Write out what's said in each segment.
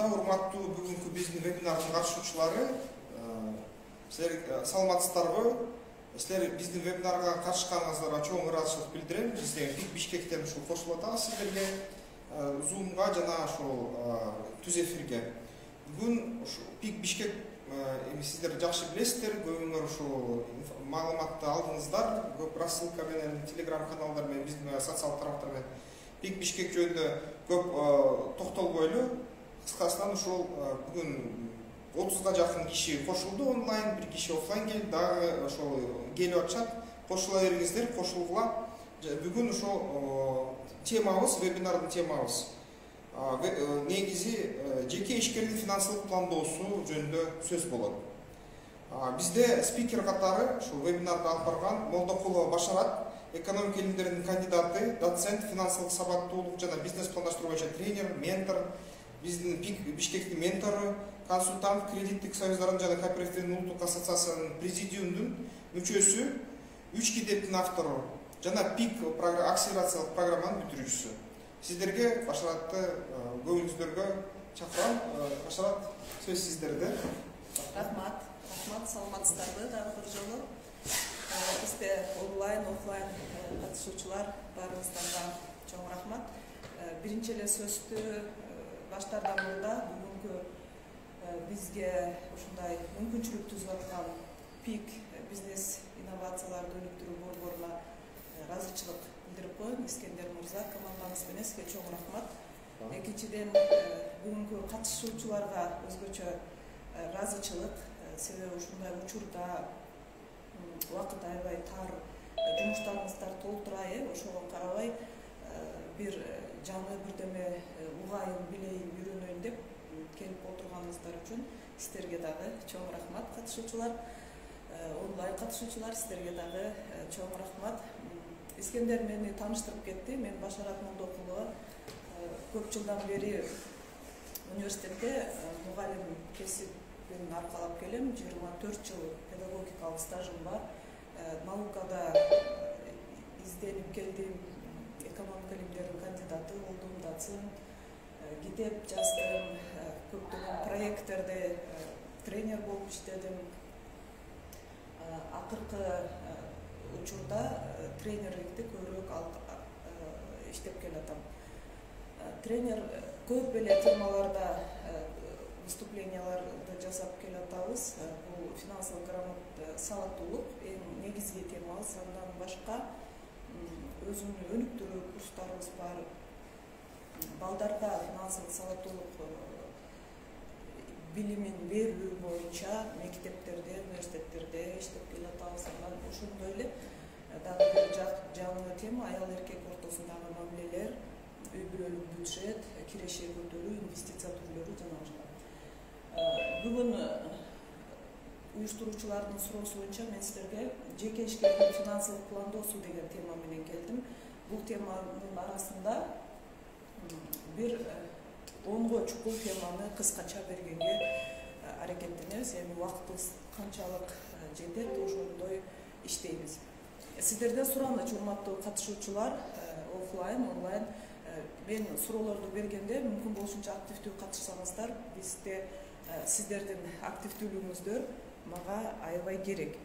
Анда урматтуу бүгүнкү биздин вебинардын катышуучулары, силер саламатсыздарбы? Силер биздин вебинарга катышканыңыздарга чоң ыраазычылык билдирем. Биз Бишкектен ушул кошулуп атабыз сиздерге Zoom'га жана ушул түз эфирге. Бүгүн Пик Бишкек сиздер жакшы билесиздер, көбүңөр ушул маалыматты алдыңыздар, көп рассылка менен, Telegram каналдар менен, биздин социалдык тараптар менен Пик Бишкек жөнүндө көп токтолбойлу. Кыскасынан ушул бүгүн 30га жакын киши кошулду онлайн, бир киши офлайн келди, дагы ошол келип атышат. Кошула бериңиздер, кошулгула. Бүгүн ошол темабыз, вебинардын темабыз. Негизи жеке ишкердин финансылык пландоосу жөнүндө сөз болот. Бизде спикер катары ушул вебинарды алып барган Молдокулова Башарат, экономика илимдеринин кандидаты, доцент, финансылык сабаттуулук жана бизнес пландаштыруу боюнча тренер, ментор, биздин Пик Бишкектин ментору, консультант, кредиттик союздардын жана кооперативдин улуттук ассоциациясынын президиумдун мүчөсү, 3 китептин автору жана Пик акселерациялык программанын бүтүрүүчүсү. Сиздерге Башаратты көңүлүңүздөргө чакырам. Башарат, сөз сиздерде. Рахмат, саламатсыздарбы дагы бир жолу. Бизде онлайн, офлайн катышуучулар баарыңыздарга чоң рахмат. Биринчи эле сөздү баштаардан мурда бүгүнкү бизге ушундай мүмкүнчүлүк түзүп аткан Пик бизнес инновацияларды өнүктүрүү борборуна ыраазычылык билдирип коеюн. Искендер мырза, командаңыз менен сизге чоң рахмат. Экинчиден, бүгүнкү катышуучуларга өзгөчө ыраазычылык, себеби ушундай учурда убакыт аябай тар, жумуштарыңыздар толтурай, ошого карабай бир жаңы бирдеме угайын, билейин, үйрөнөйүн деп келип отурганыңыздар үчүн сиздерге дагы чоң рахмат. Катышуучулар, онлайн катышуучулар, сиздерге дагы чоң рахмат. Искендер мени тааныштырып кетти. Мен Башарат Молдокулова, көп жылдан бери университетте мугалим кесибин аркалап келем. 24 жыл педагогикалык стажым бар. Наукада изденип келдим. Экономика илимдеринин кандидаты болдум, доцент, китеп жаздым, көптөгөн проекттерде тренер болуп иштедим. Акыркы учурда тренерликти көбүрөөк иштеп келатам. Тренер көп эле темаларда выступленияларды жасап келатабыз. Бул финансылык сабаттуулук эң негизги темабыз. Андан башка өзүмдү өнүктүрүү курстарыбыз бар. Балдарга финансылык сабаттуулук билимин берүү боюнча мектептерде, университеттерде иштеп келатабыз. Ошондой эле дагы бир жаңы тема аял эркек ортосундагы мамилелер, үй бүлөлүк бюджет, киреше көтөрүү, инвестиция түрлөрү жана башка. Бүгүн уюштуруучулардын суроосу боюнча мен сиздерге жеке ишкердин финансылык пландоосу деген тема менен келдим. Бул теманын арасында бир 10го чукул теманы кыскача бергенге аракеттенебиз. Эми убактыбыз канчалык жетет, ошондой иштейбиз. Сиздерден сураныч, урматтуу катышуучулар, офлайн, онлайн. Мен суроолорду бергенде мүмкүн болушунча активдүү катышсаңыздар, бизде сиздердин активдүүлүгүңүздөр мага аябай керек.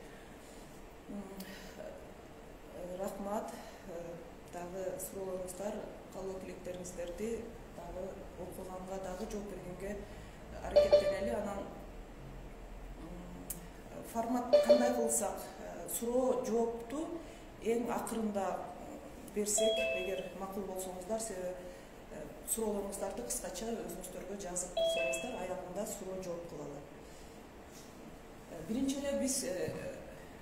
Рахмат. Дагы суроолоруңуздар, калуу тилектериңиздерди дагы окуганга, дагы жооп бергенге аракеттенели. Анан формат кандай кылсак, суроо жоопту эң акырында берсек, эгер макул болсоңуздар, суроолоруңуздарды кыскача өзүңүздөргө жазып турсаңыздар, аягында суроо жооп кылалы. Биринчи эле биз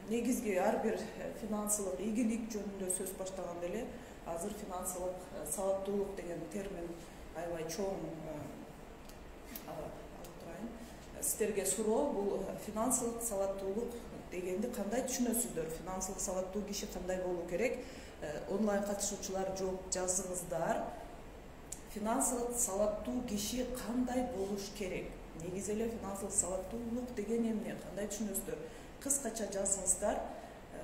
негизги ар бир финансылык ийгилик жөнүндө сөз баштаганда эле азыр финансылык сабаттуулук деген термин аябай чоң алып турайын. Сиздерге суроо, бул финансылык сабаттуулук дегенди кандай түшүнөсүздөр? Финансылык сабаттуу киши кандай болуу керек? Онлайн катышуучулар жооп жазыңыздар. Финансылык сабаттуу киши кандай болуш керек? Негизи эле финансылык сабаттуулук деген эмне? Кандай түшүнөсүздөр? Кыскача жазыңыздар.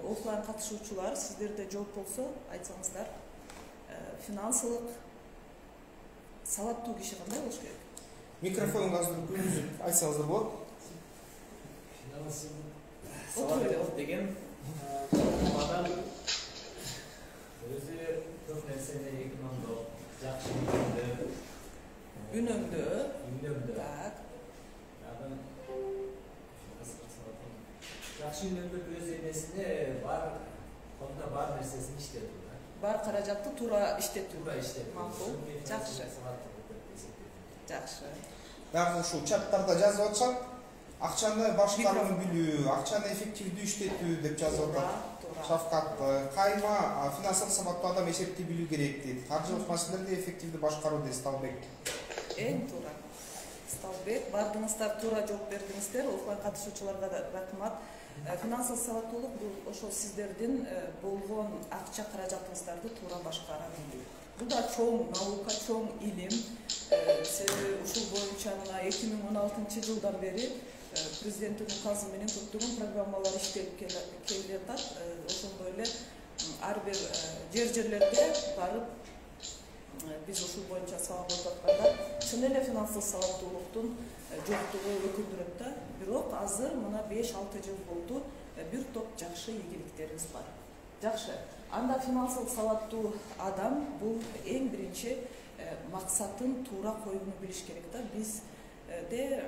Офлайн катышуучулар, сиздерде жооп болсо айтсаңыздар. Финансылык сабаттуу киши кандай болуш керек? Микрофонун азыр күргүзүп айтсаңыздар болот. Сабаттуулук деген адам өзү көп нерсени экономдоп, жакшы үнөмдөө. Так. Жакшы үнөмдөп өз энесине бар нерсесин иштетүү. Бар каражатты туура иштетүү. Макул. Жакшы. Жакшы. Дагы ушул чаттарда жазып атышат, акчаны башкарууну билүү, акчаны эффективдүү иштетүү деп жазып атат. Шавкат кайма финансылык сабаттуу адам эсептей билүү керек дейт. Каржылык маселелерди эффективдүү башкаруу дейт Сталбек. Эң туура. Сталбек, бардыңыздар, туура жооп бердиңиздер. Офлайн катышуучуларга да рахмат. Финансылык сабаттуулук бул ошол сиздердин болгон акча каражатыңыздарды туура башкара билүү. Бул да чоң наука, чоң илим. Ушул боюнча 2016 жылдан бери президенттин указы менен көптөгөн программалар иштелип келе жатат. Ошондой эле ар бир жерлерге барып биз ушул боюнча сабак окуп атканда чын эле финансылык сабаттуулуктун жоктугу өкүндүрөт да. Бирок азыр мына 5-6 жыл болду, бир топ жакшы ийгиликтерибиз бар. Жакшы. Анда финансылык сабаттуу адам бул эң биринчи максатын туура коюуну билиш керек да. Бизде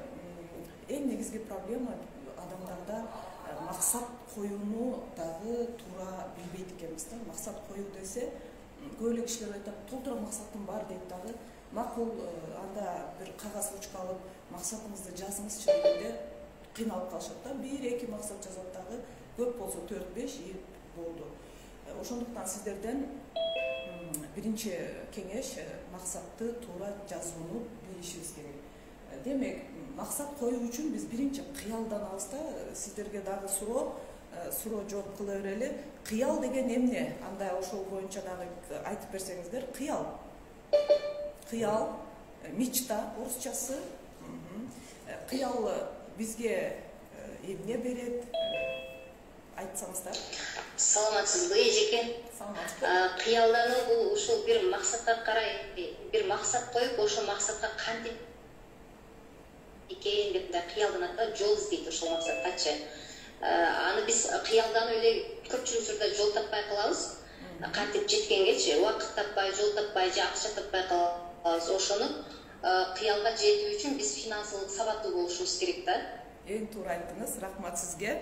эң негизги проблема адамдарда максат коюуну дагы туура билбейт экенбиз да. Максат коюу десе, көп эле кишилер айтат, толтура максатым бар дейт дагы. Макул, анда бир кагаз ручка алып, максатыңызды жазыңызчы дегенде кыйналып калышат да. 1-2 максат жазат дагы, көп болсо 4-5 болду. Ошондуктан сиздерден биринчи кеңеш максатты туура жазууну билишибиз керек. Демек, максат коюу үчүн биз биринчи кыялданабыз да. Сиздерге дагы суроо жооп кыла берели. Кыял деген эмне? Анда ошол боюнча дагы айтып берсеңиздер. Кыял, мечта орусчасы. Кыял бизге эмне берет? Айтсаңыздар. Саламатсызбы, эжеке? Кыялдануу бул ушул бир максатка карай, бир максат коюп, ошол максатка кантип экен деп да кыялданат да, жол издейт ошол максаткачы. Аны биз кыялдануу эле көпчүлүк учурда жол таппай калабыз. Кантип жеткенгечи, убакыт таппай, жол таппай, же акча таппай калабыз. Ошону кыялга жетүү үчүн биз финансылык сабаттуу болушубуз керек да. Эң туура айттыңыз, рахмат сизге.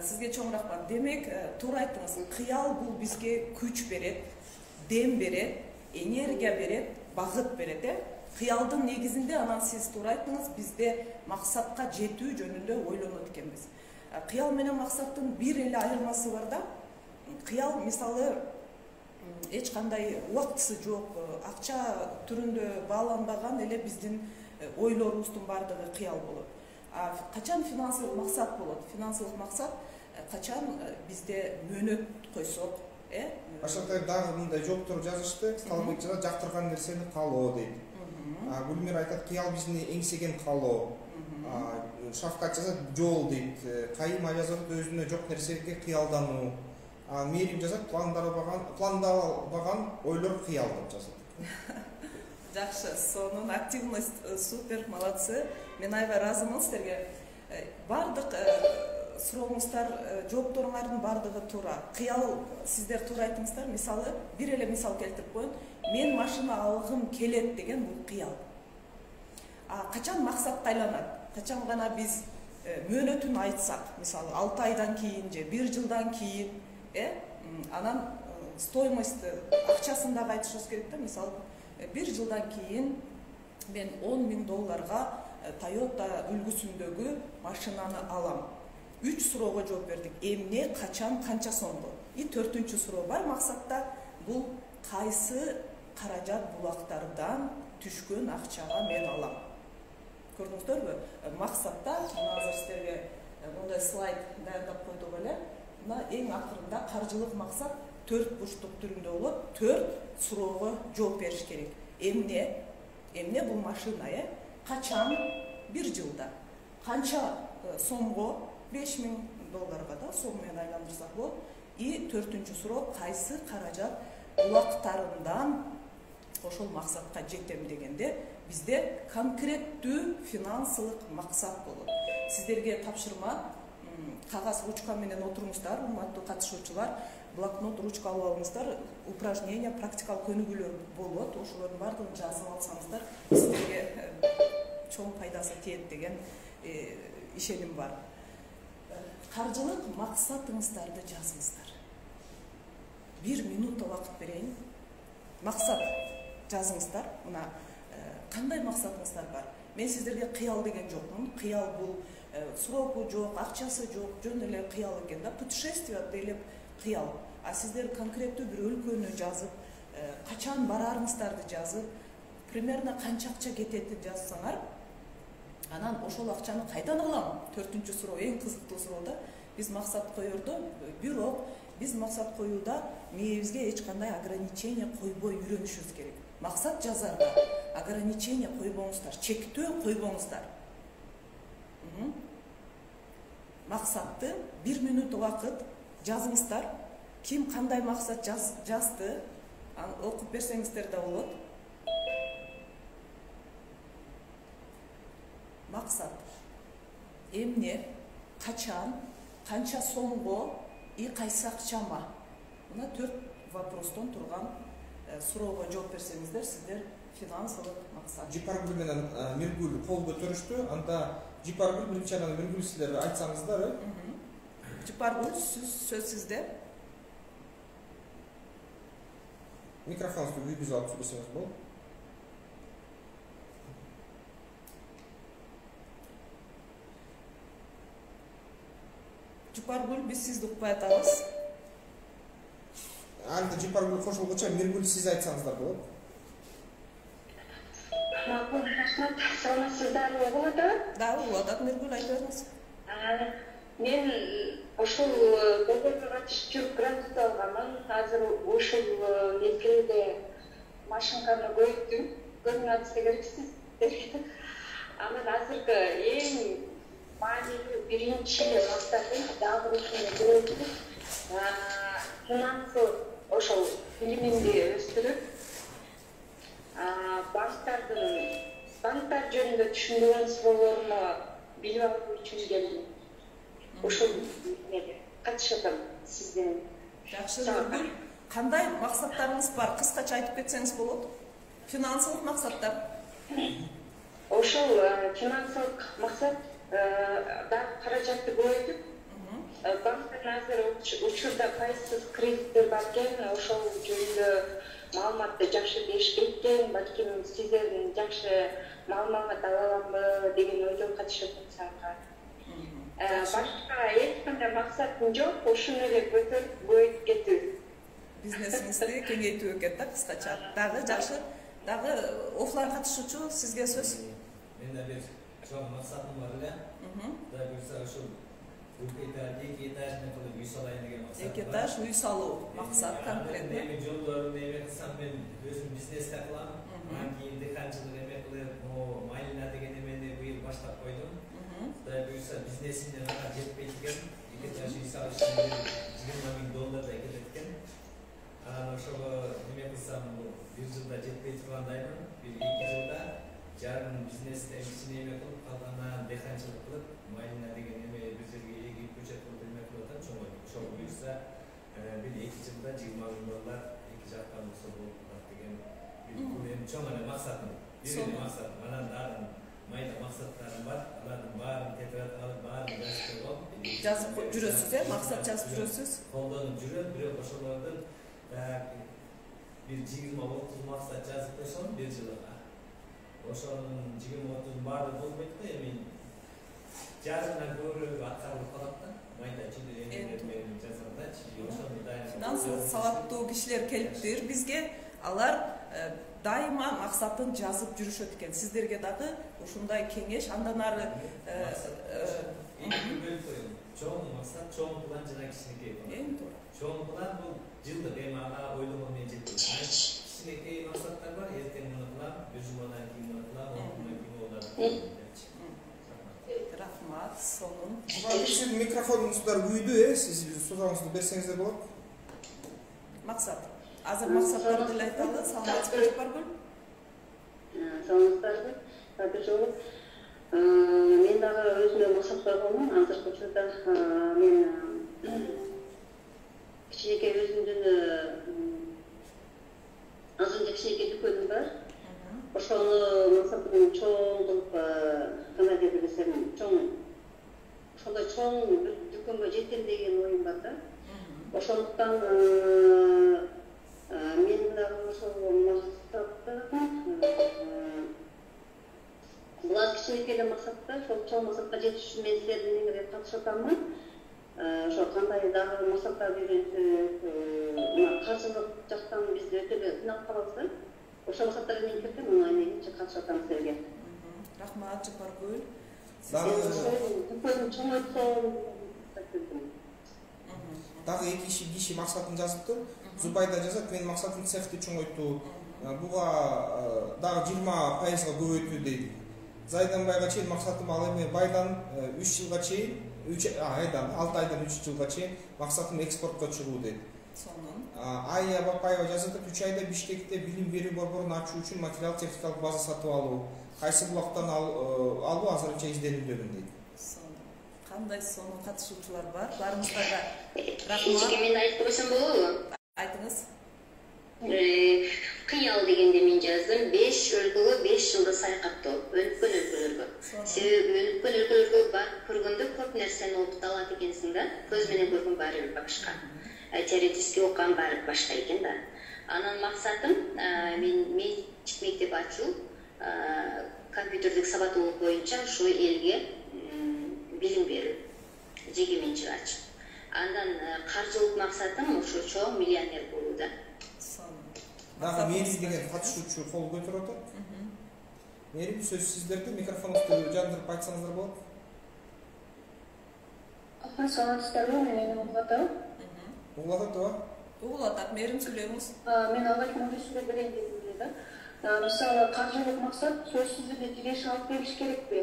Сизге чоң рахмат. Демек, туура айттыңыз. Кыял бул бизге күч берет, дем берет, энергия берет, багыт берет, Кыялдын негизинде анан сиз туура айттыңыз, бизде максатка жетүү жөнүндө ойлонот экенбиз. Кыял менен максаттын бир эле айырмасы бар да. Кыял мисалы эч кандай убактысы жок, акча түрүндө бааланбаган эле биздин ойлорубуздун бардыгы кыял болот. Качан финансылык максат болот? Финансылык максат качан бизде мөөнөт койсок, Башкача дагы мындай жооптор жазышты. Сталбек жазат, жактырган нерсени каалоо дейт. Гүлмир айтат, кыял бизди эңсеген каалоо. Шавкат жазат, жол дейт. Кайыма жазат, өзүнө жок нерсеге кыялдануу. Мерим жазат, пландалбаган ойлор кыял деп жазат. Жакшы, сонун активность супер, молодцы. Мен аябай ыраазымын сиздерге. Бардык сурооңуздар, жоопторуңардын бардыгы туура. Кыял сиздер туура айттыңыздар. Мисалы, бир эле мисал келтирип коеюн. Мен машина алгым келет деген бул кыял. Качан максатка айланат? Качан гана биз мөөнөтүн айтсак, мисалы 6 айдан кийин же 1 жылдан кийин, анан стоимостты, акчасын дагы айтышыбыз керек да. Мисалы 1 жылдан кийин мен $10,000 Toyota үлгүсүндөгү машинаны алам. 3 суроого жооп бердик. Эмне, качан, канча сомго? 4-чү суроо бар максатта. Бул кайсы каражат булактардан түшкөн акчага мен алам? Көрдүңүздөрбү? Максатта азыр сиздерге мындай слайд даярдап койдук эле. Мына эң акырында каржылык максат 4 бурчтук түрүндө болот. 4 суроого жооп бериш керек. Эмне бул машина, Качан? 1 жылда. Канча сомго? $5,000 да сом менен айландырсак болот. И 4-чү суроо, кайсы каражат булактарынан ошол максатка жетем дегенде бизде конкреттүү финансылык максат болот. Сиздерге тапшырма кагаз ручка менен отуруңуздар, урматтуу катышуучулар, блокнот ручка алып алыңыздар, упражнение, практикалык өнүгүүлөр болот. Ошолордун баардыгын жазып алсаңыздар, сиздерге чоң пайдасы тиет деген ишеним бар. Каржылык максатыңыздарды жазыңыздар. 1 минут убакыт берейин. Максат жазыңыздар. Мына кандай максатыңыздар бар? Мен сиздерге кыял деген жокмун. Кыял бул сроку жок, акчасы жок, жөн эле кыял экен да. Путешествие делеп кыял. А сиздер конкреттүү бир өлкөнү жазып, качан барарыңыздарды жазып, примерно канча акча кететин жазсаңар, анан ошол акчаны кайдан алам? 4-чү суроо эң кызыктуу суроо да. Биз максат коердо, бирок биз максат коюуда мээбизге эч кандай ограничение койбой үйрөнүшүбүз керек. Максат жазарда ограничение койбоңуздар, чектөө койбоңуздар. Максатты 1 минут убакыт жазыңыздар. Ким кандай максат жазды, окуп берсеңиздер да болот. Максат эмне, качан, канча сомго и кайсы акчама? Мына 4 вопростон турган суроого жооп берсеңиздер, сиздер финансылык максат. Жипаргүл менен Миргүл кол көтөрүштү. Анда Жипаргүл биринчи анан Миргүл сиздер айтсаңыздар. Жипаргүл, сөз сизде. Микрофонуңузду үйгүзүп алып сөйлөсөңүз болот. Жипаргүл, биз сизди укпай атабыз. Анда Жипаргүл кошулгуча Миргүл сиз айтсаңыздар болот. Макул, рахмат. Саламатсыздар, болот да? Да, болот. Миргүл, айтып бериңиз. Мен ошол көйгөйгө катышып жүрүп грант алганмын. Азыр ушул мезгилде машинканы көйттүм. Көрүнөт керексиз. Анан азыркы эң маанилүү биринчи максатым дагы бирөөсү финансылык ошол билимимди өстүрүп, банктар жөнүндө түшүндүргөн суроолорума билип алуу үчүн келдим. Ошол катышатам сиздин. Жакшы, Миргүл. Кандай максаттарыңыз бар? Кыскача айтып кетсеңиз болот. Финансылык максаттар. Ошол финансылык максат дагы каражатты көбөйтүп, банктан азыр учурда пайызсыз кредиттер бар экен, ошол жөнүндө маалыматты жакшы беришпейт экен. Балким сиздердин жакшы маалымат ала аламбы деген ойдон катышып атсаңар. Башка эч кандай максатым жок, ушуну эле көтөрүп көбөйтүп кетүү. Бизнесиңизди кеңейтүү экен да, кыскача. Дагы жакшы, дагы офлайн катышуучу сизге сөз. Мен да бир чоң максатым бар эле. Да бирсе ошол эки этажный кылып үй салайын деген максат. Эки этаж үй салуу максат конкретно. Мен жолдорун эме кылсам, мен өзүм бизнесте кылам. Анан кийин дыханчылык эме кылып, Майлина деген эмени быйыл баштап койдум. Кудай буйрса бизнесимден ага жетпейт экен. Эки этаж үй салыш $20 000 кетет экен. Анан ошого эме кылсам, бир жылда жетпей тургандаймын. Бир 2 жылда жарым бизнесте эмесин эме кылып, калганынан дыханчылык кылып, Майлина деген эме бир жерге эгип көчөт кылып эме кылып атам, чоң. Ошол буйрса бир 2 жылда $20 000 эки жактан болсо болот деген бул эми чоң эле максатым. Бир максат. Анан дагы майда максаттарым бар. Алардын баарын тетрадь алып, баарын жазып коюп, жазып жүрөсүз, максат жазып жүрөсүз. Колдонуп жүрөм, бирок ошолордун бир 20-30 максат жазып койсом бир жылга. Ошонун 20-30 баары болбойт го, эми жарымдан көбүрөөгү аткарылып калат да. Майда чүдө эмелерди жазгандачы, ошону дайым. Финансылык сабаттуу кишилер келиптир бизге. Алар дайыма максатын жазып жүрүшөт экен. Сиздерге дагы ушундай кеңеш, андан ары чоң максат, чоң план жана кичинекей план. эң туура. Чоң план бул жылдык эми ага ойлогон менен жетпейт. Кичинекей максаттар бар, эртең муну кылам, бир жумадан кийин муну кылам, 10 күндөн кийин болот. Рахмат, сонун. Сиздин микрофонуңуздар күйдү, сиз сурооңузду берсеңиздер болот. Максат. Азыр максаттарды деле айталы. Саламатсызбы Жапаргүл? Саламатсызбы. Бир жолу мен дагы өзүмө максат койгонмун. Азыркы учурда мен кичинекей өзүмдүн азырынча кичинекей дүкөнүм бар. Ошону максатым чоң кылып кандай деп десем, ошондой чоң бир дүкөнгө жетем деген оюм бар да. Ошондуктан мен дагы ошол максатта булар кичинекей эле максатта, ошол чоң максатка жетиш үчүн мен силердин эмеге катышып атамын. Ошо кандай дагы максаттарды үйрөнсөк, мына каржылык жактан биз өтө эле кыйналып калабыз да. Ошол максаттарга мен кирдим, мына эмне катышып атам силерге. Рахмат Жапаргүл. Дүкөнүм чоңойтсом Дагы эки киши максатын жазыптыр. Зубайда жазат, мен максатым цехти чоңойтуу. Буга дагы 20% көбөйтүү дейт. Зайданбайга чейин максатым ал эми байдан 3 жылга чейин, 6 айдан 3 жылга чейин максатым экспортко чыгуу дейт. Сонун. Айя Бапаева жазат, 3 айда Бишкекте билим берүү борборун ачуу үчүн материал техникалык база сатып алуу, кайсы булактан алуу азырынча изденүүдөмүн дейт. Кандай сонун катышуучулар бар? Барыңыздарга рахмат. Мен айтып койсом болобу? Айтыңыз. Кыял дегенде мен жаздым 5 өлкөгө 5 жылда саякаттоо, өнүккөн өлкөлөргө. Себеби өнүккөн өлкөлөргө барып көргөндө көп нерсени окуп алат экенсиң да, көз менен көргөн баары бир башка. Теоретически окуган баары башка экен да. Анан максатым мен мектеп ачуу, компьютердик сабаттуулук боюнча ушу элге билим берүү, жегеменчилик ачып. Андан каржылык максатым ушу чоң миллионер болуу да. Дагы Мери деген катышуучу кол көтөрүп атат. Мери, сөз сиздерде, микрофоңузду жандырып айтсаңыздар болот. Саламатсыздарбы, мен угулуп атам. Угулуп атабы? Угулуп атат, Мерим сүйлөңүз. Мен алгач мындай сүйлөп берейин дедим да. Мисалы каржылык максат сөзсүз эле жигеш алып келиш керекпи?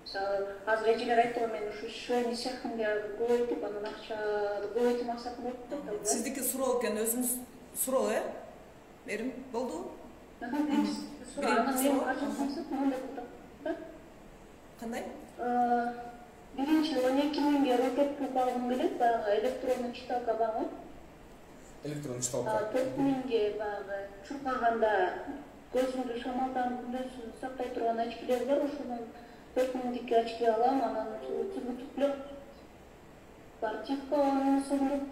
Мисалы азыр эжелер айтты, мен ушу швейный цехинде көбөйтүп, анан акча көбөйтүү максатым болуп да. Сиздики суроо экен, өзүңүз суроо, Мерим, болду? Кандай? Биринчи 12 миңге рокет пул алгым келет, баягы электрондук читалка багып. Электрондук читалка. 4 миңге баягы чуркаганда көзүңдү шамалдан күндөз сактай турган очкилер бар, ошонун 4 миңдики очки алам, анан түрлү партивка сомдук.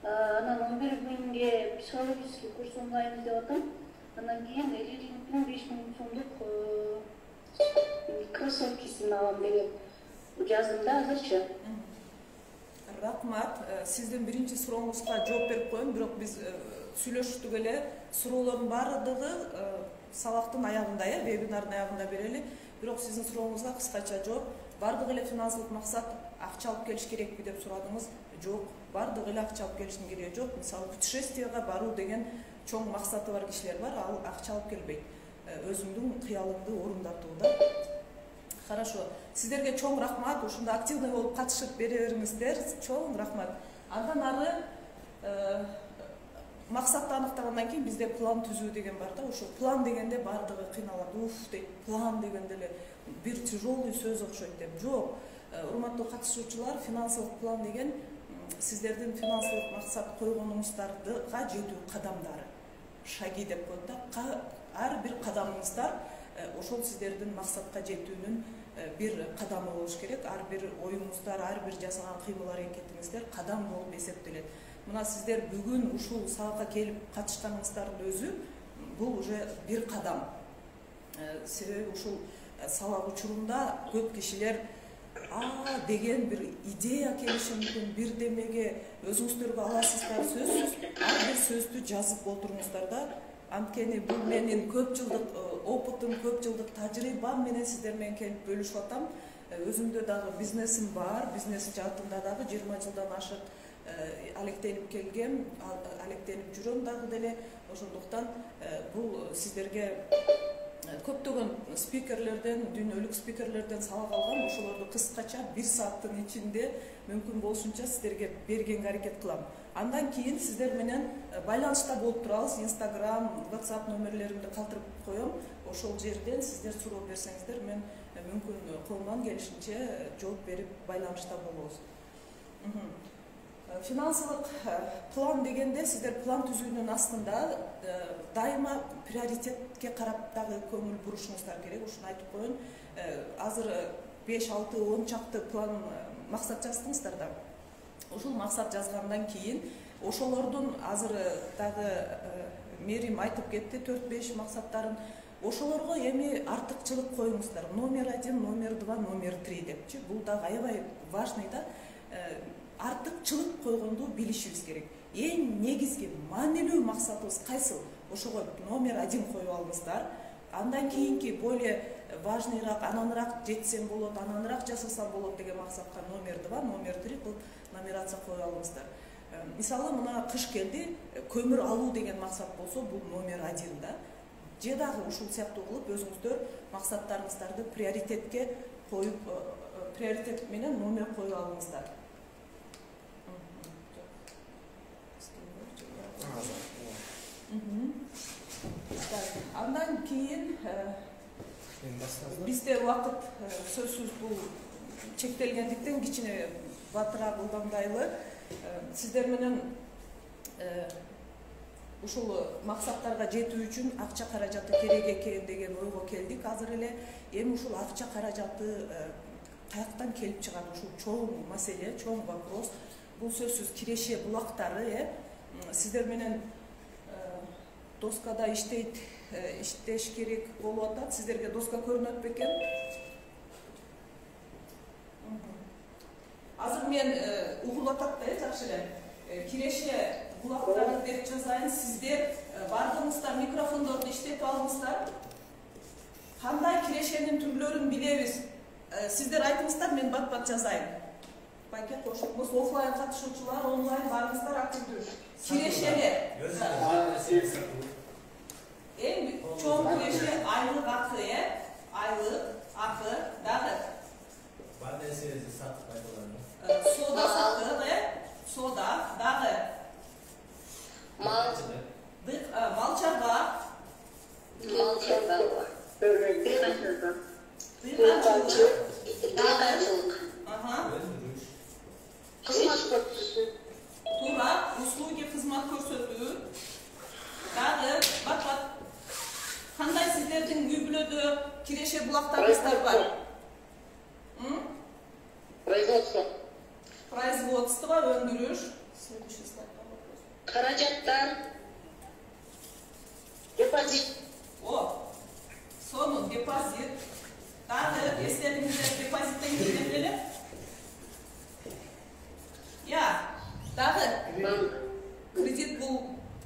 Анан 11 миңге психологический курс онлайн деп атам. Анан кийин 55 миң сомдук кроссовкисин алам деген жаздым да азырчы. Рахмат. Сиздин биринчи сурооңузга жооп берип коеюн, бирок биз сүйлөшүктүк эле. Суроолордун баардыгы сабактын аягында, вебинардын аягында берели. Бирок сиздин сурооңузга кыскача жооп. Бардыгы эле финансылык максат акча алып келиш керекпи деп сурадыңыз. Жок, бардыгы эле акча алып келиштин кереги жок. Мисалы, путешествияга баруу деген чоң максаты бар кишилер бар, ал акча алып келбейт. Өзүңдүн кыялыңды орундатууда. Хорошо. Сиздерге чоң рахмат. Ушунда активный болуп катышып бере бериңиздер. Чоң рахмат. Андан ары максатты аныктагандан кийин бизде план түзүү деген бар да. Ошо план дегенде бардыгы кыйналат. Дейт, план дегенде эле бир тяжелый сөз окшойт деп. Жок. Урматтуу катышуучулар, финансылык план деген сиздердин финансылык максат койгонуңуздарга жетүү кадамдары. Шаги деп коет да. Ар бир кадамыңыздар ошол сиздердин максатка жетүүнүн бир кадамы болуш керек. Ар бир оюңуздар, ар бир жасаган кыймыл аракетиңиздер кадам болуп эсептелет. Мына сиздер бүгүн ушул сабакка келип катышканыңыздардын өзү бул уже бир кадам. Себеби ушул сабак учурунда көп кишилер деген бир идея келиши мүмкүн, бир демеге өзүңүздөргө аласыздар, сөзсүз ар бир сөздү жазып отуруңуздар да. Анткени бул менин көп жылдык опытым, көп жылдык тажрыйбам менен сиздер менен келип бөлүшүп атам. Өзүмдө дагы бизнесим бар, бизнес жаатында дагы 20 жылдан ашык алектенип келгем, алектенип жүрөм дагы деле. Ошондуктан бул сиздерге көптөгөн спикерлерден, дүйнөлүк спикерлерден сабак алгам, ошолорду кыскача 1 сааттын ичинде мүмкүн болушунча сиздерге бергенге аракет кылам. Андан кийин сиздер менен байланышта болуп турабыз. Instagram, WhatsApp номерлеримди калтырып коем. Ошол жерден сиздер суроо берсеңиздер, мен мүмкүн колумдан келишинче жооп берип байланышта болобуз. Финансылык план дегенде сиздер план түзүүнүн астында дайыма приоритетке карап дагы көңүл бурушуңуздар керек. Ушуну айтып коеюн. Азыр 5, 6, 10 чакты план максат жаздыңыздар да. Ошол максат жазгандан кийин ошолордун азыр дагы Мерим айтып кетти 4-5 максаттарын. Ошолорго эми артыкчылык коюңуздар. Номер 1, номер 2, номер 3 депчи. Бул дагы аябай важный да. Артыкчылык койгонду билишибиз керек. Эң негизги маанилүү максатыбыз кайсыл? Ошого номер 1 коюп алыңыздар. Андан кийинки более важныйраак, ананыраак жетсем болот, ананыраак жасасам болот деген максатка номер 2, номер 3 бул номерация коюп алыңыздар. Мисалы, мына кыш келди, көмүр алуу деген максат болсо, бул номер 1 да. Же дагы ушул сыяктуу кылып өзүңүздөр максаттарыңыздарды приоритетке коюп, приоритет менен номер коюп алыңыздар. Андан кийин бизде убакыт сөзсүз бул чектелгендиктен кичине батыраак ылдамдайлы. Сиздер менен ушул максаттарга жетүү үчүн акча каражаты керек экен деген ойго келдик. Азыр эле эми ушул акча каражаты каяктан келип чыгат? Ушул чоң маселе, чоң вопрос. Бул сөзсүз Киреше булактары, сиздер менен доскада иштеш керек болуп атат. Сиздерге доска көрүнөт бекен? Азыр мен угулуп атат да, жакшы эле. Киреше булактары деп жазайын. Сиздер бардыңыздар, микрофондорду иштетип алыңыздар. Кандай Кирешенин түрлөрүн билебиз? Сиздер айтыңыздар, мен бат-бат жазайын. Байке кошулуңуз, офлайн катышуучулар, онлайн барыңыздар, активдүү. Кирешелер. Эң чоң киреше айлык акы, айлык акы дагы. Бар нерсени сатып пайдалануу. Сода сатып, сода дагы. Малчарга. Тура, услуги, кызмат көрсөтүү. Дагы, бат-бат. Кандай сиздердин үй-бүлөдө Киреше булактарыңыздар бар? Производство. Производство, өндүрүш. Каражаттар. Депозит. Сону депозит. Дагы эстедиңиздер депозиттен кийин эле? Дагы кредит бул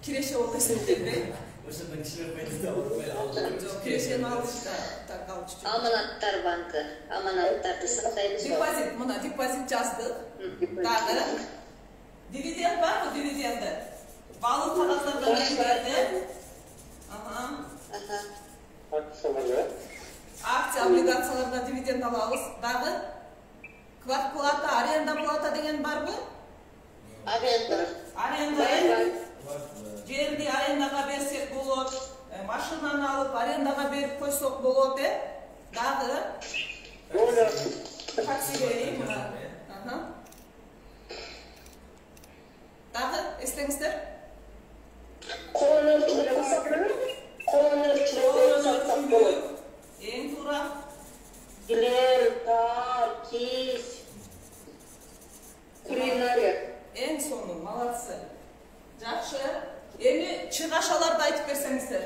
Киреше болуп эсептелбейт. Ошондон кишилер пайда алып Кирешени алышта так алчу. Аманаттар банкы. Аманаттарды сактайбыз. Депозит, мына депозит жаздык. Дагы дивиденд барбы, дивиденди? Баалуу кагаздардан дивиденди. Акция, облигацияларда дивиденд алабыз. Дагы квартплата, аренда плата деген барбы? Аренда. Жерди арендага берсек болот, машинаны алып арендага берип койсок болот, Дагы таксиге Дагы эстеңиздер? Эң туура. Гилер, тар, киз. Кулинария. Эң сону, молодцы. Жакшы. Эми чыгашаларды айтып берсеңиздер.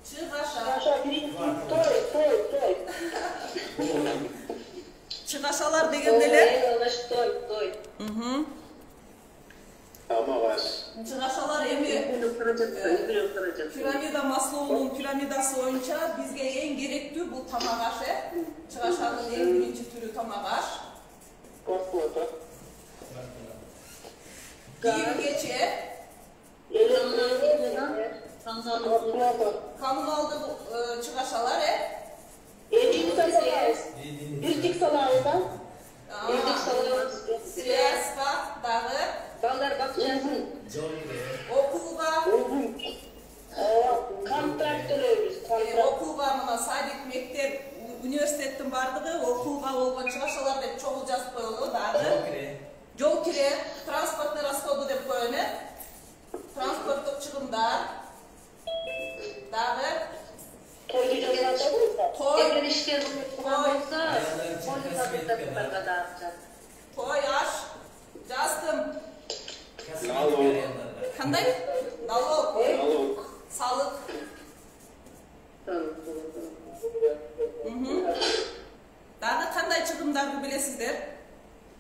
Чыгаша. Той. Чыгашалар дегенде эле? Той. Амагаш. Чыгашалар эми пирамида Маслоунун пирамидасы боюнча бизге эң керектүү бул тамак аш, Чыгашанын эң биринчи түрү тамак аш. Кийим-кечек. Kommunalda çıgaşalar Birlik salağından. Siyasfa dağı Ballar bakacağız. okulga Kontraktörüz. okulga mına sadik mektep üniversitetin bardığı okulga olgan çıgaşalar dep çoğul жазып koyuldu dağı. Жол кире, транспортный расходы деп коюлат. Транспорттук чыгымдар. Дагы Toydu joylarda Toy. Eğer işler olsa той аш жаздым. Кандай? Налог. Салык. Дагы кандай чыгымдарды билесиздер?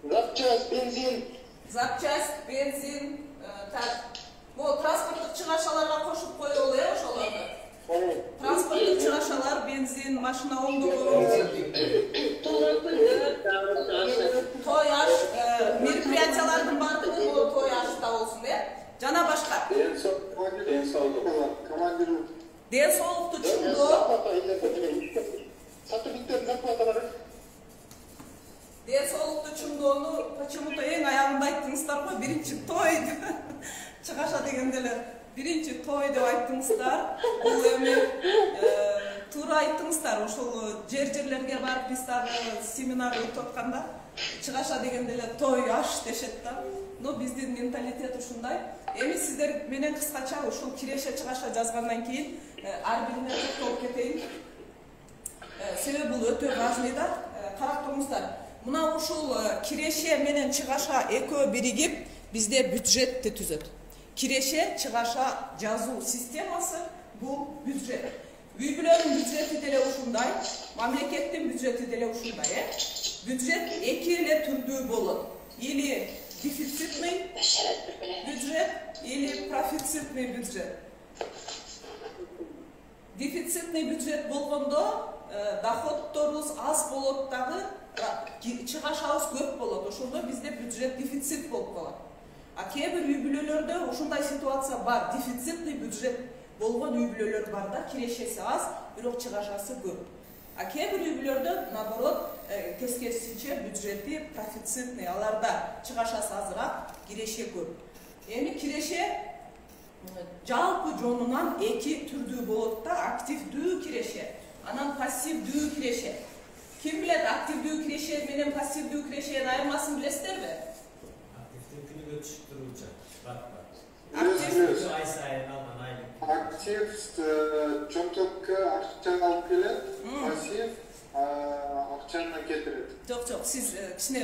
Запчасть, бензин. Запчасть, бензин, так. Бул транспорттук чыгашаларга кошуп коюлду ошолорду. Транспорттук чыгашалар, бензин, машина оңдоо, той аш, мероприятиялардын бардыгы бул той ашта болсун жана башка. Ден соолукту чыңдоо, ден соолукту чыңдоону почему-то эң аягында айттыңыздар го, биринчи той чыгаша дегенде эле биринчи той деп айттыңыздар. Бул эми туура айттыңыздар. Ошол жерлерге барып биз дагы семинар өтүп атканда чыгаша дегенде эле той аш дешет да. Но биздин менталитет ушундай. Эми сиздер менен кыскача ушул киреше чыгаша жазгандан кийин ар бирине токтолуп кетейин. Себеби бул өтө важный да. Карап туруңуздар. Мына ушул киреше менен чыгаша экөө биригип бизде бюджетти түзөт. Киреше чыгаша жазуу системасы бул бюджет. Үй бүлөнүн бюджети деле ушундай, мамлекеттин бюджети деле ушундай, Бюджет эки эле түрдүү болот. Или дефицитный бюджет, или профицитный бюджет. Дефицитный бюджет болгондо доходторубуз аз болот дагы, чыгашабыз көп болот. Ошондо бизде бюджет дефицит болуп калат. А кээ бир үй бүлөлөрдө ушундай ситуация бар. Дефицитный бюджет болгон үй бүлөлөр бар да, кирешеси аз, бирок чыгашасы көп. А кээ бир үй бүлөлөрдө наоборот тескерисинче бюджети профицитный, аларда чыгашасы азыраак, киреше көп. Эми киреше жалпы жонунан эки түрдүү болот да, активдүү киреше, анан пассивдүү киреше. Ким билет активдүү киреше менен пассивдүү кирешенин айырмасын билесиздерби? Актив чоңтокко акча алып келет, пассив акчаны кетирет. Жок, сиз кичине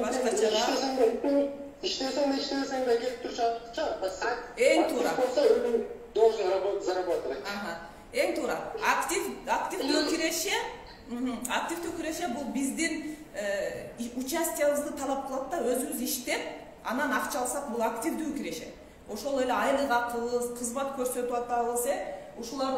башкачараак. Иштесең да кетип турчу акча, пассив. Эң туура. Должен зарабатывать. Эң туура. Активдүү киреше бул биздин участиябызды талап кылат да, өзүбүз иштеп, анан акча алсак бул активдүү киреше. Ошол эле айлык акыбыз, кызмат көрсөтүп атабыз, ушулар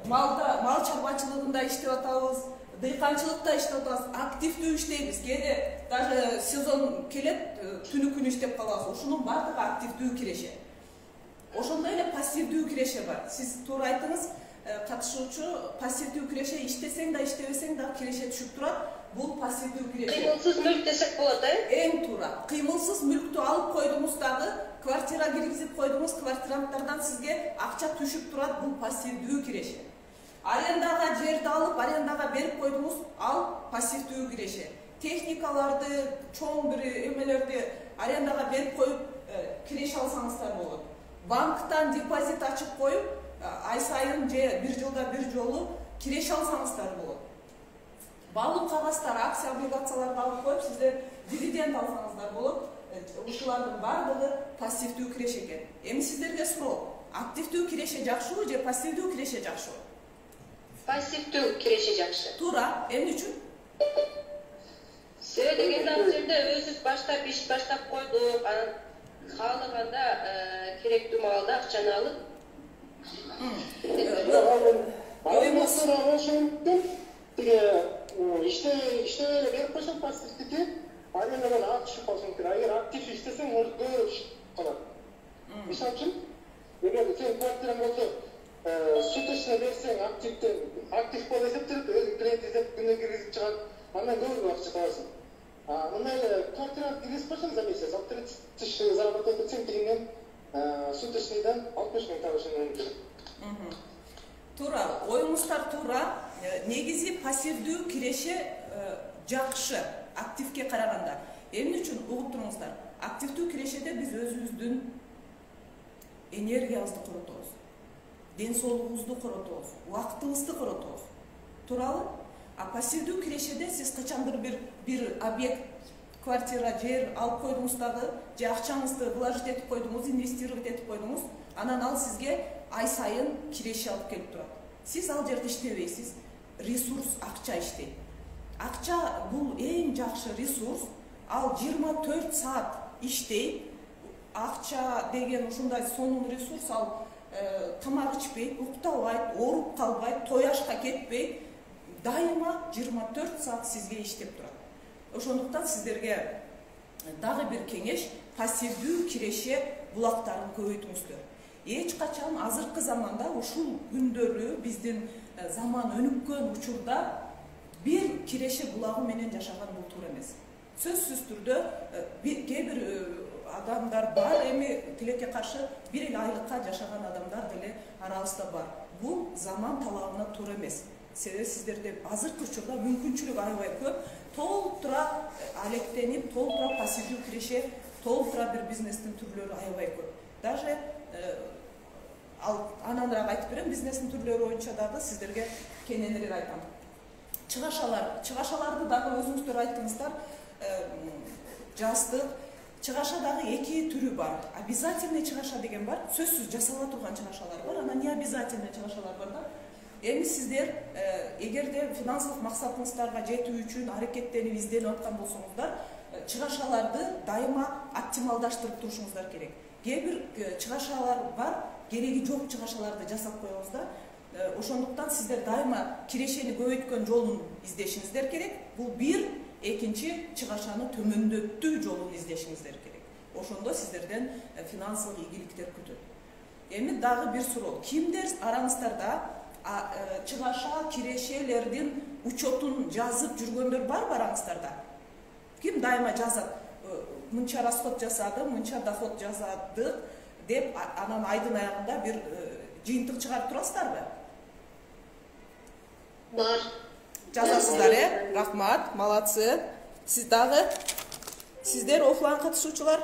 мал чарбачылыгында иштеп атабыз, дыйканчылыкта иштеп атабыз, активдүү иштейбиз. Кээде даже сезон келет, түнү күнү иштеп калабыз. Ушунун баардыгы активдүү киреше. Ошондой эле пассивдүү киреше бар. Сиз туура айттыңыз, катышуучу пассивдүү киреше иштесең да иштебесең да киреше түшүп турат. Бул пассивдүү киреше. Кыймылсыз мүлк десек болот, Эң туура. Кыймылсыз мүлктү алып койдуңуз дагы, квартира киргизип койдуңуз, квартиранттардан сизге акча түшүп турат, бул пассивдүү киреше. Арендага жерди алып, арендага берип койдуңуз, ал пассивдүү киреше. Техникаларды, чоң бир эмелерди арендага берип коюп, киреше алсаңыздар болот. Банктан депозит ачып коюп, ай сайын же бир жылда бир жолу киреше алсаңыздар болот. Баалуу кагаздар, акция, облигацияларды алып коюп, сиздер дивиденд алсаңыздар болот. Ушулардын баардыгы пассивдүү киреше экен. Эми сиздерге суроо: активдүү киреше жакшыбы же пассивдүү киреше жакшыбы? Пассивдүү киреше жакшы. Туура. Эмне үчүн? Себеби дегенде жерде өзүбүз баштап иш баштап койдук, анан каалаганда керектүү маалда акчаны алып. İşte berip koysam passivdiki арендадан ат түшүп калсын керек. Эгер актив иштесең, может көп түшүп калат. Мисалы үчүн, Эгер сен квартираң болсо, суточный берсең, актив болуп эсептелип, өзүң клиент издеп күнү киргизип чыгат, андан көп акча табасың. Мындай эле квартира киргизип койсоң за месяц, 30 тысяч заработать этсең, тигинден суточныйдан 60 000 табышың мүмкүн. Туура, оюңуздар туура. Негизи пассивдүү киреше жакшы активке караганда. Эмне үчүн угуп туруңуздар? Активдүү кирешеде биз өзүбүздүн энергиябызды коротобуз, ден соолугубузду коротобуз, убактыбызды коротобуз. Туурабы? А пассивдүү кирешеде сиз качандыр бир объект, квартира, жер алып койдуңуз дагы, же акчаңызды вложить этип койдуңуз, инвестировать этип койдуңуз, анан ал сизге ай сайын киреше алып келип турат. Сиз ал жерде иштебейсиз, ресурс акча иштейт. Акча бул эң жакшы ресурс. Ал 24 саат иштейт. Акча деген ушундай сонун ресурс, ал тамак ичпейт, уктабайт, ооруп калбайт, тояшка кетпейт. Дайыма 24 саат сизге иштеп турат. Ошондуктан сиздерге дагы бир кеңеш, пассивдүү киреше булактарын көбөйтүңүздөр. Эч качан азыркы заманда ушул күндөрү биздин заман өнүккөн учурда бир киреше булагы менен жашаган бул туура эмес. Сөзсүз түрдө кээ бир адамдар бар, эми тилекке каршы бир эле айлыкка жашаган адамдар деле арабызда бар. Бул заман талабына туура эмес. Себеби сиздерде азыркы учурда мүмкүнчүлүк аябай көп, толтура алектенип, толтура пассивдүү киреше, толтура бир бизнестин түрлөрү аябай көп. Даже ананраак айтып берем, бизнестин түрлөрү боюнча дагы сиздерге кененирээк айтам. Чыгашаларды дагы өзүңүздөр айттыңыздар, жаздык. Чыгаша дагы эки түрү бар. Обязательный чыгаша деген бар, сөзсүз жасала турган чыгашалар бар, анан не обязательный чыгашалар бар да. Эми сиздер эгерде финансылык максатыңыздарга жетүү үчүн аракеттенип изденип аткан болсоңуздар, чыгашаларды дайыма оптималдаштырып турушуңуздар керек. Кээ бир чыгашалар бар, кереги жок чыгашаларды жасап коебуз да. Ошондуктан сиздер дайыма кирешени көбөйткөн жолун издешиңиздер керек. Бул бир, экинчи чыгашаны төмөндөттүү жолун издешиңиздер керек. Ошондо сиздерден финансылык ийгиликтер күтөт. Эми дагы бир суроо. Кимдер араңыздарда чыгаша кирешелердин учетун жазып жүргөндөр бар араңыздарда? Ким дайыма жазат? Мынча расход жасадым, мынча доход жасадык деп, анан айдын аягында бир жыйынтык чыгарып турасыздарбы? Бар. Жазасыздар, рахмат, молодцы. Сиз дагы? Сиздер офлайн катышуучулар?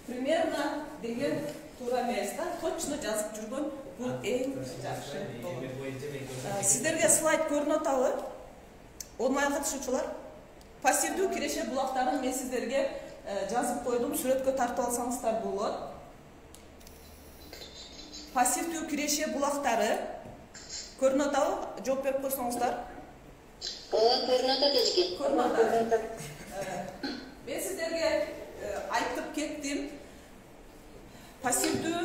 Примерно деген туура эмес да, точно жазып жүргөн бул эң жакшы болот. Сиздерге слайд көрүнүп атабы? Онлайн катышуучулар? Пассивдүү киреше булактарын мен сиздерге жазып койдум, сүрөткө тартып алсаңыздар болот. Пассивдүү киреше булактары көрүнүп атабы? Жооп берип койсоңуздар. Ооба, көрүнүп атат эжеке. Көрүнүп атат. Мен сиздерге айтып кеттим. Пассивдүү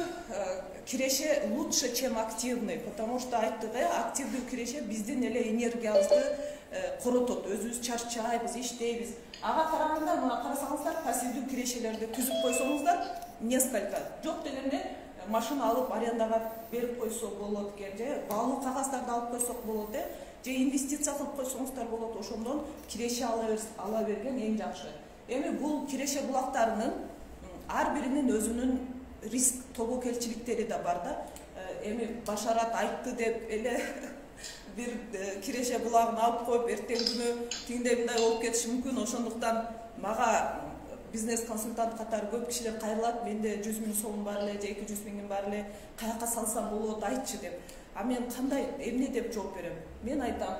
киреше лучше, чем активный, потому что айттык, активдүү киреше биздин эле энергиябызды коротот. Өзүбүз чарчайбыз, иштейбиз. Ага караганда, мына карасаңыздар, пассивдүү кирешелерди түзүп койсоңуздар, несколько жок дегенде машина алып арендага берип койсо болот экен, же баалуу кагаздарды алып койсок болот, же инвестиция кылып койсоңуздар болот. Ошондон киреше ала берген эң жакшы. Эми бул киреше булактарынын ар биринин өзүнүн риск тобокелчиликтери да бар да. Эми Башарат айтты деп эле бир киреше булагын алып коюп эртең күнү тиңдей мындай болуп кетиши мүмкүн. Ошондуктан мага бизнес консультант катары көп кишилер кайрылат, менде 100 000 сомум бар эле, же 200 000 бар эле, каяка салсам болот, айтчы деп. А мен кандай, эмне деп жооп берем? Мен айтам,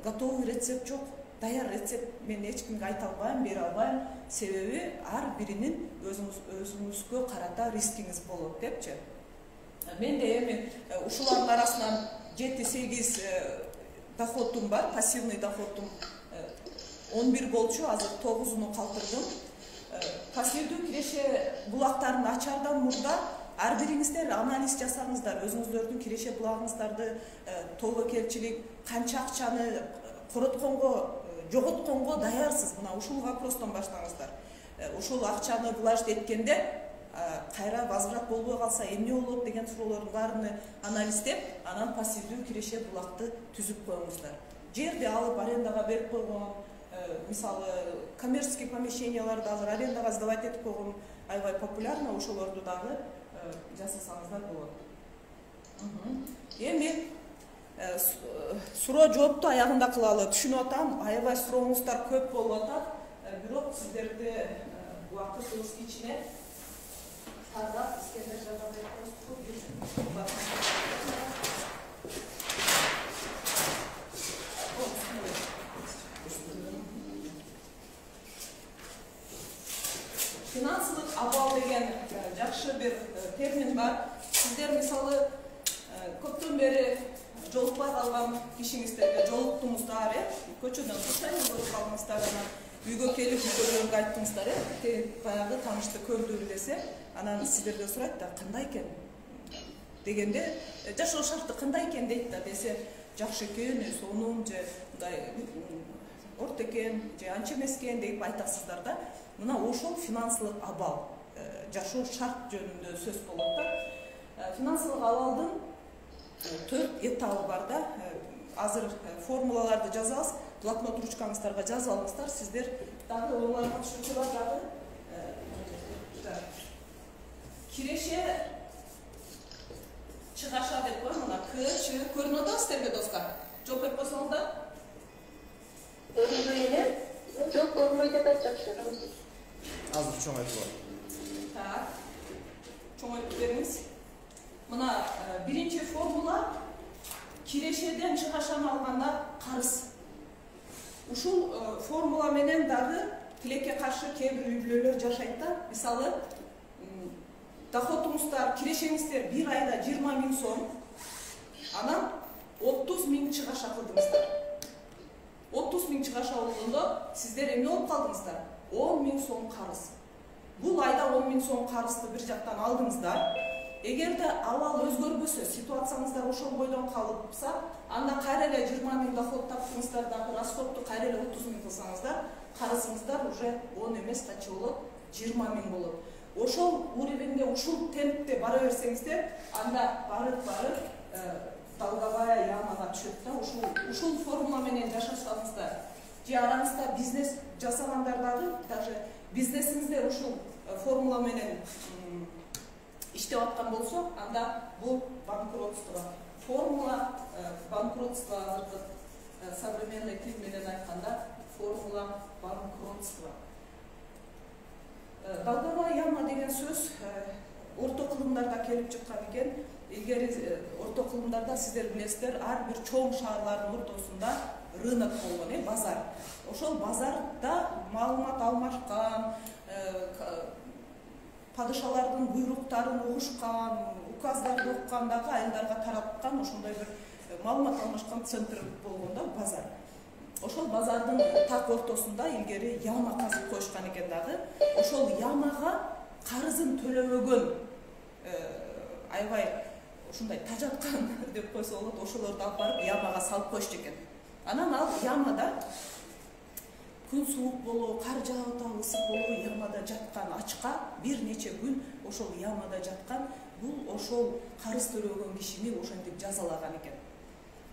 готовый рецепт жок, даяр рецепт мен эч кимге айта албайм, бере албайм. Себеби ар биринин өзүңүзгө карата рискиңиз болот депчи. Менде эми ушулардын арасынан 7-8 доходум бар, пассивный доходум 11 болчу, азыр 9-уну калтырдым. Пассивдүү киреше булактарын ачардан мурда ар бириңиздер анализ жасаңыздар, өзүңүздөрдүн киреше булагыңыздарды тобокелчилик, канча акчаны коротконго, жоготконго даярсыз. Мына ушул вопростон баштаңыздар. ошол акчаны влажт эткенде кайра возврат болбой калса эмне болот деген суроолордун баарын анализдеп, анан пассивдүү киреше булакты түзүп коюңуздар. Жерди алып арендага берип койгон, мисалы коммерческий помещенияларды азыр арендага сдавать этип койгон аябай популярно, ошолорду дагы жасасаңыздар болот. Эми суроо жоопту аягында кылалы. Түшүнүп атам, аябай сурооңуздар көп болуп атат. Бирок сиздерди убакытыбыз кичине тардап Искендер Жагабековду финансылык абал деген жакшы бир термин бар. Сиздер мисалы көптөн бери жолукпай калган кишиңиздерге жолуктуңуздар, көчөдөн случайно көрүп калдыңыздар, анан үйгө келип үйлөрүңөргө айттыңыздар, баягы таанышты көрдүм десе, анан сиздерден сурайт да, кандай экен дегенде, жашоо шарты кандай экен дейт да, десе, жакшы экен, сонун же мындай орто экен, же анча эмес экен деп айтасыздар да. Мына ошол финансылык абал, жашоо шарт жөнүндө сөз болот да. Финансылык абалдын 4 этабы бар да. Азыр формулаларды жазабыз, блокнот ручкаңыздарга жазып алыңыздар. Сиздер дагы оларга катышуучулар дагы киреше чыгаша деп коем, мына К, Ч көрүнүп атабы сиздерге достор? Жок деп койсоңуздар. Көрүнбөй эле? Жок, көрүнбөй деп айтчакшы. Азыр чоң айтып алам. Так. Чоң айтып бериңиз. Мына биринчи формула кирешеден чыгашаны алганда карыз. Ушул формула менен дагы тилекке каршы кээ бир үй-бүлөлөр жашайт да. Мисалы, доходуңуздар, кирешеңиздер бир айда 20 000 сом, анан 30 000 чыгаша кылдыңыздар. 30 000 чыгаша болгондо сиздер эмне болуп калдыңыздар? 10 000 сом карыз. Бул айда 10 000 сом карызды бир жактан алдыңыздар. Эгерде абал өзгөрбөсө, ситуацияңыздар ошол бойдон калыпса, анда кайра эле 20 000 доход таптыңыздар дагы, расходду кайра эле 30 000 кылсаңыздар, карызыңыздар уже 10 эмес качы болот, 20 000 болот. Ошол уровеньде, ушул темпте бара берсеңиздер, анда барып долговая ямага түшөт да. Ушул формула менен жашасаңыздар, же араңызда бизнес жасагандар дагы, даже бизнесиңизде ушул формула менен иштеп аткан болсо, анда бул банкротство. Формула банкротство, современный тил менен айтканда, формула банкротства. Долговая яма деген сөз орто кылымдарда келип чыккан экен. Эгер орто кылымдарда сиздер билесиздер, ар бир чоң шаарлардын ортосунда рынок болгон, базар. Ошол базарда маалымат алмашкан, падышалардын буйруктарын угушкан, указдарды окугандагы айылдарга тараткан ошондой бир маалымат алмашкан центр болгон да базар. Ошол базардын так ортосунда илгери яма казып коюшкан экен дагы. Ошол ямага карызын төлөбөгөн аябай ушундай тажаткан деп койсо болот, ошолорду алып барып ямага салып коюшту экен. Анан ал ямада күн суук болобу, кар жаап атабы, ысык болобу, ямада жаткан ачка бир нече күн ошол ямада жаткан, бул ошол карыз төлөгөн кишини ошентип жазалаган экен.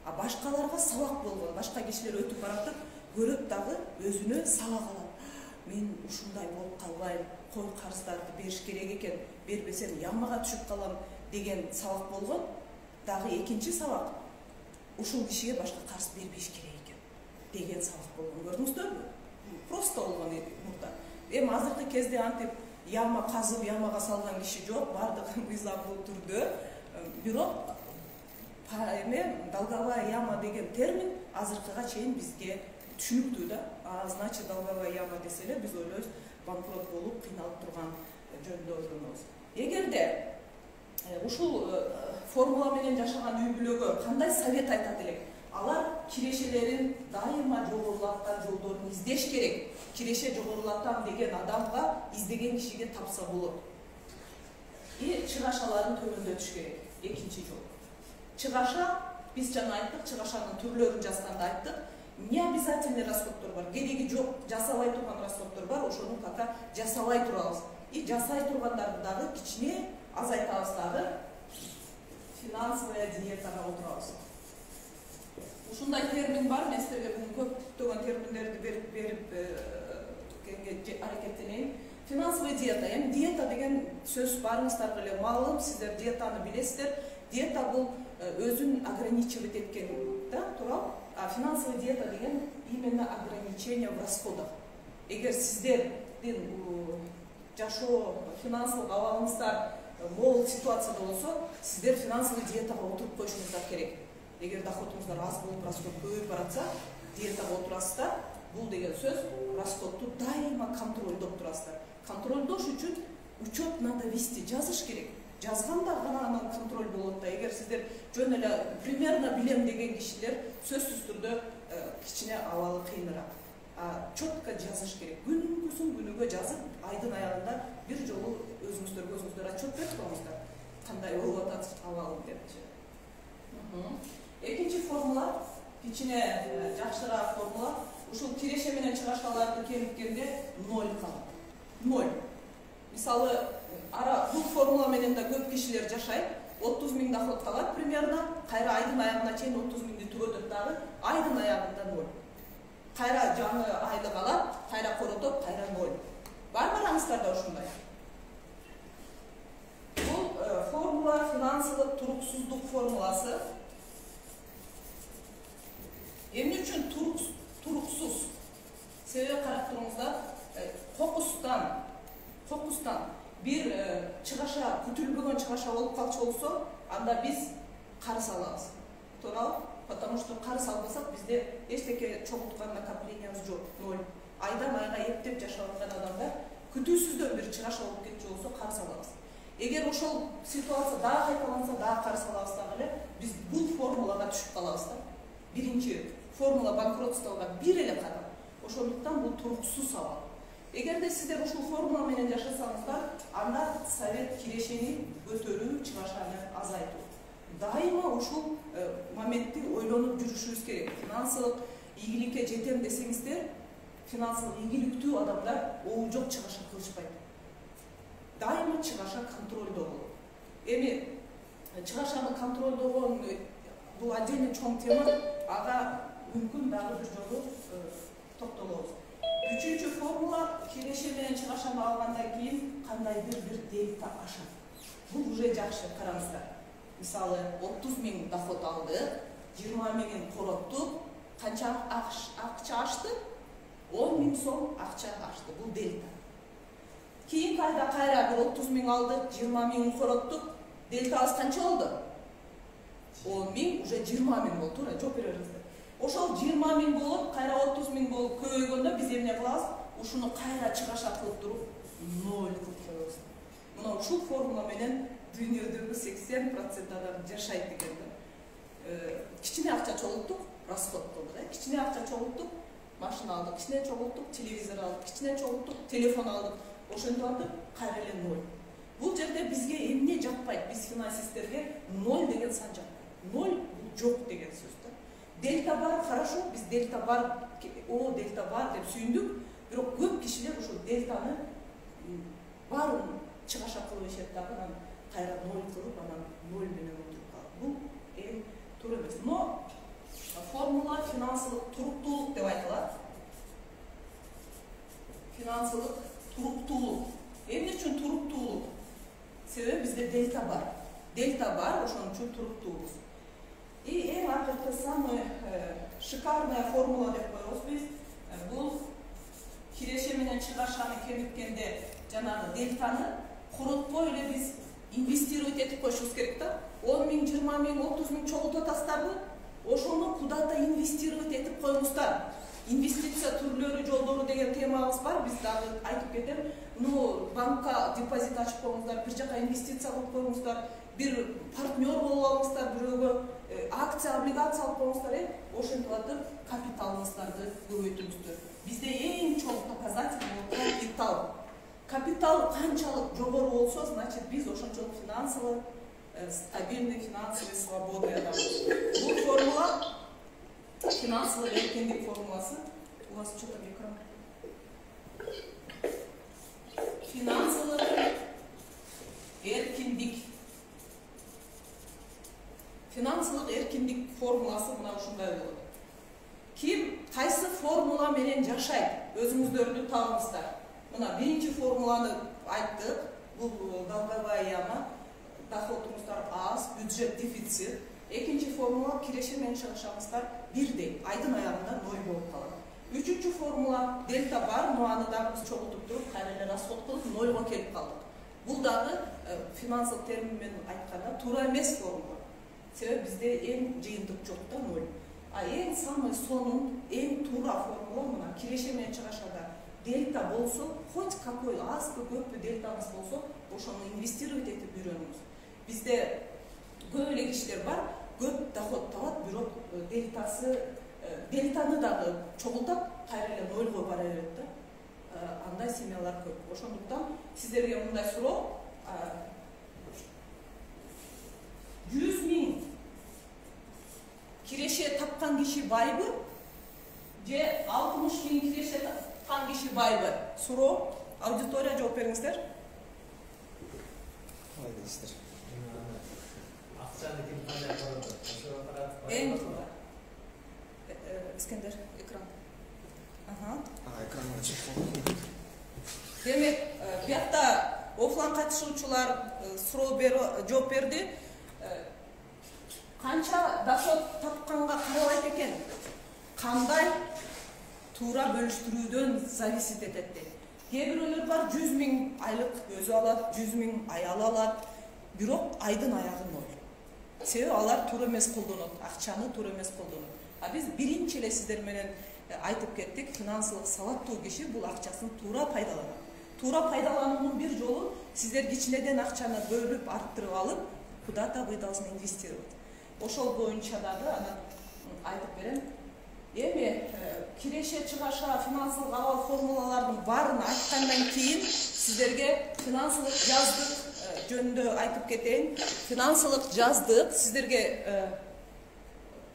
А башкаларга сабак болгон, башка кишилер өтүп баратып, көрөт дагы өзүнө сабак алат. Мен ушундай болуп калбайм, кой карыздарды бериш керек экен, бербесем ямага түшүп калам деген сабак болгон. Дагы экинчи сабак, ушул кишиге башка карыз бербеш керек экен деген сабак болгон. Көрдүңүздөрбү? Просто болгон мурда. Эми азыркы кезде антип яма казып, ямага салган киши жок, бардыгы мыйзамдуу түрдө. Бирок долговая яма деген термин азыркыга чейин бизге түшүнүктүү да. Значит, долговая яма десе эле биз ойлойбуз банкрот болуп кыйналып турган жөнүндө ойлонобуз. Эгерде ушул формула менен жашаган үй-бүлөгө кандай совет айтат элек? Алар кирешелерин дайыма жогорулаткан жолдорун издеш керек. Киреше жогорулатам деген адамга, издеген кишиге тапса болот. Чыгашаларын төмөндөтүш керек. Экинчи жол. Чыгаша, биз жана айттык, чыгашанын түрлөрүн жазганда айттык. не обязательный расходтор бар, кереги жок жасабай турган расходтор бар, ошону пока жасабай турабыз. И жасай тургандарды дагы кичине азайтабыз дагы финансовая диетага отурабыз. Ушундай термин бар, мен силерге бүгүн көптөгөн терминдерди берип аракеттенейин. Финансовая диета. Эми диета деген сөз барыңыздарга эле маалым, сиздер диетаны билесиздер. Диета бул өзүн ограничивать эткен, да, туурабы? А финансовая диета деген именно ограничение в расходах. Эгер сиздердин жашоо, финансылык абалыңыздар мол ситуацияда болсо, сиздер финансовый диетага отуруп коюшуңуздар керек. Эгер доходуңуздар аз болуп, расход көбөйүп баратса, диетага отурасыздар. Бул деген сөз расходту дайыма контролдоп турасыздар. Контролдош үчүн учет надо вести, жазыш керек. Жазганда гана анан контроль болот да. Эгер сиздер жөн эле примерно билем деген кишилер сөзсүз түрдө кичине абалы кыйыныраак. Четко жазыш керек. Күнүгө жазып, айдын аягында бир жолу өзүңүздөр отчет берип коюңуздар. Кандай болуп атат абалым депчи. Экинчи формула, кичине жакшыраак формула. Ушул киреше менен чыгашкаларды келипкенде 0 калат. 0. Мисалы, бул формула менен да көп кишилер жашайт. 30 000 доход калат примерно. Кайра айдын аягына чейин 30 000 түгөтөт дагы. Айдын аягында 0. Кайра жаңы айлык алат, кайра коротоп, кайра 0. Бар бараңыздарда ушундай. Бул формула финансылык туруксуздук формуласы. Эмне үчүн туруксуз? Себеби карап туруңуздар, кокустан бир чыгаша, күтүлбөгөн чыгаша болуп калчу болсо, анда биз карыз алабыз. Туурабы? Потому что карыз албасак бизде эчтеке чогулткан накоплениябыз жок, 0. Айдан айга эптеп жашаган адамдар күтүүсүздөн бир чыгаша болуп кетчү болсо карыз алабыз. Эгер ошол ситуация дагы кайталанса, дагы карыз алабыз дагы эле, биз бул формулага түшүп калабыз да. Биринчи формула банкротствого бир эле кадам. Ошондуктан бул туруксуз абал. Эгерде сиздер ушул формула менен жашасаңыздар, анда совет кирешени көтөрүү, чыгашаны азайтуу. Дайыма ушул моментти ойлонуп жүрүшүбүз керек. Финансылык ийгиликке жетем десеңиздер, финансылык ийгиликтүү адамдар оожок чыгаша кылышпайт. Дайыма чыгаша контролдо болот. Эми чыгашаны контролдогон бул отдельный чоң тема, ага мүмкүн дагы бир жолу токтолобуз. Үчүнчү формула киреше менен чыгашаны алгандан кийин кандайдыр бир дельта ашат. Бул уже жакшы, караңыздар. Мисалы 30 000 доход алды, 20 000 короттук, канча акча ашты? 10 000 сом акча ашты. Бул дельта. Кийин кайра бир 30 000 алды, 20 000 короттук, дельтабыз канча болду? 10 000 уже 20 000 болду, туура жооп беребиз. Ошол 20 000 болуп, кайра 30 000 болуп көбөйгөндө биз эмне кылабыз? Ушуну кайра чыгаша кылып туруп 0 кылып коебуз. Мына ушул формула менен дүйнөдөгү 80% адам жашайт дегенде. Кичине акча чогулттук, расход кылдык, кичине акча чогулттук, машина алдык, кичине чогулттук, телевизор алдык, кичине чогулттук, телефон алдык. Ошентип атып, кайра эле 0. Бул жерде бизге эмне жакпайт? Биз финансисттерге 0 деген сан жакпайт. 0 бул жок деген сөз. Дельта бар, хорошо, биз дельта бар, дельта бар деп сүйүндүк, бирок көп кишилер ушул дельтаны барын чыгаша кылып ишет дагы, анан кайра 0 кылып, анан 0 менен отуруп калат. Бул эң туура эмес. Но формула финансылык туруктуулук деп айтылат. Финансылык туруктуулук. Эмне үчүн туруктуулук? Себеби бизде дельта бар. Дельта бар, ошон үчүн туруктуубуз. И эң акыркы самый шикарная формула деп коебуз биз. Бул киреше менен чыгашаны кемиткенде жанагы дельтаны коротпой эле биз инвестировать этип коюшубуз керек да. 10 000, 20 000, 30 000 чогултуп атасыздарбы? Ошону куда-то инвестировать этип коюңуздар. Инвестиция түрлөрү, жолдору деген темабыз бар. Биз дагы айтып кетем. Банкка депозит ачып коюңуздар, бир жака инвестиция кылып коюңуздар, бир партнер болуп алыңыздар, бирөөгө акция, облигация алып коюңуздар, ошентип атып капиталыңыздарды көбөйтүңүздөр. Бизде эң чоң показатель бул капитал. Капитал канчалык жогору болсо, значит биз ошончолук финансылык стабильный, финансовый, свободный адамбыз. Бул формула Финансовый эркиндик формуласы. У вас что там экран? Финансовый эркиндик. Финансылык эркиндик формуласы мына ушундай болот. Ким кайсы формула менен жашайт? Өзүңүздөрдү табыңыздар. Мына биринчи формуланы айттык. Бул долговая яма, доходуңуздар аз, бюджет дефицит. Экинчи формула киреше менен чыгышыңыздар бирдей, айдын аягында 0 болуп калат. Үчүнчү формула дельта бар, но аны дагы биз чогултуп туруп, кайра эле расход кылып 0го келип калдык. Бул дагы финансылык термин менен айтканда туура эмес формула. Себеби бизде эң жыйынтык жок да 0. А эң самый сонун, эң туура формула мына киреше менен чыгышада дельта болсо, хоть какой азбы көппү дельтаңыз болсо, ошону инвестировать этип үйрөнүңүз. Бизде көп эле кишилер бар, көп доход табат, бирок дельтаны дагы чогултап, кайра эле 0го бара берет да. Андай семьялар көп. Ошондуктан сиздерге мындай суроо, 100 000 киреше тапкан киши байбы, же 60 000 киреше тапкан киши байбы? Суроо, аудитория жооп бериңиздер. Калай дейсиздер? Акчаны ким кандай көрөт? Ошого карап. Эң туура. Искендер, экран. Экранга чыгып. Демек, биякта офлайн катышуучулар суроо жооп берди. Канча доход тапканга карабайт экен? Кандай туура бөлүштүрүүдөн зависит этет дейт. Кээ бирөөлөр бар 100 000 айлык өзү алат, 100 000 аял алат, бирок айдын аягы 0. Себеби алар туура эмес колдонот, акчаны туура эмес колдонот. А биз биринчи эле сиздер менен айтып кеттик, финансылык сабаттуу киши бул акчасын туура пайдаланат. Туура пайдалануунун бир жолу сиздер кичинеден акчаны бөлүп арттырып алып, куда-то вы должны инвестировать. Ошол боюнча дагы анан айтып берем. Эми киреше чыгаша финансылык абал формулалардын баарын айткандан кийин сиздерге финансылык жаздык жөнүндө айтып кетейин. Финансылык жаздык сиздерге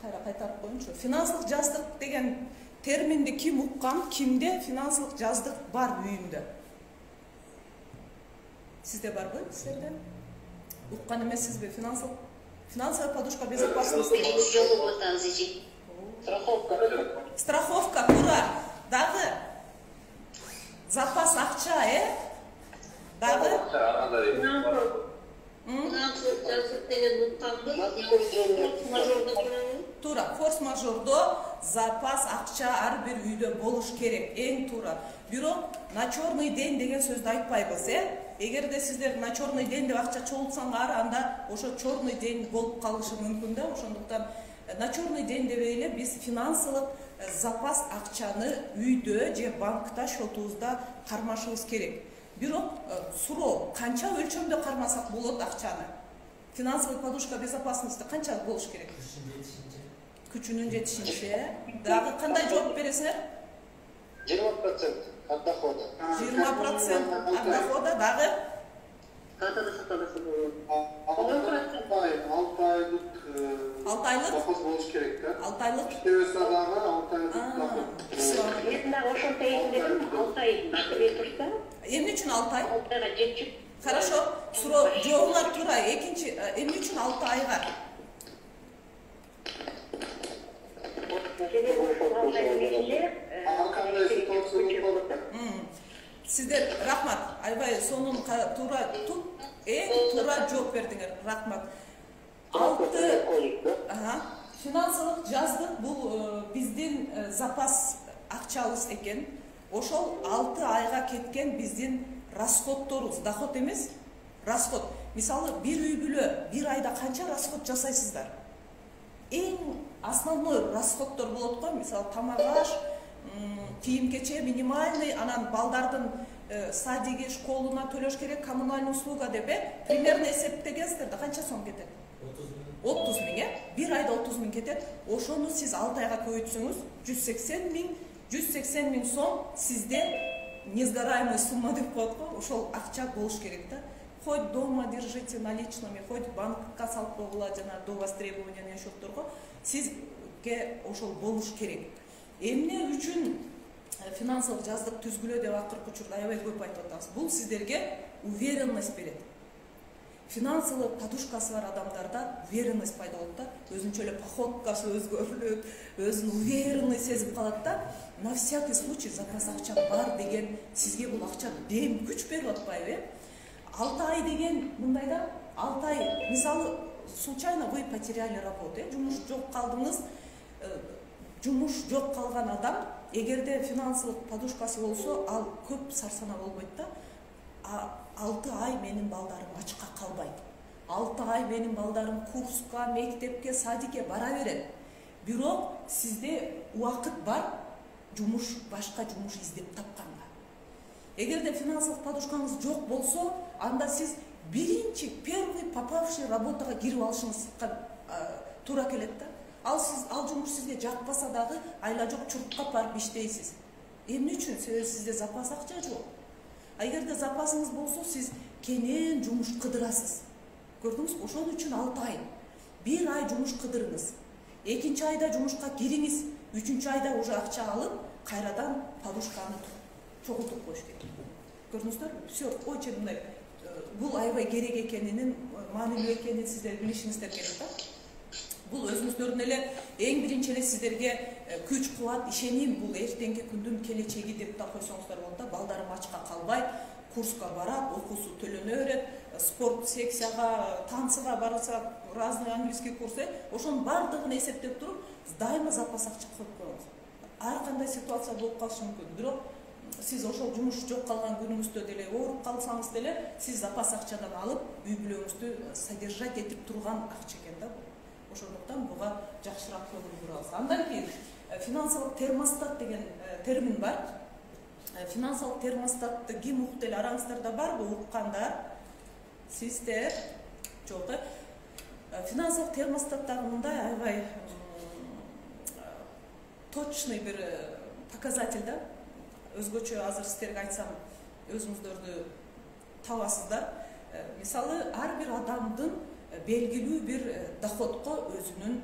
кайтарып коеюнчу. Финансылык жаздык деген терминди ким уккан, кимде финансылык жаздык бар үйүндө? Сизде барбы? Сиздерде? Уккан эмессизби? Финансовая подушка безопасности. Страховка. Страховка, туура. Дагы запас акча, Дагы? Финансылык жаздык деген укканды. Туура, форс-мажордо запас акча ар бир үйдө болуш керек, эң туура. Бирок на черный день деген сөздү айтпайбыз, Эгерде сиздер на черный день деп акча чогултсаңар, анда ошо черный день болуп калышы мүмкүн да. Ошондуктан на черный день дебей эле биз финансылык запас акчаны үйдө же банкта счетубузда кармашыбыз керек. Бирок суроо, канча өлчөмдө кармасак болот акчаны? Финансовый подушка безопасности канча болуш керек? Күчүнүн жетишинче. Дагы кандай жооп бересиңер? 20% от дохода. 20% от дохода, дагы? Катада саталасы болот. 6 айлык запас болуш керек да. 6 айлык. Өз адамы 6 айлык доход. Мен дагы ошол тейин дедим, 6 ай бир турса. Эмне үчүн 6 ай? 6 айга жетчү. Хорошо. Суроо жообуңар туура. Экинчи эмне үчүн 6 айга? Сиздер рахмат. Айбай сонун туура туп, туура жооп бердиңер. Рахмат. 6 финансылык жаздык бул биздин запас акчабыз экен. Ошол 6 айга кеткен биздин расходторубуз, доход эмес, расход. Мисалы, бир үй бүлө бир айда канча расход жасайсыздар? Эң основной расходтор болот го, мисалы, тамак-аш, кийим-кече минимальный, анан балдардын садиге, школуна төлөш керек, коммунальный услуга деп, примерно эсептегенсиздер да канча сом кетет? 30 000, бир айда 30 000 кетет. Ошону сиз 6 айга көбөйтсөңүз, 180 000 сом сизде несгораемый сумма деп коет го, ошол акча болуш керек да. Хоть дома держите наличными, хоть банкка салып койгула, жана до востребования счетторго. Сиз терминдерге ошол болуш керек. Эмне үчүн финансылык жаздык түзгүлө деп акыркы учурда аябай көп айтып атабыз. Бул сиздерге уверенность берет. Финансылык подушкасы бар адамдарда уверенность пайда болот да, өзүнчө эле походкасы өзгөрүлөт, өзүн уверенный сезип калат да, на всякий случай запас акча бар деген сизге бул акча дем күч берип атпайбы? 6 ай деген мындай да, 6 ай, мисалы, случайно вы потеряли работу, жумуш жок калдыңыз, жумуш жок калган адам, эгерде финансылык подушкасы болсо, ал көп сарсана болбойт да. 6 ай менин балдарым ачка калбайт. 6 ай менин балдарым курска, мектепке, садикке бара берет. Бирок сизде убакыт бар, жумуш, башка жумуш издеп тапканга. Эгерде финансылык подушкаңыз жок болсо, анда сиз биринчи, первый попавший работага кирип алышыңызга туура келет да. Ал жумуш сизге жакпаса дагы, айла жок чуркап барып иштейсиз. Эмне үчүн? Себеби сизде запас акча жок. Эгерде запасыңыз болсо, сиз кенен жумуш кыдырасыз. Көрдүңүзбү? Ошол үчүн 6 ай. 1 ай жумуш кыдырыңыз. 2 айда жумушка кириңиз. 3 айда уже акча алып, кайрадан подушканы чогултуп коюш керек. Көрдүңүздөрбү? Всё, очень мындай бул аябай керек экенин, маанилүү экенин сиздер билишиңиздер керек да. Бул өзүңүздөрдүн эле эң биринчи эле сиздерге күч, кубат, ишеним, бул эртеңки күндүн келечеги деп да койсоңуздар болот да. Балдарым ачка калбайт, курска барат, окуусу төлөнө берет, спорт секцияга, танцыга барса, разный английский курсы, ошонун бардыгын эсептеп туруп, дайыма запас акча коюп коюңуз. Ар кандай ситуация болуп калышы мүмкүн. Бирок сиз ошол жумуш жок калган күнүңүздө деле ооруп калсаңыз деле, сиз запас акчадан алып, үй бүлөңүздү содержать этип турган акча экен да бул. Ошондуктан буга жакшыраак көңүл бурабыз. Андан кийин финансылык термостат деген термин бар. Финансылык термостатты ким укту эле, араңыздарда барбы уккандар? Сиздер жок. Финансылык термостаттагы мындай аябай точный бир показатель да. Өзгөчө азыр сиздерге айтсам, өзүңүздөрдү табасыздар. Мисалы, ар бир адамдын белгилүү бир доходко өзүнүн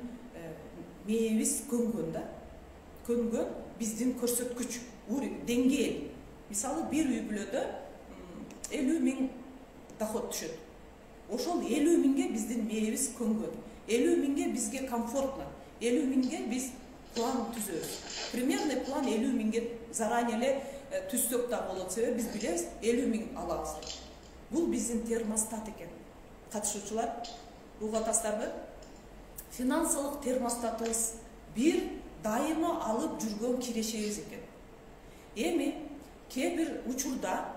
мээбиз көнгөн да. Көнгөн биздин көрсөткүч, деңгээл. Мисалы, бир үй бүлөдө 50 000 доход түшөт. Ошол 50 000ге биздин мээбиз көнгөн. 50 000ге бизге комфортно. 50 000ге биз план түзөбүз. Примерный план 50 000ге заранее эле түзсөк да болот, себеби биз билебиз 50 000 алабыз. Бул биздин термостат экен. Катышуучулар, угатасыздарбы? Финансылык термостатыбыз бир дайыма алып жүргөн кирешебиз экен. Эми кээ бир учурда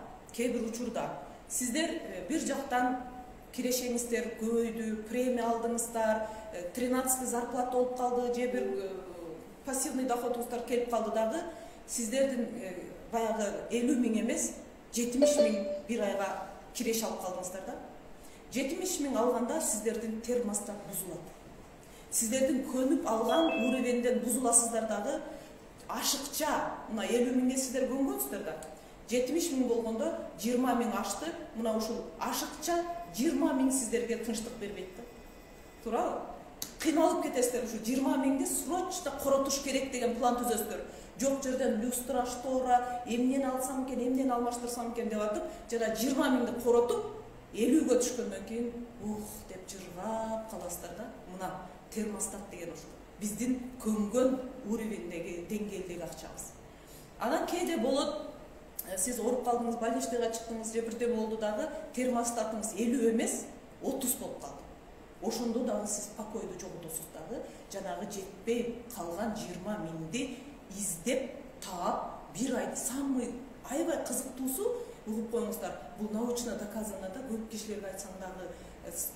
сиздер бир жактан кирешеңиздер көбөйдү, премия алдыңыздар, 13 зарплата болуп калды, же бир пассивный доходуңуздар келип калды дагы, сиздердин баягы 50 000 эмес, 70 000 бир айга киреше алып калдыңыздар да. 70 000 алганда сиздердин термостат бузулат. Сиздердин көнүп алган уровенден бузуласыздар дагы, ашыкча, мына 50 000ге сиздер көнгөнсүздөр да. 70 000 болгондо 20 000 ашты, мына ушул ашыкча 20 000 сиздерге тынчтык бербейт да. Туурабы? Кыйналып кетесиздер, ушу 20 000ди срочно коротуш керек деген план түзөсүздөр. Жок жерден люстра, штора, эмнени алсам экен, эмнени алмаштырсам экен деп атып, жана 20 000ди коротуп, 50ге түшкөндөн кийин деп жыргап каласыздар да. Мына термостат деген ушул. Биздин көнгөн уровендеги, деңгээлдеги акчабыз. Анан кээде болот, сиз ооруп калдыңыз, больничныйга чыктыңыз, же бирде болду дагы, термостатыңыз 50 эмес, 30 болуп калды. Ошондо дагы сиз покойду жоготосуз дагы, жанагы жетпей калган 20 000ди издеп, таап, бир ай самый аябай кызыктуусу, угуп коюңуздар. Бул научно доказано да, көп кишилерге айтсам дагы,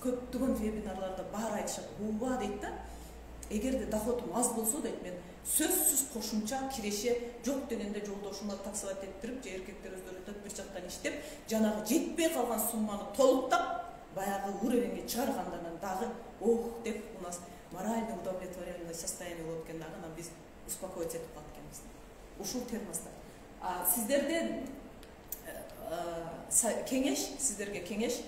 көптөгөн вебинарларда баары айтышат. Ооба дейт да. Эгерде доходум аз болсо дейт, мен сөзсүз кошумча киреше жок дегенде жолдошума таксовать этирип, же эркектер өздөрү бир жактан иштеп, жанагы жетпей калган сумманы толуктап, баягы уровенге чыгаргандан дагы деп у нас морально удовлетворенное состояние болот экен дагы, анан биз успокоиться этип калат экенбиз. Ушул термостат. Сиздерден сиздерге кеңеш,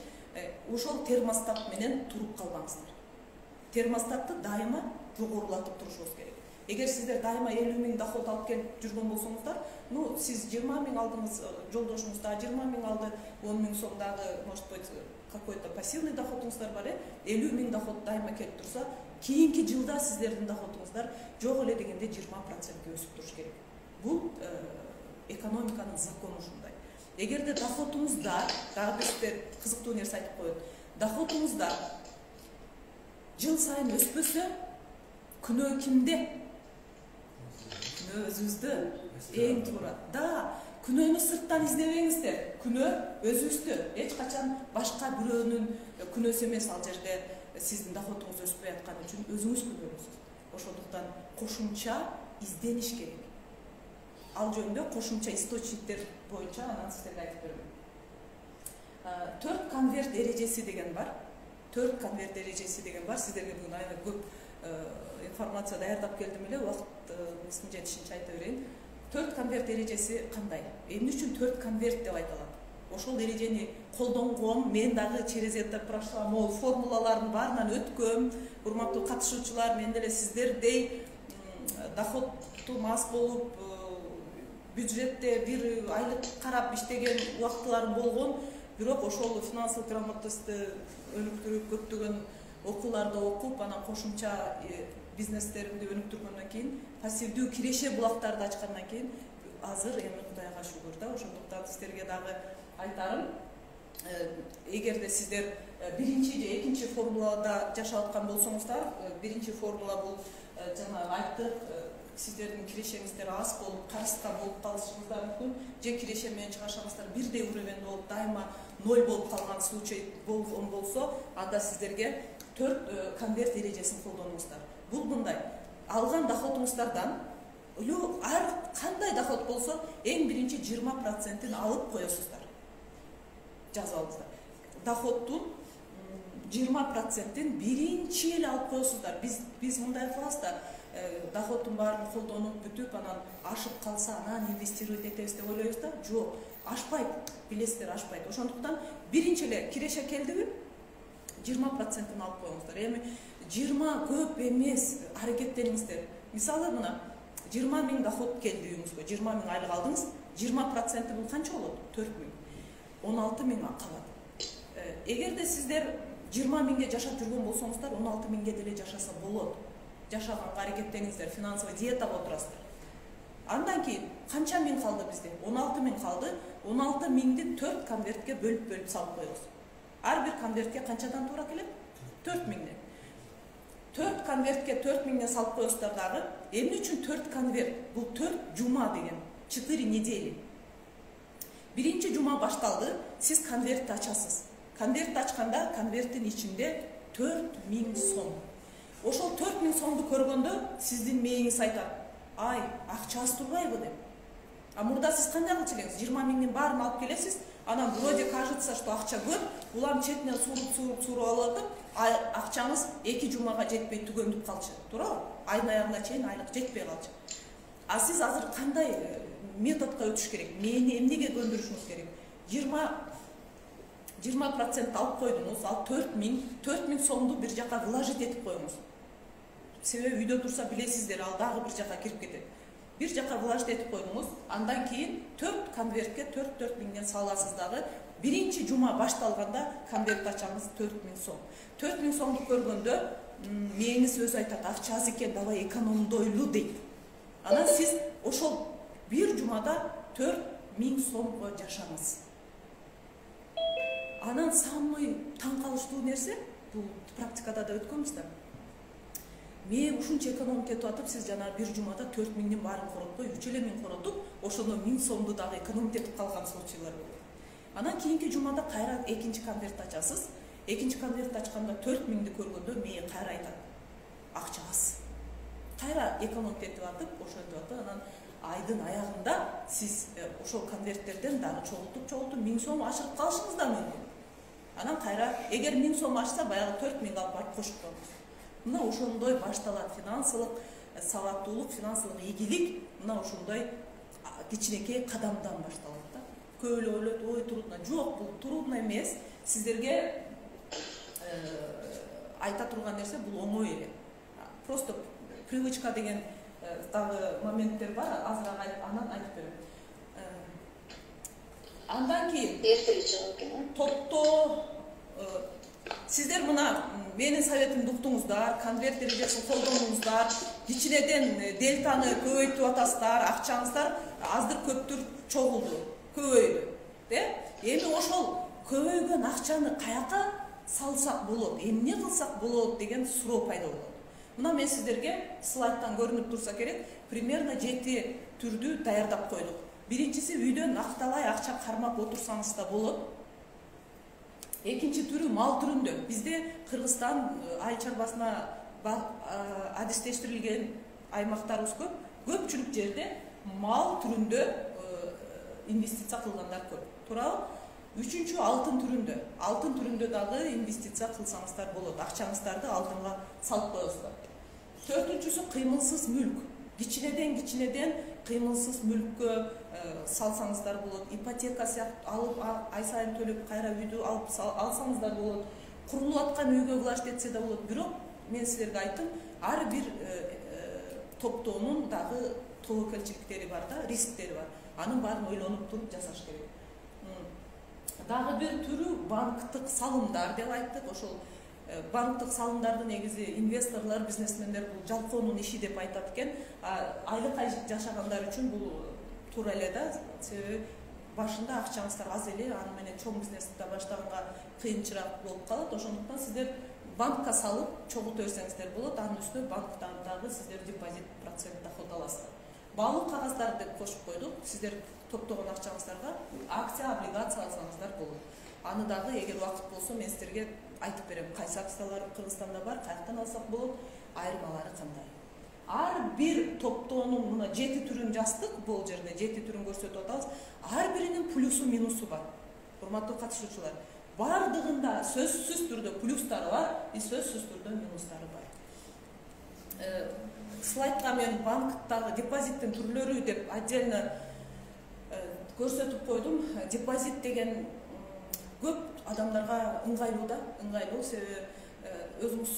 ошол термостат менен туруп калбаңыздар. Термостатты дайыма жогорулатып турушубуз керек. Эгер сиздер дайыма 50 000 доход алып келип жүргөн болсоңуздар, ну сиз 20 000 алдыңыз, жолдошуңуз да 20 000 алды, 10 000 сом дагы, может быть, какой-то пассивный доходуңуздар бар, 50 000 доход дайыма келип турса, кийинки жылда сиздердин доходуңуздар жок эле дегенде 20%ге өсүп туруш керек. Бул экономиканын закону ушундай. Эгерде доходуңузда, дагы сиздер кызыктуу нерсе айтып коет, доходуңузда жыл сайын өспөсө, күнөө кимде? Күнөө өзүбүздө. Эң туура. Да, күнөөнү сырттан издебеңиздер. Күнөө өзүбүздө. Эч качан башка бирөөнүн күнөөсү эмес ал жерде сиздин доходуңуз өспөй атканы үчүн өзүңүз күнөөлүүсүз. Ошондуктан кошумча издениш керек. Ал жөнүндө кошумча источниктер боюнча анан сиздерге айтып берем. 4 конверт эрежеси деген бар. 4 конверт эрежеси деген бар. Сиздерге бүгүн айна көп информация даярдап келдим эле, убакыттын жетишинче айта берейин. 4 конверт эрежеси кандай? Эмне үчүн 4 конверт деп айтылат? Ошол эрежени колдонгом, мен дагы через это прошла, мол формулалардын баарынан өткөм. Урматтуу катышуучулар, мен деле сиздердей доходду мас болуп, бюджетте бир айлык карап иштеген убактыларым болгон. Бирок ошол финансылык грамотностьты өнүктүрүп, көптөгөн окууларды окуп, анан кошумча бизнестеримди өнүктүргөндөн кийин, пассивдүү киреше булактарды ачкандан кийин, азыр эми Кудайга шүгүр да. Ошондуктан сиздерге дагы айтарым, эгерде сиздер биринчи же экинчи формулада жашап аткан болсоңуздар, биринчи формула бул жана айттык, сиздердин кирешеңиздер аз болуп, карызга болуп калышыңыздар мүмкүн, же киреше менен чыгашаңыздар бирдей уровень болуп, дайыма 0 болуп калган случай болгон болсо, анда сиздерге 4 конверт эрежесин колдонуңуздар. Бул мындай: алган доходуңуздардан, ар кандай доход болсо, эң биринчи 20%-ин алып коесуздар. Жазып алыңыздар. Доходдун 20%-ин биринчи эле алып коесуздар. Биз мындай кылабыз да, доходдун баарын колдонуп бүтүп, анан ашып калса, анан инвестировать этебиз деп ойлойбуз да. Жок, ашпайт, билесиздер, ашпайт. Ошондуктан биринчи эле киреше келдиби, 20%-ин алып коюңуздар. Эми 20 көп эмес, аракеттениңиздер. Мисалы мына 20 000 доход келди үйүңүзгө, 20 000 айлык алдыңыз, 20% бул канча болот? 4 000. 16 000 калат. Эгерде сиздер 20 000ге жашап жүргөн болсоңуздар, 16 000ге деле жашаса болот. Жашаганга аракеттениңиздер, финансовый диетага отурасыздар. Андан кийин канча миң калды бизде? 16 000 калды. 16 000-ди 4 конвертке бөлүп салып коебуз. Ар бир конвертке канчадан туура келет? 4 000. 4 конвертке 4 000 салып коесуздар дагы. Эмне үчүн 4 конверт? Бул 4 жума деген, 4 недели. Биринчи жума башталды, сиз конвертти ачасыз. Конвертти ачканда конверттин ичинде 4 000 сом. Ошол 4 000 сомду көргөндө сиздин мээңиз айтат: "Ай, акча аз турбайбы?" деп. А мурда сиз кандай кылчу элеңиз? 20 000-ның баарын алып келесиз, анан вроде кажется, что акча көп, улам четинен суруп алып атып, акчаңыз 2 жумага жетпей түгөнүп калчу. Туурабы? Айдын аягына чейин айлык жетпей калчу. А сиз азыр кандай методко өтүш керек? Мени эмнеге көндүрүшүңүз керек? 20% алып койдуңуз, ал 4 000 сомду бир жака вложить этип коюңуз. Себеби үйдө турса билесиздер, ал дагы бир жака кирип кетет. Бир жака вложить этип койдуңуз, андан кийин 4 конвертке 4 000 саласыз дагы. Биринчи жума башталганда конверт ачаңыз 4 000 сом. 4 000 сомду көргөндө мээңиз өзү айтат: "Акча аз экен, давай экономдойлу" дейт. Анан сиз ошол бир жумада 4 000 сомго жашаңыз. Анан самый таң калыштуу нерсе, бул практикада да өткөнбүз да. Мен ушунча экономить этип атып, сиз жана бир жумада 4 000-ның баарын коротпой, 3 000 коротуп, ошондо 1000 сомду дагы экономить этип калган случайлар болот. Анан кийинки жумада кайра экинчи конверт ачасыз. Экинчи конверт ачканда 4 000-ди көргөндө мен кайра айтат: "Акча аз." Кайра экономить этип атып, ошентип атып, анан айдын аягында сиз ошол конверттерден дагы чогултуп 1000 сом ашырып калышыңыз да мүмкүн. Анан кайра эгер 1000 сом ашса, баягы 4 000 алып барып кошуп коюңуз. Мына ошондой башталат финансылык сабаттуулук, финансылык ийгилик, мына ошондой кичинекей кадамдан башталат да. Көп эле ойлойт: "Ой, трудно." Жок, бул трудно эмес. Сиздерге айта турган нерсе бул оңой эле. Просто привычка деген дагы моменттер бар, азыраак анан айтып берем. Андан кийин эртеле чыгып экен. топто сиздер мына менин советимди уктуңуздар, конверт эрежесин колдонуңуздар, кичинеден дельтаны көбөйтүп атасыздар, акчаңыздар аздыр көптүр чогулду, көбөйдү. Эми ошол көбөйгөн акчаны каяка салсак болот, эмне кылсак болот деген суроо пайда болот. Мына мен сиздерге слайдтан көрүнүп турса керек, примерно 7 түрдү даярдап койдук. Биринчиси үйдөн акталай акча кармап отурсаңыз да болот. Экинчи түрү мал түрүндө. Бизде Кыргызстан айыл чарбасына адистештирилген аймактарыбыз көп. Көпчүлүк жерде мал түрүндө инвестиция кылгандар көп. Туурабы? Үчүнчү алтын түрүндө. Алтын түрүндө дагы инвестиция кылсаңыздар болот. Акчаңыздарды алтынга салып коесуздар. Төртүнчүсү кыймылсыз мүлк. Кичинеден кыймылсыз мүлккө салсаңыздар болот. Ипотека сыяктуу алып ай сайын төлөп кайра үйдү алып алсаңыздар болот. Курулуп аткан үйгө власть этсе да болот. Бирок мен силерге айттым, ар бир топтоонун дагы тобокелчиликтери бар да, рисктери бар. Анын баарын ойлонуп туруп жасаш керек. Дагы бир түрү банктык салымдар деп айттык. Ошол банктык салымдарды негизи инвесторлор, бизнесмендер бул жалкоонун иши деп айтат экен. Айлыкка жашагандар үчүн бул туура эле да. Себеби башында акчаңыздар аз эле, аны менен чоң бизнести баштаганга кыйынчыраак болуп калат. Ошондуктан сиздер банкка салып чогулта берсеңиздер болот. Анын үстүнө банктан дагы сиздер депозит процент доход аласыздар. Баалуу кагаздарды деп кошуп койдук. Сиздер топтогон акчаңыздарга акция, облигация алсаңыздар болот. Аны дагы эгер убакыт болсо мен сиздерге айтып берем. Кайсы акциялар Кыргызстанда бар, каяктан алсак болот, айырмалары кандай. Ар бир топтоонун мына 7 түрүн жаздык, бул жерде 7 түрүн көрсөтүп атабыз. Ар биринин плюсу, минусу бар. Урматтуу катышуучулар, бардыгында сөзсүз түрдө плюстары бар, сөзсүз түрдө минустары бар. Слайдка мен банктагы депозиттин түрлөрү деп отдельно көрсөтүп койдум. Депозит деген көп адамдарга ыңгайлуу да, ыңгайлуу. Себеби өзүңүз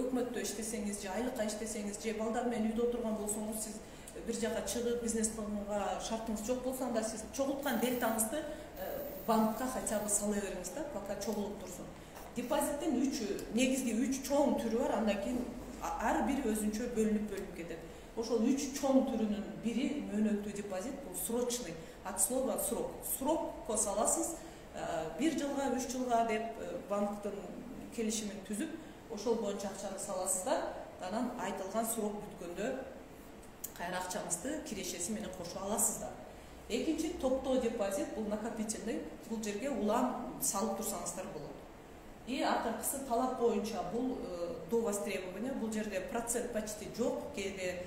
өкмөттө иштесеңиз же айлыкка иштесеңиз же балдар менен үйдө отурган болсоңуз, сиз бир жака чыгып бизнес кылганга шартыңыз жок болсо анда сиз чогулткан дельтаңызды банкка хотя бы сала бериңиз да, пока чогулуп турсун. Депозиттин негизги 3 чоң түрү бар, андан кийин ар бири өзүнчө бөлүнүп кетет. Ошол 3 чоң түрүнүн бири мөөнөттүү депозит, бул срочный, от слова срок. Срокко саласыз, 1 жылга, 3 жылга деп банктын келишимин түзүп, ошол боюнча акчаны саласыздар. Анан айтылган срок бүткөндө кайра акчаңызды кирешеси менен кошо аласыздар. Экинчи топтоо депозит, бул накопительный, бул жерге улам салып турсаңыздар болот. И акыркысы талап боюнча бул до востребования, бул жерде процент почти жок, кээде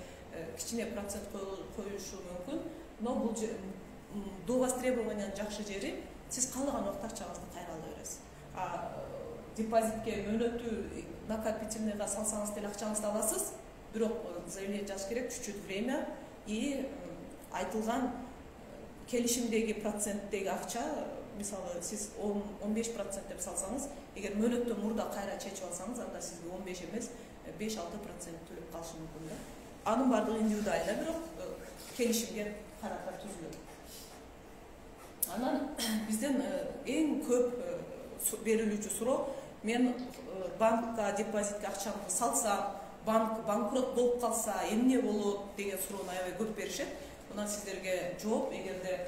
кичине процент коюшу мүмкүн, но бул до востребования жакшы жери сиз каалаган убакта акчаңызды кайра ала бересиз. Депозитке мөөнөттүү накопительныйга салсаңыз деле акчаңызды аласыз, бирок заявление жазыш керек, чуть-чуть время и айтылган келишимдеги проценттеги акча, мисалы сиз 15% деп салсаңыз, эгер мөөнөттөн мурда кайра чечип алсаңыз, анда сизге 15 эмес 5-6% төлөп калышы мүмкүн да. Анын бардыгы индивидуально, бирок келишимге карата түзүлөт. Анан бизден эң көп берилүүчү суроо, мен банкка депозитке акчамды салсам, банк банкрот болуп калса эмне болот деген суроону аябай көп беришет. Мына сиздерге жооп, эгерде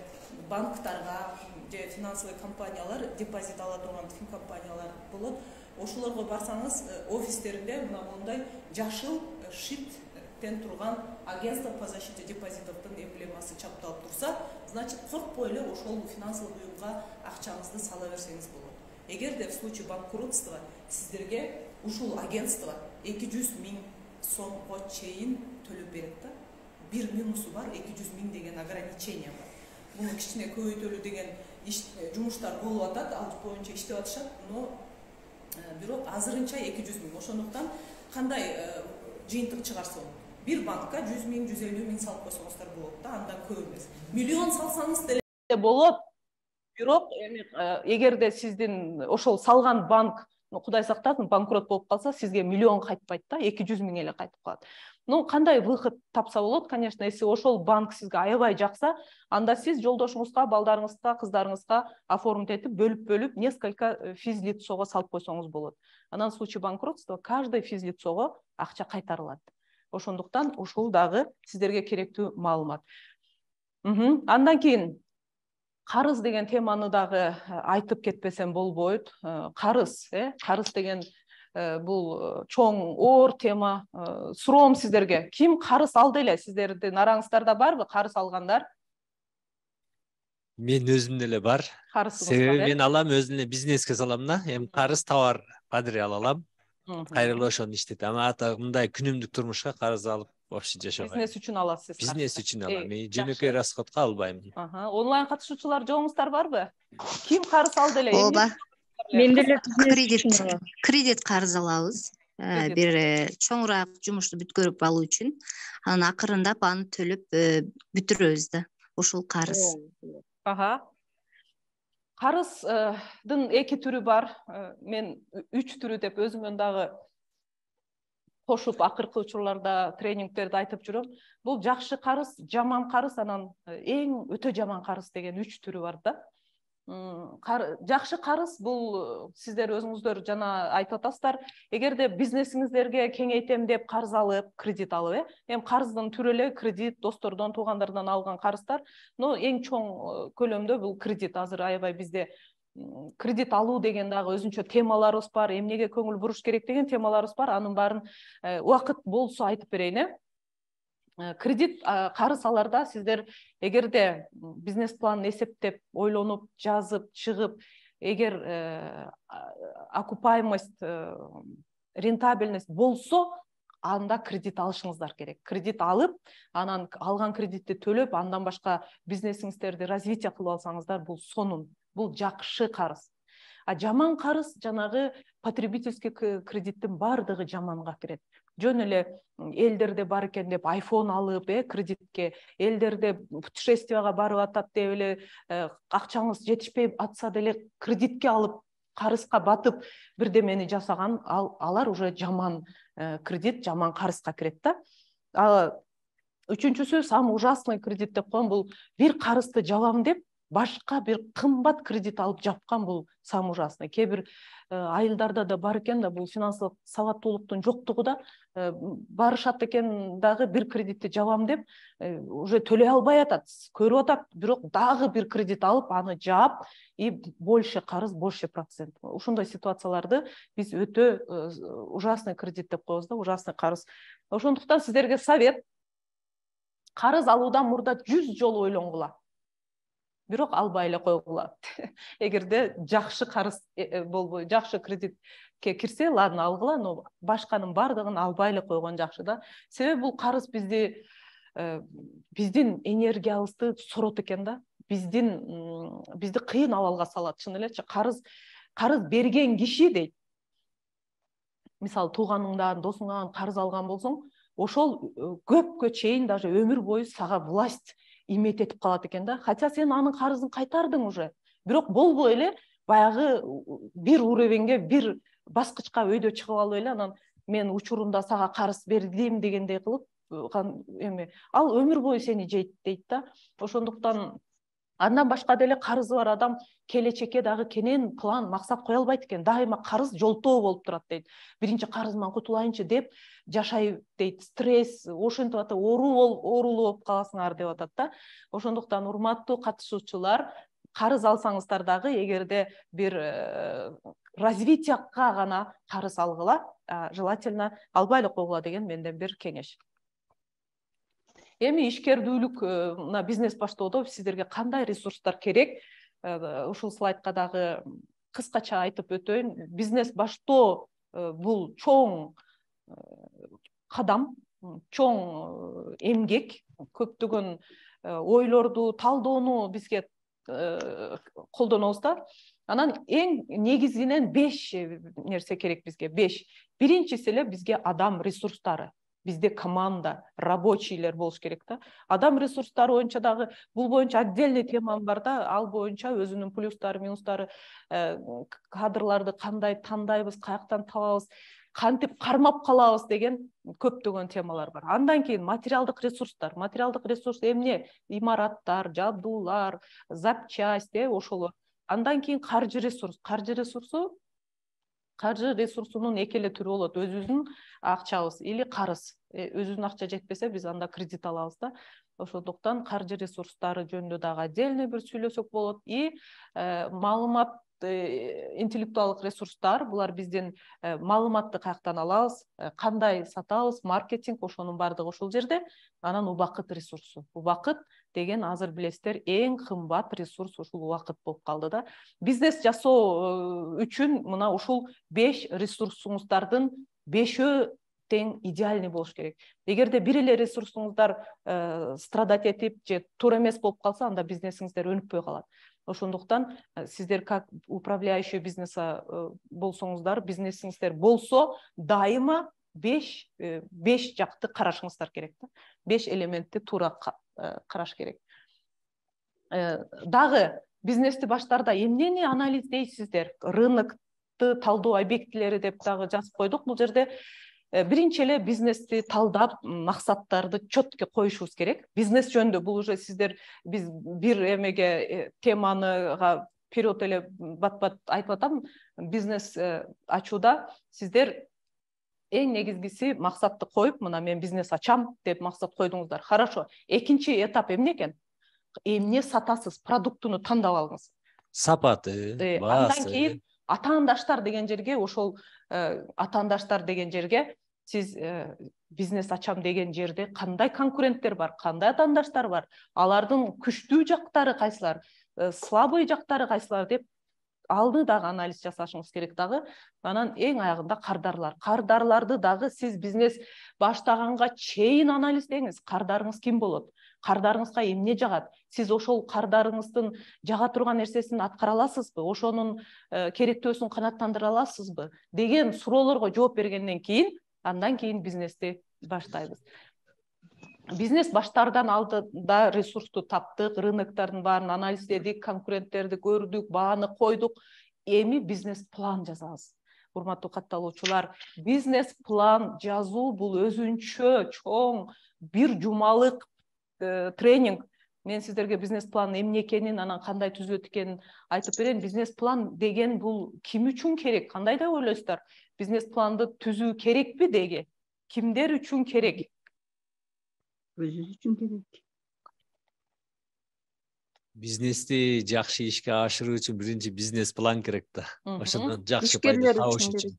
банктарга же финансовый компаниялар, депозит ала турган компаниялар болот, ошолорго барсаңыз, офистеринде мына мондай жашыл шиттен турган агентство по защите депозитовдун эмблемасы чапталып турса, значит, коркпой эле ошол финансовый уюмга акчаңызды сала берсеңиз болот. Эгерде в случае банкротства сиздерге ушул агентство 200 000 сомго чейин төлөп берет да. Бир минусу бар, 200 000 деген ограничение бар. Буну кичине көбөйтөлүү деген жумуштар болуп атат, ал боюнча иштеп атышат, но бирок азырынча 200 000. Ошондуктан кандай жыйынтык чыгарса, бир банкка 100 000, 150 000 салып койсоңуздар болот да, андан көп эмес. Миллион салсаңыз деле болот. Бирок эгерде сиздин ошол салган банк, Кудай сактасын, банкрот болуп калса, сизге миллион кайтпайт да, 200 000 эле кайтып калат. Ну, кандай выход тапса болот, конечно, если ошол банк сизге аябай жакса, анда сиз жолдошуңузга, балдарыңызга, кыздарыңызга оформить этип, бөлүп несколько физлицого салып койсоңуз болот. Анан в случае банкротства каждый физлицого акча кайтарылат. Ошондуктан ушул дагы сиздерге керектүү маалымат. Андан кийин карыз деген теманы дагы айтып кетпесем болбойт. Карыз деген бул чоң оор тема. Суроом сиздерге, ким карыз алды эле? Сиздердин араңыздарда барбы карыз алгандар? Мен өзүм деле бар. Себеби мен алам, өзүм эле бизнеске салам да. Эми карыз товар материал алам. Кайрылуу ошону иштетем. Ама ата мындай күнүмдүк турмушка карыз алып вообще жашабайм. Бизнес үчүн аласыз. Бизнес үчүн алам. Мен жөнөкөй расходко албайм. Онлайн катышуучулар жоңуздар барбы? Ким карыз алды эле? Ооба. Мен деле кредит карыз алабыз. Бир чоңураак жумушту бүткөрүп алуу үчүн. Анан акырындап аны төлөп бүтүрөбүз да. Ушул карыз. Карыздын эки түрү бар. Мен 3 түрү деп өзүмөн дагы кошуп акыркы учурларда тренингтерде айтып жүрөм. Бул жакшы карыз, жаман карыз, анан эң өтө жаман карыз деген 3 түрү бар да. Жакшы карыз бул сиздер өзүңүздөр жана айтып атасыздар, эгерде бизнесиңиздерге кеңейтем деп карыз алып, кредит алып, эми карыздын түрү эле кредит, достордон, туугандардан алган карыздар, но эң чоң көлөмдө бул кредит. Азыр аябай бизде кредит алуу деген дагы өзүнчө темаларыбыз бар, эмнеге көңүл буруш керек деген темаларыбыз бар. Анын баарын убакыт болсо айтып берейин. Кредит карыз аларда сиздер эгерде бизнес планын эсептеп, ойлонуп, жазып, чыгып, эгер окупаемость, рентабельность болсо, анда кредит алышыңыздар керек. Кредит алып, анан алган кредитти төлөп, андан башка бизнесиңиздерди развитие кылып алсаңыздар, бул сонун, бул жакшы карыз. Жаман карыз жанагы потребительский кредиттин бардыгы жаманга кирет. Жөн эле элдерде бар экен деп айфон алып, кредитке, элдерде путешествияга барып атат деп эле акчаңыз жетишпей атса деле кредитке алып, карызга батып бирдемени жасаган, алар уже жаман кредит, жаман карызга кирет да. Үчүнчүсү, самый ужасный кредит деп коем, бул бир карызды жабам деп башка бир кымбат кредит алып жапкан, бул самый ужасный. Кээ бир айылдарда да бар экен да, бул финансылык сабаттуулуктун жоктугу да, барышат экен дагы бир кредитти жабам деп, уже төлөй албай атат, көрүп атат, бирок дагы бир кредит алып, аны жаап, и больше карыз, больше процент. Ушундай ситуацияларды биз өтө ужасный кредит деп коебуз да, ужасный карыз. Ошондуктан сиздерге совет, карыз алуудан мурда 100 жолу ойлонгула. Бирок албай эле койгула. Эгерде жакшы карыз болбой, жакшы кредитке кирсе, ладно алгыла, но башканын бардыгын албай эле койгон жакшы да. Себеби бул карыз биздин энергиябызды сорот экен да. Бизди кыйын абалга салат, чын элечи. Карыз берген киши дейт. Мисалы, тууганыңдан, досуңдан карыз алган болсоң, ошол көпкө чейин, даже өмүр бою сага власть иметь этип калат экен да. Хотя сен анын карызын кайтардың уже. Бирок болбой эле баягы бир уровеньге, бир баскычка өйдө чыгып алып эле, анан мен учурунда сага карыз бердим дегендей кылып, эми ал өмүр бою сени жейт дейт да. Ошондуктан андан башка деле карызы бар адам келечекке дагы кенен план, максат кое албайт экен. Дайыма карыз жолтоо болуп турат дейт. Биринчи карызыман кутулайынчы деп жашай дейт. Стресс, ошентип атат, оорулуу болуп каласыңар деп атат да. Ошондуктан урматтуу катышуучулар, карыз алсаңыздар дагы эгерде бир развитияга гана карыз алгыла, желательно албай эле койгула деген менден бир кеңеш. Эми ишкердүүлүк, мына бизнес баштоодо сиздерге кандай ресурстар керек? Ушул слайдка дагы кыскача айтып өтөйүн. Бизнес баштоо бул чоң кадам, чоң эмгек, көптөгөн ойлорду, талдоону бизге колдонобуз да. Анан эң негизинен 5 нерсе керек бизге, 5. Биринчиси эле бизге адам ресурстары. Бизде команда, рабочийлер болуш керек да. Адам ресурстары боюнча дагы бул боюнча отдельный темам бар да. Ал боюнча өзүнүн плюстары, минустары, кадрларды кандай тандайбыз, каяктан табабыз. кантип кармап калабыз деген көптөгөн темалар бар. Андан кийин материалдык ресурстар. Материалдык ресурс эмне? Имараттар, жабдуулар, запчасть, ошолор. Андан кийин каржы ресурс. Каржы ресурсунун эки эле түрү болот. Өзүбүздүн акчабыз или карыз. Өзүбүздүн акча жетпесе биз анда кредит алабыз да. Ошондуктан каржы ресурстары жөнүндө дагы отдельный бир сүйлөсөк болот. И маалымат, интеллектуалдык ресурстар, булар биздин маалыматты каяктан алабыз, кандай сатабыз, маркетинг, ошонун баардыгы ушул жерде. Анан убакыт ресурсу. Убакыт деген азыр билесиздер эң кымбат ресурс ушул убакыт болуп калды да. Бизнес жасоо үчүн мына ушул 5 ресурсуңуздардын 5-өө тең идеальный болуш керек. Эгерде бир эле ресурсуңуздар страдать этип же туура эмес болуп калса, анда бизнесиңиздер өнүкпөй калат. Ошондуктан сиздер как управляющий бизнеса болсоңуздар, бизнесиңиздер болсо, дайыма 5 жакты карашыңыздар керек да. 5 элементти туура караш керек. Дагы бизнести баштарда эмнени анализдейсиздер? Рынокты талдоо объектилери деп дагы жазып койдук. Бул жерде биринчи эле бизнести талдап, максаттарды четко коюшубуз керек. Бизнес жөнүндө бул уже сиздер биз бир эмеге теманыга вперед эле бат-бат айтып атам. Бизнес ачууда сиздер эң негизгиси максатты коюп, мына мен бизнес ачам деп максат койдуңуздар. Хорошо. Экинчи этап эмне экен? Эмне сатасыз? Продуктуну тандап алыңыз. Сапаты, баасы. Андан кийин атаандаштар деген жерге, ошол атаандаштар деген жерге сиз бизнес ачам деген жерде кандай конкуренттер бар, кандай атаандаштар бар, алардын күчтүү жактары кайсылар, слабый жактары кайсылар деп алды дагы анализ жасашыңыз керек дагы. Анан эң аягында кардарлар. Кардарларды дагы сиз бизнес баштаганга чейин анализдеңиз. Кардарыңыз ким болот? Кардарыңызга эмне жагат? Сиз ошол кардарыңыздын жага турган нерсесин аткара аласызбы? Ошонун керектөөсүн канааттандыра аласызбы? Деген суроолорго жооп бергенден кийин, андан кийин бизнести баштайбыз. Бизнес баштардан алдыда ресурсту таптык, рыноктардын баарын анализдедик, конкуренттерди көрдүк, бааны койдук. Эми бизнес план жазабыз. Урматтуу катталуучулар, бизнес план жазуу бул өзүнчө чоң бир жумалык тренинг. Мен сиздерге бизнес план эмне экенин, анан кандай түзүлөт экенин айтып берейин. Бизнес план деген бул ким үчүн керек? Кандай деп ойлойсуздар? Бизнес планды түзүү керекпи деги? Кимдер үчүн керек? Өзүбүз үчүн керек. Бизнести жакшы ишке ашыруу үчүн биринчи бизнес план керек да. Ошондон жакшы пайда табыш үчүн.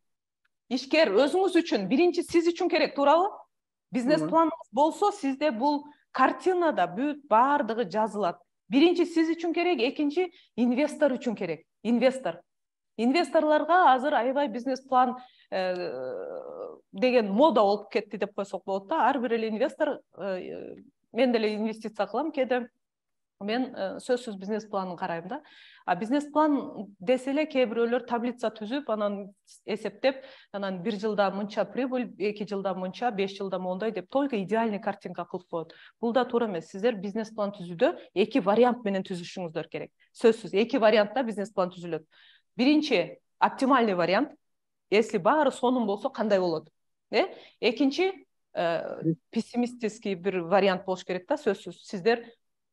Ишкер өзүңүз үчүн, биринчи сиз үчүн керек, туурабы? Бизнес планыңыз болсо, сизде бул картинада бүт баардыгы жазылат. Биринчи сиз үчүн керек, экинчи инвестор үчүн керек. Инвестор. Инвесторлорго азыр аябай бизнес план деген мода болуп кетти деп койсок болот да. Ар бир эле инвестор, мен деле инвестиция кылам кээде. Мен сөзсүз бизнес планын карайм да. А бизнес план десе эле кээ бирөөлөр таблица түзүп, анан эсептеп, анан 1 жылда мынча прибыль, 2 жылда мынча, 5 жылда мондай деп только идеальный картинка кылып коет. Бул да туура эмес. Сиздер бизнес план түзүүдө 2 вариант менен түзүшүңүздөр керек. Сөзсүз 2 вариантта бизнес план түзүлөт. Биринчи оптимальный вариант. Если баары сонун болсо кандай болот? Экинчи пессимистический бир вариант болуш керек да, сөзсүз. Сиздер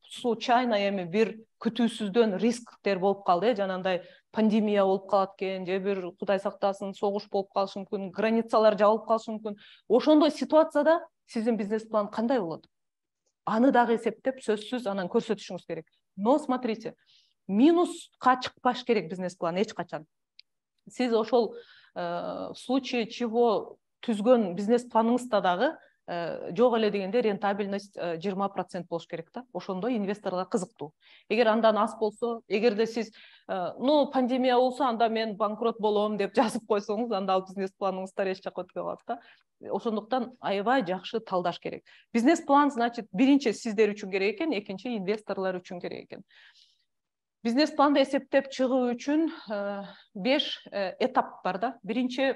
случайно эми бир күтүүсүздөн рисктер болуп калды, жанагындай пандемия болуп калат экен, же бир Кудай сактасын согуш болуп калышы мүмкүн, границалар жабылып калышы мүмкүн. Ошондой ситуацияда сиздин бизнес план кандай болот? Аны дагы эсептеп, сөзсүз анан көрсөтүшүңүз керек. Но смотрите, минуска чыкпаш керек бизнес план эч качан. Сиз ошол в случае чего түзгөн бизнес планыңызда дагы жок эле дегенде рентабельность 20% болуш керек да. Ошондо инвесторго кызыктуу. Эгер андан аз болсо, эгерде сиз пандемия болсо, анда мен банкрот болом деп жазып койсоңуз, анда ал бизнес планыңыздар эч жакка өтпөй калат да. Ошондуктан аябай жакшы талдаш керек. Бизнес план, значит, биринчи сиздер үчүн керек экен, экинчи инвесторлор үчүн керек экен. Бизнес планды эсептеп чыгуу үчүн 5 этап бар да. Биринчи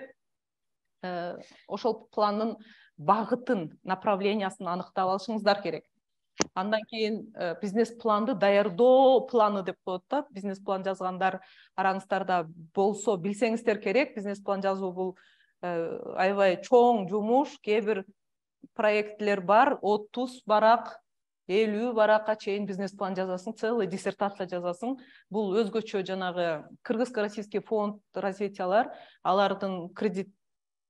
ошол пландын багытын, направлениясын аныктап алышыңыздар керек. Андан кийин бизнес планды даярдоо планы деп коет да. Бизнес план жазгандар араңыздарда болсо билсеңиздер керек. Бизнес план жазуу бул аябай чоң жумуш, кээ бир проектлер бар, 30 барак, 50 баракка чейин бизнес план жазасың, целый диссертация жазасың. Бул өзгөчө жанагы Кыргызско-российский фонд развитиялар, алардын кредит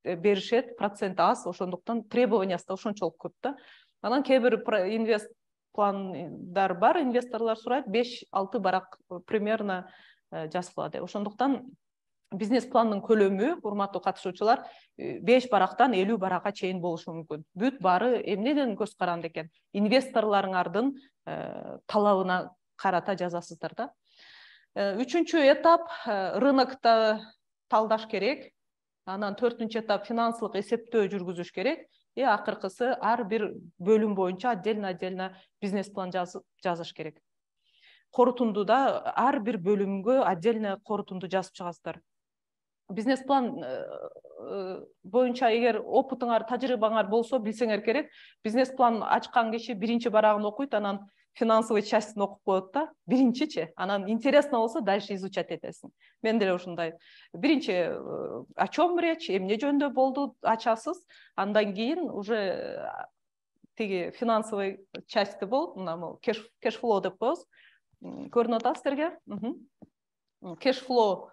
беришет, процент аз, ошондуктан требованиясы да ошончолук көп да. Анан кээ бир инвест пландар бар, инвесторлор сурайт 5-6 барак примерно жазгыла деп. Ошондуктан бизнес пландын көлөмү, урматтуу катышуучулар, 5 барактан 50 баракка чейин болушу мүмкүн. Бүт бары эмнеден көз каранды экен? Инвесторларыңардын талабына карата жазасыздар да. Үчүнчү этап рынокто талдаш керек. Анан 4-чү этап финансылык эсептөө жүргүзүш керек. Акыркысы ар бир бөлүм боюнча отдельно бизнес план жазыш керек. Корутундуда ар бир бөлүмгө отдельно корутунду жазып чыгасыздар. Бизнес план боюнча эгер опытыңар, тажрыйбаңар болсо билсеңер керек. Бизнес план ачкан киши биринчи барагын окуйт, анан финансовый частьын окуп коет да. Биринчичи, анан интересно болсо дальше изучать этесиң. Мен деле ушундай. Биринчи о чем речь, эмне жөнүндө болду ачасыз, андан кийин уже тиги финансовый частьты болуп, мына кэшфлоу деп коебуз. Көрүнүп атат сиздерге? Кэшфлоу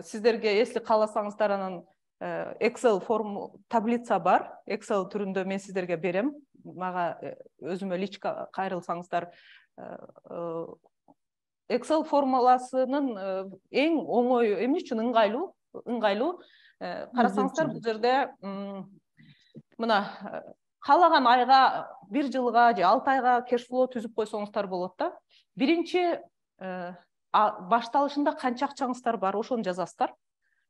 сиздерге, если кааласаңыздар, анан Excel таблица бар. Excel түрүндө мен сиздерге берем. Мага өзүмө личка кайрылсаңыздар. Excel формуласынын эң оңой, эмне үчүн ыңгайлуу? Карасаңыздар, бул жерде мына каалаган айга, 1 жылга же 6 айга кэшфлоу түзүп койсоңуздар болот да. Биринчи башталышында канча акчаңыздар бар, ошону жазасыздар.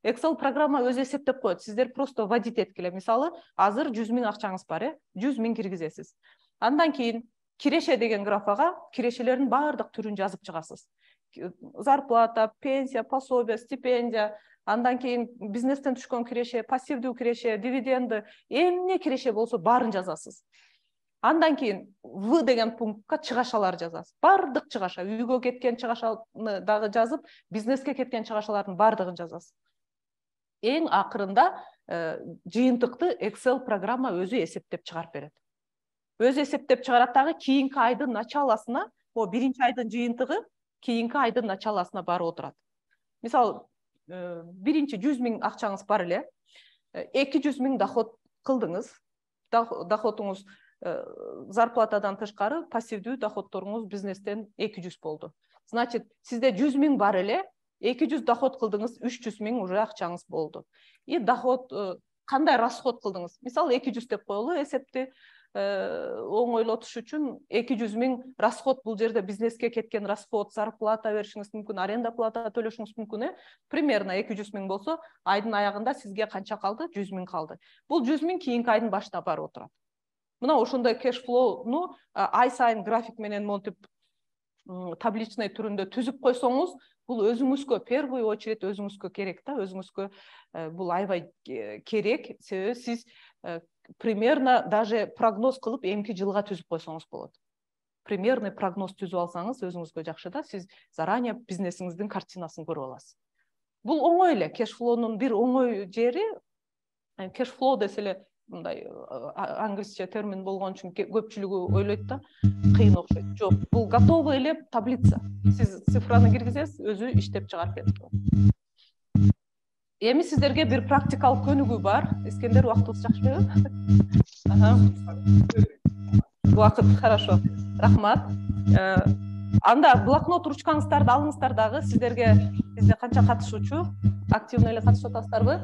Excel программа өзү эсептеп коет. Сиздер просто вводить эткиле. Мисалы, азыр 100 000 акчаңыз бар, 100 000 киргизесиз. Андан кийин киреше деген графага кирешелердин баардык түрүн жазып чыгасыз. Зарплата, пенсия, пособие, стипендия, андан кийин бизнестен түшкөн киреше, пассивдүү киреше, дивиденды, эмне киреше болсо баарын жазасыз. Андан кийин В деген пунктка чыгашалар жазасыз. Бардык чыгаша, үйгө кеткен чыгашаны дагы жазып, бизнеске кеткен чыгашалардын бардыгын жазасыз. Эң акырында жыйынтыкты Excel программа өзү эсептеп чыгарып берет. Өзү эсептеп чыгарат дагы кийинки айдын началасына, биринчи айдын жыйынтыгы кийинки айдын началасына барып отурат. Мисалы, биринчи 100 000 акчаңыз бар эле, 200 000 доход кылдыңыз. Доходуңуз зарплатадан тышкары пассивдүү доходторуңуз бизнестен 200 болду. Значит, сизде 100 000 бар эле, 200 доход кылдыңыз, 300 000 уже акчаңыз болду. И доход кандай расход кылдыңыз? Мисалы, 200 деп коелу, эсепти оңойлотуш үчүн 200 000 расход, бул жерде бизнеске кеткен расход, зарплата беришиңиз мүмкүн, аренда плата төлөшүңүз мүмкүн. Примерно 200 000 болсо, айдын аягында сизге канча калды? 100 000 калды. Бул 100 000 кийинки айдын башына барып отурат. Мына ошондой кэшфлоуну ай сайын график менен монтип табличный түрүндө түзүп койсоңуз, бул өзүңүзгө первый очередь өзүңүзгө керек да, өзүңүзгө бул аябай керек. Себеби сиз примерно даже прогноз кылып эмки жылга түзүп койсоңуз болот. Примерный прогноз түзүп алсаңыз өзүңүзгө жакшы да, сиз заранее бизнесиңиздин картинасын көрүп аласыз. Бул оңой эле, кэшфлоунун бир оңой жери, кэшфлоу десе эле мындай англисче термин болгон үчүн көпчүлүгү ойлойт да, кыйын окшойт. Жок, бул готовый эле таблица. Сиз цифраны киргизесиз, өзү иштеп чыгарып берет. Эми сиздерге бир практикалык көнүгүү бар. Искендер, убактыбыз жакшыбы? Убакыт хорошо. Рахмат. Анда блокнот ручкаңыздарды алыңыздар дагы. Сиздерге бизде канча катышуучу? Активный эле катышып атасыздарбы?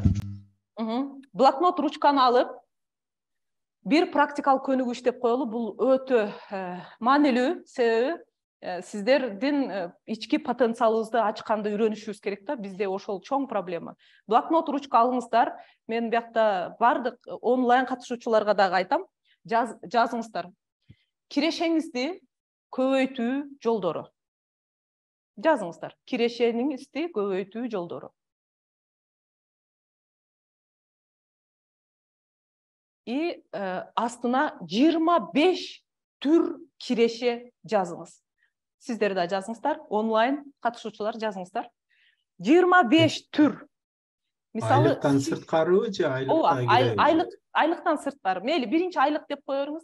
Блокнот ручканы алып, бир практикалык көнүгүү иштеп коелу. Бул өтө маанилүү, себеби сиздердин ички потенциалыңызды ачканды үйрөнүшүбүз керек да. Бизде ошол чоң проблема. Блокнот ручка алыңыздар. Мен биякта бардык онлайн катышуучуларга дагы айтам. Жазыңыздар. Кирешеңизди көбөйтүү жолдору. Жазыңыздар. Кирешеңизди көбөйтүү жолдору. И астына 25 түр киреше жазыңыз. Сиздер да жазыңыздар, онлайн катышуучулар жазыңыздар. 25 түр. Мисалы Айлыктан сырткарыбы же айлыкка киреби? Айлыктан сырткары. Мейли биринчи айлык деп коерңуз.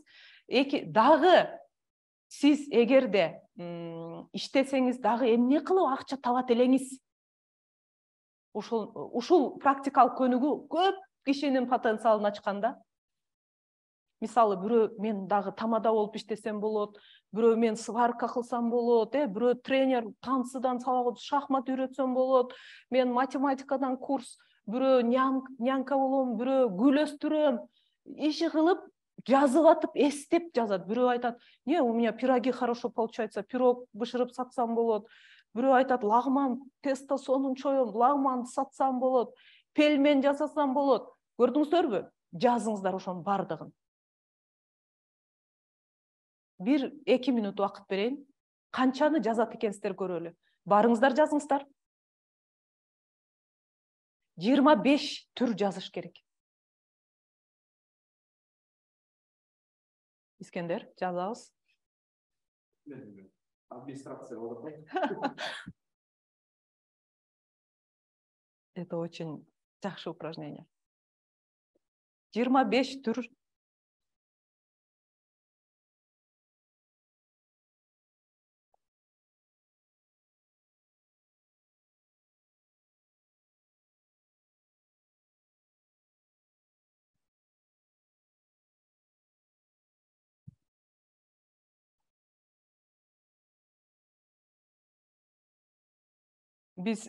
Дагы сиз эгерде иштесеңиз дагы эмне кылып акча табат элеңиз? Ушул практикалык көнүгүү көп кишинин потенциалын ачканда. Мисалы бирөө мен дагы тамада болуп иштесем болот, бирөө мен сварка кылсам болот, бирөө тренер танцыдан сабак, шахмат үйрөтсөм болот, мен математикадан курс, бирөө нянка болом, бирөө гүл өстүрөм. Иши кылып жазып атып эстеп жазат. Бирөө айтат: "Не, у меня пироги хорошо получается, пирог бышырып сатсам болот." Бирөө айтат: "Лагман тесто сонун чоём, лагман сатсам болот, пельмен жасасам болот." Көрдүңүздөрбү? Жазыңыздар ошонун бардыгын. 1-2 минут убакыт берейин. Канчаны жазат экенсиздер көрөлү. Барыңыздар жазыңыздар. 25 түр жазыш керек. Искендер, жазабыз. Администрация болот. Это очень жакшы упражнение. 25 түр. Биз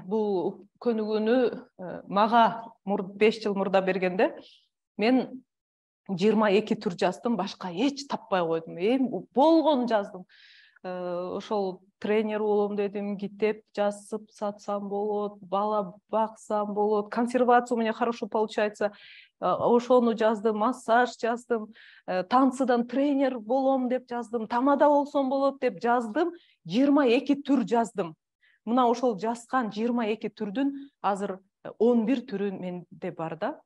бул көнүгүүнү мага 5 жыл мурда бергенде мен 22 түр жаздым, башка эч таппай койдум. Болгонун жаздым. Ошол тренер болом дедим, китеп жазып сатсам болот, бала баксам болот, консервация у меня хорошо получается. Ошону жаздым, массаж жаздым, танцыдан тренер болом деп жаздым, тамада болсом болот деп жаздым, 22 түр жаздым. Мына ошол жазган 22 түрдүн азыр 11 түрү менде бар да.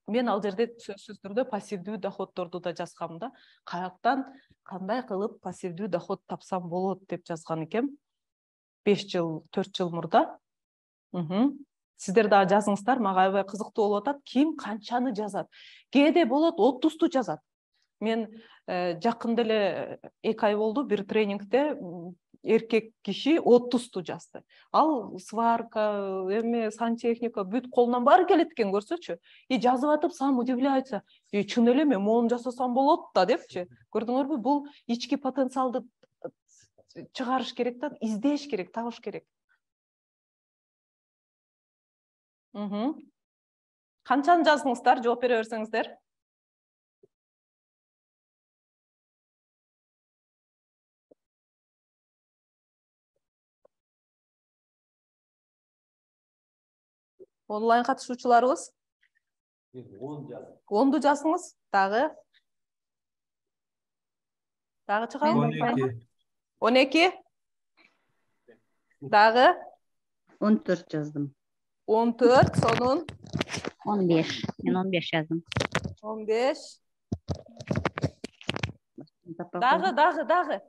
Мен ал жерде сөзсүз түрдө пассивдүү доходдорду да жазгам да. Каяктан кандай кылып пассивдүү доход тапсам болот деп жазган экем. 4 жыл мурда. Сиздер дагы жазыңыздар, мага аябай кызыктуу болуп атат. Ким канчаны жазат? Кээде болот 30ту жазат. Мен жакында эле 2 ай болду бир тренингде эркек киши 30ту жазды. Ал сварка, сантехника бүт колунан баары келет экен, көрсөчү. Жазып атып сам удивляется. Чын эле мен мону жасасам болот да депчи. Көрдүңөрбү? Бул ички потенциалды чыгарыш керек да, издеш керек, табыш керек. Канчаны жаздыңыздар? Жооп бере берсеңиздер. Онлайн катышуучуларыбыз? 10 жаздым. 10ду жаздыңыз? Дагы чыгабы? 12. Дагы 14 жаздым. 14, сонун 15. Мен 15 жаздым. 15. Дагы.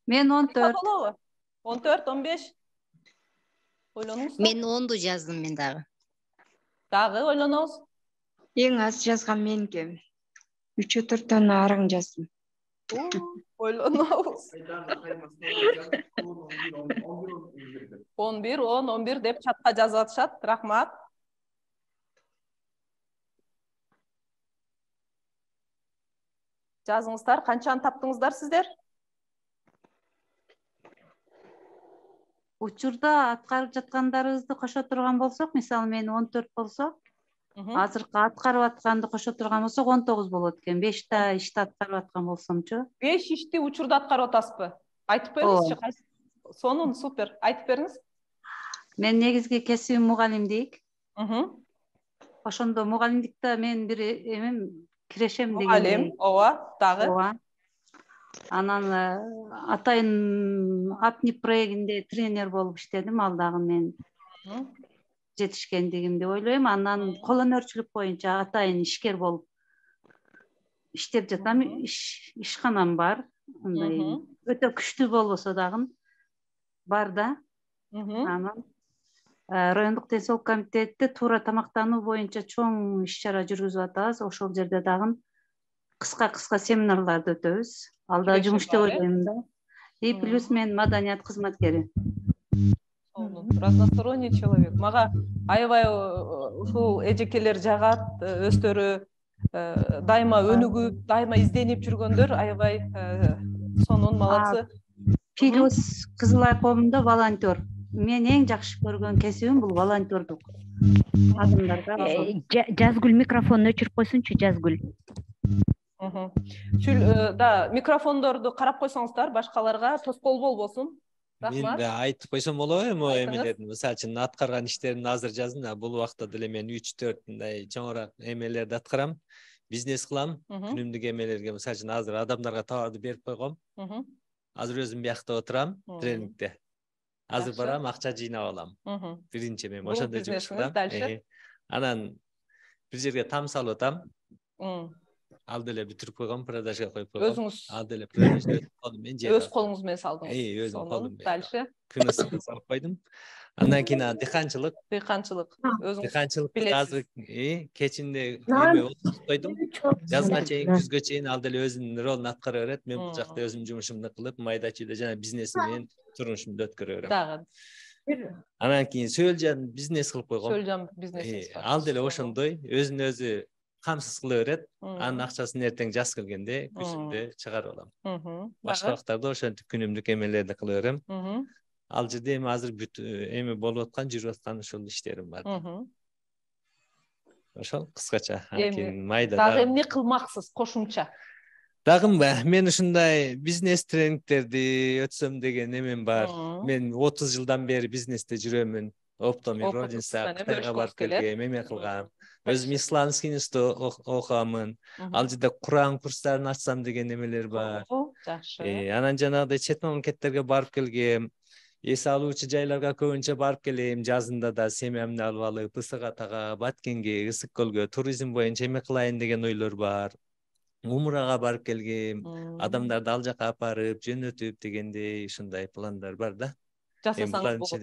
Мен 14. 14, 15. Ойлонуңуз. Мен 10ду жаздым мен дагы. Дагы ойлонуңуз. Эң аз жазган мен кем. 3-4 араң жаздым. Ойлонуңуз. 11 деп чатка жазып атышат. Рахмат. Жазыңыздар, канчаны таптыңыздар сиздер? Учурда аткарып жаткандарыбызды кошо турган болсок, мисалы мен 14 болсо, азыркы аткарып атканды кошо турган болсок 19 болот экен. 5 та ишти аткарып аткан болсомчу. 5 ишти учурда аткарып атасызбы? Айтып бериңизчи. Сонун, супер. Айтып бериңиз. Мен негизги кесибим мугалимдик. Ошондо мугалимдикте мен бир эмем кирешем деген. Мугалим, ооба, дагы. Ооба. Анан атайын Апник проектинде тренер болуп иштедим, ал дагы мен жетишкендигимди ойлойм. Анан кол өнөрчүлүк боюнча атайын ишкер болуп иштеп жатам. Ишканам бар. Андай өтө күчтүү болбосо дагы бар да. Анан райондук ден соолук комитети туура тамактануу боюнча чоң иш чара жүргүзүп атабыз. Ошол жерде дагы кыска семинарларды өтөбүз. Ал да жумуш деп ойлойм да. И плюс мен маданият кызматкери. Разносторонний человек. Мага аябай ушул эжекелер жагат, өздөрү дайыма өнүгүп, дайыма изденип жүргөндөр аябай сонун молодцы. Плюс Кызыл Ай коомунда волонтер. Мен эң жакшы көргөн кесибим бул волонтердук. Жазгүл микрофонун өчүрүп койсунчу, Жазгүл. Да, микрофондорду карап койсоңуздар, башкаларга тоскоол болбосун. Мен да айтып койсом болобу эмелердин, мисалы үчүн аткарган иштеримди азыр жаздым. Бул убакта деле мен 3-4 мындай чоңураак эмелерди аткарам, бизнес кылам, күнүмдүк эмелерге, мисалы үчүн азыр адамдарга товарды берип койгом. Азыр өзүм биякта отурам, тренингде. Азыр барам, акча жыйнап алам. Биринчи мен ошондой жумуш кылам. Анан бир жерге там салып атам. Ал деле бүтүрүп койгом, продажга коюп койгом. Өзүңүз? Ал деле продажга колум менен жер. Өз колуңуз менен салдыңыз. Өзүм колум менен. Дальше? Күнөсүн салып койдум. Андан кийин дыйканчылык. Өзүңүз азыр кечинде эме отуруп койдум. Жазга чейин, күзгө чейин ал деле өзүнүн ролун аткара берет. Мен бул жакта өзүмдүн жумушумду кылып, майда чүйдө жана бизнесим менен турмушумду өткөрө берем. Дагы. Анан кийин сөөлжан бизнес кылып койгом. Сөөлжан бизнесиңиз бар. Ал деле ошондой өзүн өзү камсыз кыла берет. Анын акчасын эртең жаз келгенде күзүндө чыгарып алам. Башка убактарда ошентип күнүмдүк эмелерди кыла берем. Ал жерде эми азыр бүт эми болуп аткан, жүрүп аткан ушул иштерим бар. Ошол кыскача. Майда. Дагы эмне кылмаксыз кошумча? Дагы мен ушундай бизнес тренингтерди өтсөм деген эмем бар. Мен 30 жылдан бери бизнесте жүрөмүн. Оптом Родинса, Кытайга барып келгем, эме кылгам. Өзүм исламский институтта окугамын. Ал жерде Куран курстарын ачсам деген эмелер бар. Жакшы. Анан жанагыдай чет мамлекеттерге барып келгем. Эс алуучу жайларга көбүнчө барып келем. Жазында да семьямды алып алып, Ысык Атага, Баткенге, Ысык Көлгө туризм боюнча эме кылайын деген ойлор бар. Умурага барып келгем. Адамдарды ал жака апарып, жөнөтүп дегендей ушундай пландар бар да. Жасасаңыз болот,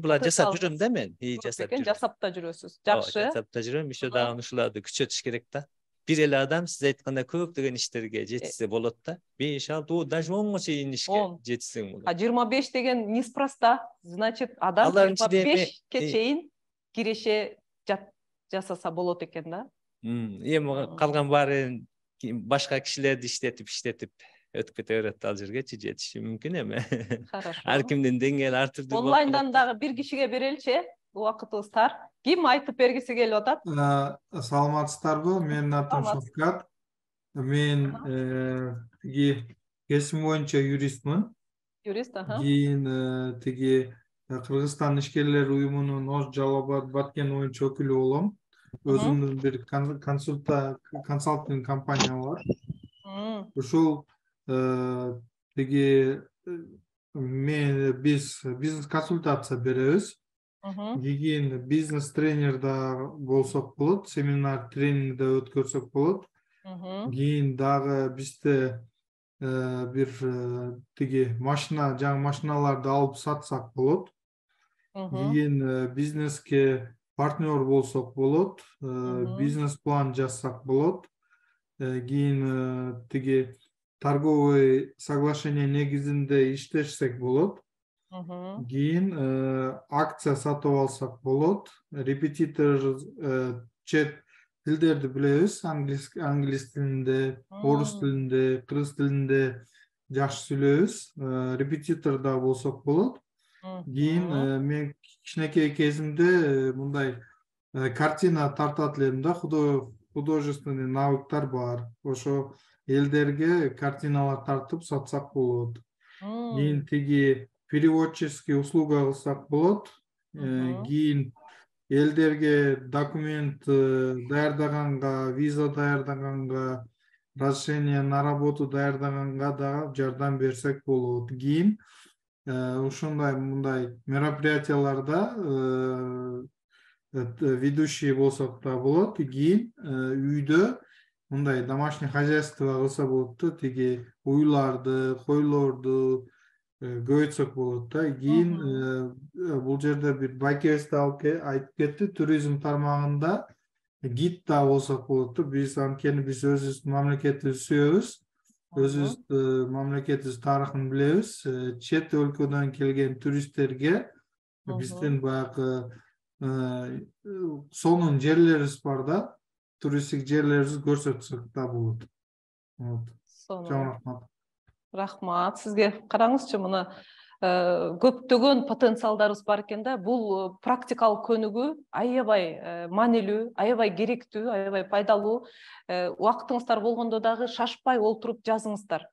булар жасап жүрөм да мен. Жасап да жүрөсүз. Жакшы. Жасап да жүрөм. Иште дагы ушуларды күчөтүш керек да. Бир эле адам сиз айткандай көптөгөн иштерге жетишсе болот да. 5-6, даже 10га чейин ишке жетишсең болот. 25 деген неспроста. Значит, адам 25ке чейин киреше жасаса болот экен да. Эми калган баарын башка кишилерди иштетип өтүп кете берет, ал жергечи жетиши мүмкүн эми. Ар кимдин деңгээли ар түрдүү. Онлайндан дагы бир кишиге береличи, убакытыбыз тар. Ким айтып бергиси келип атат? Саламатсыздарбы? Менин атым Шавкат. Мен кесим боюнча юристмин. Юрист, Кийин Кыргызстан ишкерлер уюмунун Ош, Жалал-Абад, Баткен боюнча өкүлү болом. Өзүмдүн бир консалтинг компания бар. Ушул биз бизнес консультация беребиз. Кийин бизнес тренер да болсок болот, семинар тренинг да өткөрсөк болот. Кийин дагы бизде бир машина, жаңы машиналарды алып сатсак болот. Кийин бизнеске партнер болсок болот, бизнес план жазсак болот. Кийин торговый соглашение негизинде иштешсек болот. Кийин акция сатып алсак болот. Репетитор чет тилдерди билебиз. Англис тилинде, орус тилинде, кыргыз тилинде жакшы сүйлөйбүз. Репетитор да болсок болот. Кийин мен кичинекей кезимде мындай картина тартат элем да, художественный навыктар бар. Ошо элдерге картиналар тартып сатсак болот. Кийин переводческий услуга кылсак болот. Кийин элдерге документ даярдаганга, виза даярдаганга, разрешение на работу даярдаганга да жардам берсек болот. Кийин ушундай мындай мероприятияларда ведущий болсок да болот. Кийин үйдө мындай домашний хозяйство кылса болот да, уйларды, койлорду, көбөйтсөк болот да. Кийин бул жерде бир байкебиз да айтып кетти, туризм тармагында гид да болсок болот да. Биз анткени биз өзүбүздүн мамлекетибизди сүйөбүз, өзүбүздүн мамлекетибиздин тарыхын билебиз. Чет өлкөдөн келген туристтерге биздин баягы сонун жерлерибиз бар да, туристтик жерлерибизди көрсөтсөк да болот. Чоң рахмат. Рахмат сизге. Караңызчы, мына көптөгөн потенциалдарыбыз бар экен да. Бул практикалык көнүгүү аябай маанилүү, аябай керектүү, аябай пайдалуу. Убактыңыздар болгондо дагы шашпай олтуруп жазыңыздар.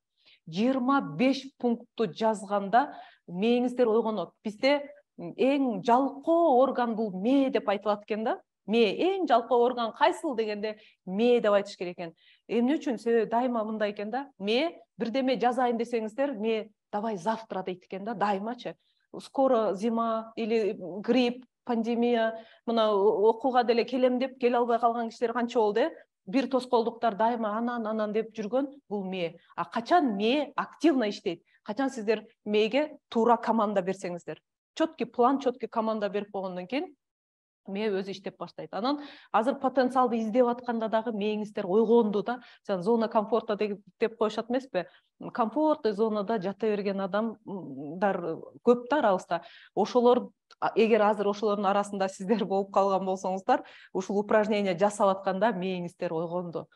25 пунктту жазганда мээңиздер ойгонот. Бизде эң жалкоо орган бул мээ деп айтылат экен да. Мээ эң жалкоо орган кайсыл дегенде мээ деп айтыш керек экен. Эмне үчүн? Себеби дайыма мындай экен да. Мээ бирдеме жазайын десеңиздер, мээ давай завтра дейт экен да, дайымачы. Скоро зима или грипп, пандемия, мына окууга деле келем деп келе албай калган кишилер канча болду, бир тоскоолдуктар дайыма анан деп жүргөн бул мээ. А качан мээ активно иштейт? Качан сиздер мээге туура команда берсеңиздер. Четкий план, четкий команда берип койгондон кийин мээ өзү иштеп баштайт. Анан азыр потенциалды издеп атканда дагы мээңиздер ойгонду да. Сен зона комфорта деп коюшат эмеспи? Комфортный зонада жата берген адамдар көп да арабызда. Ошолор, эгер азыр ошолордун арасында сиздер болуп калган болсоңуздар, ушул упражнение жасап атканда мээңиздер ойгонду.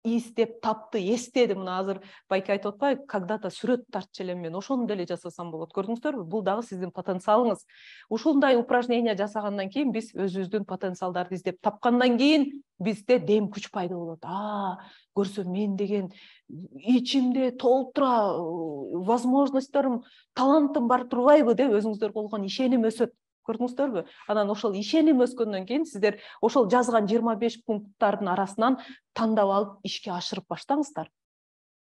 Издеп тапты, эстеди. Мына азыр байке айтып атпайбы, когда-то сүрөт тартчу элем мен, ошону деле жасасам болот. Көрдүңүздөрбү? Бул дагы сиздин потенциалыңыз. Ушундай упражнение жасагандан кийин биз өзүбүздүн потенциалдарды издеп тапкандан кийин бизде дем күч пайда болот. Көрсөм мен деген ичимде толтура, возможностторум, талантым бар турбайбы деп өзүңүздөргө болгон ишеним өсөт. Көрдүңүздөрбү? Анан ошол ишеним өскөндөн кийин сиздер ошол жазган 25 пункттардын арасынан тандап алып ишке ашырып баштаңыздар.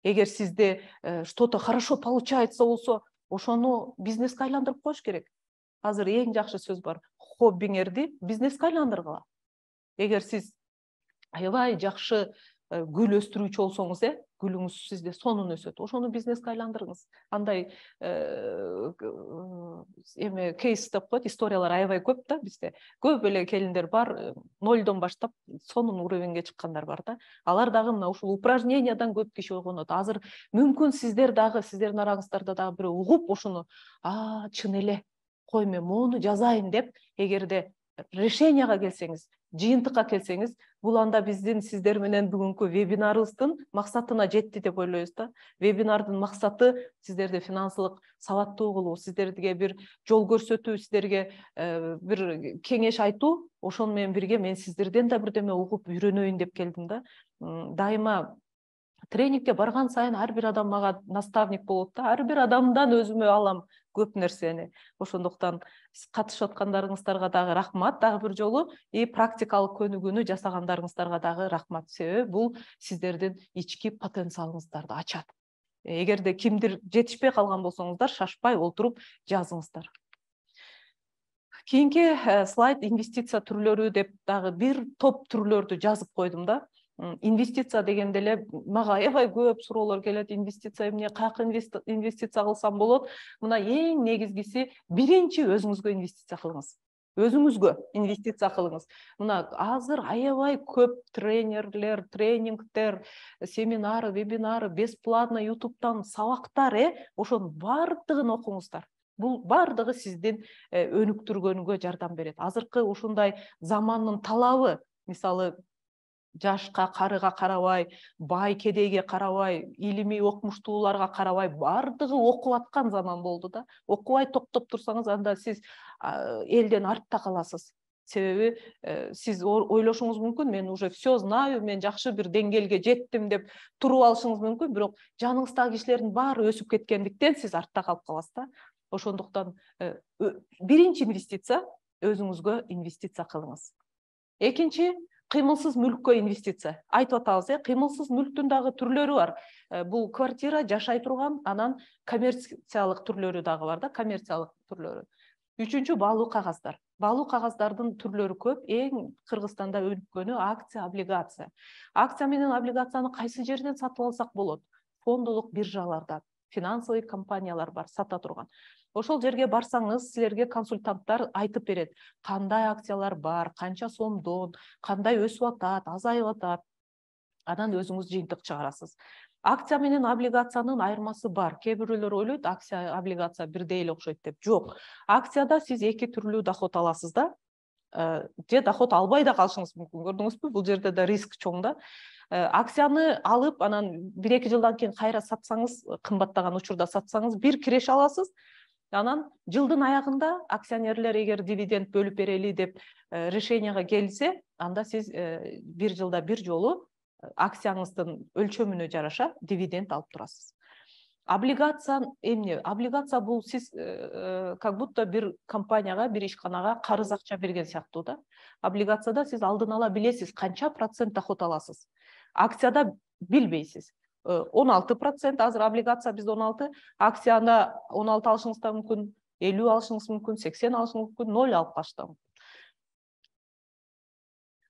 Эгер сизде что-то хорошо получается болсо, ошону бизнеске айландырып коюш керек. Азыр эң жакшы сөз бар. Хоббиңерди бизнеске айландыргыла. Эгер сиз аябай жакшы гүл өстүрүүчү болсоңуз, гүлүңүз сизде сонун өсөт. Ошону бизнеске айландырыңыз. Андай эме кейс деп коет, историялар аябай көп да бизде. Көп эле келиндер бар, нолдон баштап сонун уровеньге чыккандар бар да. Алар дагы мына ушул упражнениядан көп киши ойгонот. Азыр мүмкүн сиздер дагы, сиздердин араңыздарда дагы бирөө угуп ушуну, чын эле, кой мен мону жазайын деп, эгерде решенияга келсеңиз, жыйынтыкка келсеңиз, бул анда биздин сиздер менен бүгүнкү вебинарыбыздын максатына жетти деп ойлойбуз да. Вебинардын максаты сиздерди финансылык сабаттуу кылуу, сиздерге бир жол көрсөтүү, сиздерге бир кеңеш айтуу. Ошону менен бирге мен сиздерден да бирдеме угуп үйрөнөйүн деп келдим да. Дайыма тренингке барган сайын ар бир адам мага наставник болот да. Ар бир адамдан өзүмө алам көп нерсени. Ошондуктан катышып аткандарыңыздарга дагы рахмат, дагы бир жолу, практикалык көнүгүүнү жасагандарыңыздарга дагы рахмат. Себеби бул сиздердин ички потенциалыңыздарды ачат. Эгерде кимдир жетишпей калган болсоңуздар, шашпай олтуруп жазыңыздар. Кийинки слайд инвестиция түрлөрү деп дагы бир топ түрлөрдү жазып койдум да. Инвестиция дегенде эле мага аябай көп суроолор келет. Инвестиция эмне, каяка инвестиция кылсам болот? Мына эң негизгиси биринчи өзүңүзгө инвестиция кылыңыз. Өзүңүзгө инвестиция кылыңыз. Мына азыр аябай көп тренерлер, тренингтер, семинар, вебинар, бесплатно YouTube'дан сабактар, ошонун бардыгын окуңуздар. Бул бардыгы сиздин өнүктүргөнгө жардам берет. Азыркы ушундай замандын талабы, мисалы жашка, карыга карабай, бай кедейге карабай, илимий окумуштууларга карабай, бардыгы окуп аткан заман болду да. Окубай токтоп турсаңыз, анда сиз элден артта каласыз. Себеби сиз ойлошуңуз мүмкүн, мен уже все знаю, мен жакшы бир деңгээлге жеттим деп туруп алышыңыз мүмкүн, бирок жаныңыздагы кишилердин баары өсүп кеткендиктен сиз артта калып каласыз да. Ошондуктан биринчи инвестиция өзүңүзгө инвестиция кылыңыз. Экинчи кыймылсыз мүлккө инвестиция. Айтып атабыз, кыймылсыз мүлктүн дагы түрлөрү бар. Бул квартира, жашай турган, анан коммерциялык түрлөрү дагы бар да, коммерциялык түрлөрү. Үчүнчү баалуу кагаздар. Баалуу кагаздардын түрлөрү көп. Эң Кыргызстанда өнүккөнү акция, облигация. Акция менен облигацияны кайсы жерден сатып алсак болот? Фондолук биржалардан, финансовый компаниялар бар сата турган. Ошол жерге барсаңыз, силерге консультанттар айтып берет, кандай акциялар бар, канча сомдон, кандай өсүп атат, азайып атат. Анан өзүңүз жыйынтык чыгарасыз. Акция менен облигациянын айырмасы бар. Кээ бирөөлөр ойлойт, акция, облигация бирдей эле окшойт деп. Жок. Акцияда сиз эки түрлүү доход аласыз да, же доход албай да калышыңыз мүмкүн. Көрдүңүзбү? Бул жерде да риск чоң да. Акцияны алып, анан 1-2 жылдан кийин кайра сатсаңыз, кымбаттаган учурда сатсаңыз, бир киреш аласыз. Анан жылдын аягында акционерлер эгер дивиденд бөлүп берели деп решенияга келсе, анда сиз бир жылда бир жолу акцияңыздын өлчөмүнө жараша дивиденд алып турасыз. Облигация эмне? Облигация бул сиз как будто бир компанияга, бир ишканага карыз акча берген сыяктуу да. Облигацияда сиз алдын ала билесиз канча процент доход аласыз. Акцияда билбейсиз. 16%, азыр облигация бизде 16, акцияда 16 алышыңыз да мүмкүн, 50 алышыңыз мүмкүн, 80 алышыңыз мүмкүн, 0 алып калыш да мүмкүн.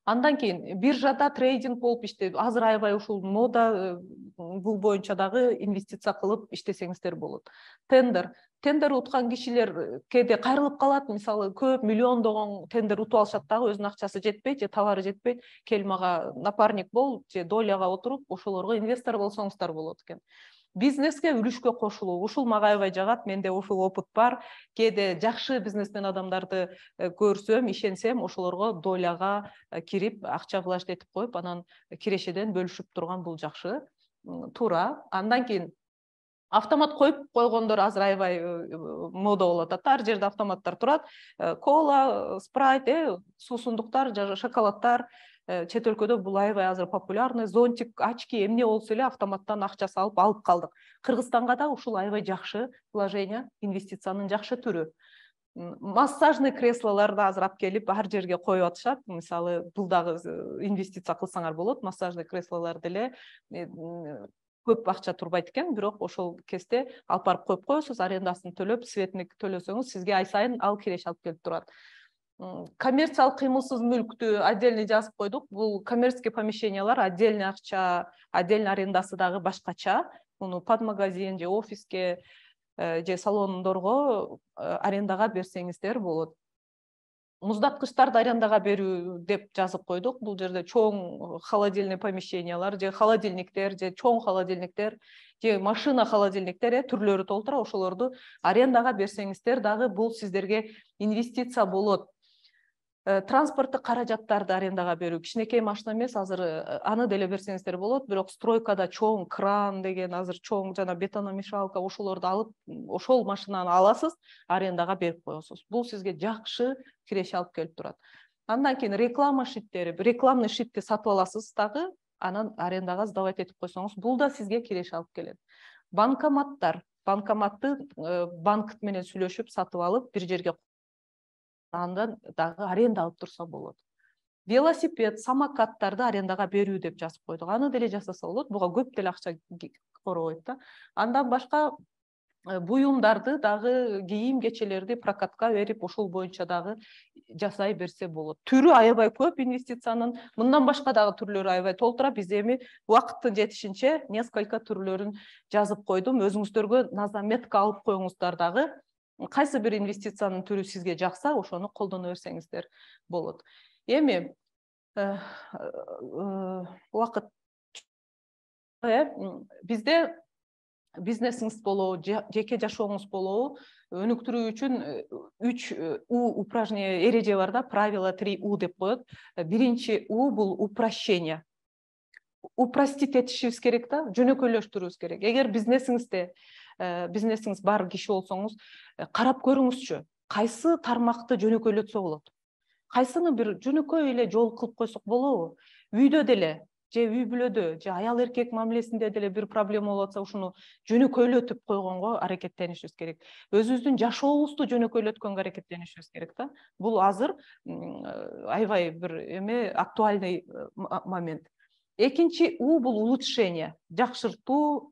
Андан кийин биржада трейдинг болуп иштеп, азыр аябай ушул мода, бул боюнча дагы инвестиция кылып иштесеңиздер болот. Тендер уткан кишилер кээде кайрылып калат, мисалы көп миллиондогон тендер утуп алышат дагы, өзүнүн акчасы жетпейт же товары жетпейт, кел мага напарник бол же доляга отуруп, ошолорго инвестор болсоңуздар болот экен. Бизнеске үлүшкө кошулуу, ушул мага аябай жагат, менде ушул опыт бар. Кээде жакшы бизнесмен адамдарды көрсөм, ишенсем, ошолорго доляга кирип, акча влашт этип коюп, анан кирешеден бөлүшүп турган бул жакшы, туура. Андан кийин автомат коюп койгондор азыр аябай мода болуп атат. Ар жерде автоматтар турат. Кола, спрайт, суусундуктар, жана шоколадтар. Чет өлкөдө бул аябай азыр популярный. Зонтик, очки эмне болсо эле автоматтан акча салып алып калдык. Кыргызстанга да ушул аябай жакшы вложение, инвестициянын жакшы түрү. Массажный креслолорду азыр алып келип ар жерге коюп атышат. Мисалы, бул дагы инвестиция кылсаңар болот. Массажный креслолор деле көп акча турбайт экен, бирок ошол кезде алып барып коюп коесуз, арендасын төлөп, светник төлөсөңүз, сизге ай сайын ал киреш алып келип турат. Коммерциялык кыймылсыз мүлктү отдельный жазып койдук. Бул коммерческий помещениялар, отдельный акча, отдельный арендасы дагы башкача. Муну под магазин же офиске же салондорго арендага берсеңиздер болот. Муздаткычтарды арендага берүү деп жазып койдук. Бул жерде чоң холодильный помещениялар же холодильниктер же чоң холодильниктер же машина холодильниктер түрлөрү толтура, ошолорду арендага берсеңиздер дагы бул сиздерге инвестиция болот. Транспорттук каражаттарды арендага берүү, кичинекей машина эмес, азыр аны деле берсеңиздер болот, бирок стройкада чоң кран деген, азыр чоң жана бетономешалка, ошолорду алып, ошол машинаны аласыз, арендага берип коесуз. Бул сизге жакшы киреш алып келип турат. Андан кийин реклама шиттери, рекламный шитти сатып аласыз дагы, анан арендага сдавать этип койсоңуз, бул да сизге киреш алып келет. Банкоматтар, банкоматты банк менен сүйлөшүп сатып алып, бир жерге андан дагы аренда алып турса болот. Велосипед, самокаттарды арендага берүү деп жазып койдук. Аны деле жасаса болот. Буга көп деле акча коробойт да. Андан башка буюмдарды дагы, кийим кечелерди прокатка берип, ошол боюнча дагы жасай берсе болот. Түрү аябай көп инвестициянын. Мындан башка дагы түрлөрү аябай толтура. Биз эми убакыттын жетишинче несколько түрлөрүн жазып койдум. Өзүңүздөргө назаметка алып коюңуздар дагы. Кайсы бир инвестициянын түрү сизге жакса, ошону колдоно берсеңиздер болот. Эми убакыт бизде бизнесиңиз болобу, жеке жашооңуз болобу, өнүктүрүү үчүн 3 упражнение эреже бар да, правило 3U деп коет. Биринчи U бул упрощение. Упростить этишибиз керек да, жөнөкөйлөштүрүүбүз керек. Эгер бизнесиңиз бар киши болсоңуз, карап көрүңүзчү, кайсы тармакты жөнөкөйлөтсө болот. Кайсыны бир жөнөкөй эле жол кылып койсок болобу? Үйдө деле, же үй бүлөдө, же аял эркек мамилесинде деле бир проблема болуп атса, ушуну жөнөкөйлөтүп койгонго аракеттенишибиз керек. Өзүбүздүн жашообузду жөнөкөйлөткөнгө аракеттенишибиз керек да. Бул азыр аябай бир актуальный момент. Экинчи U бул улучшение, жакшыртуу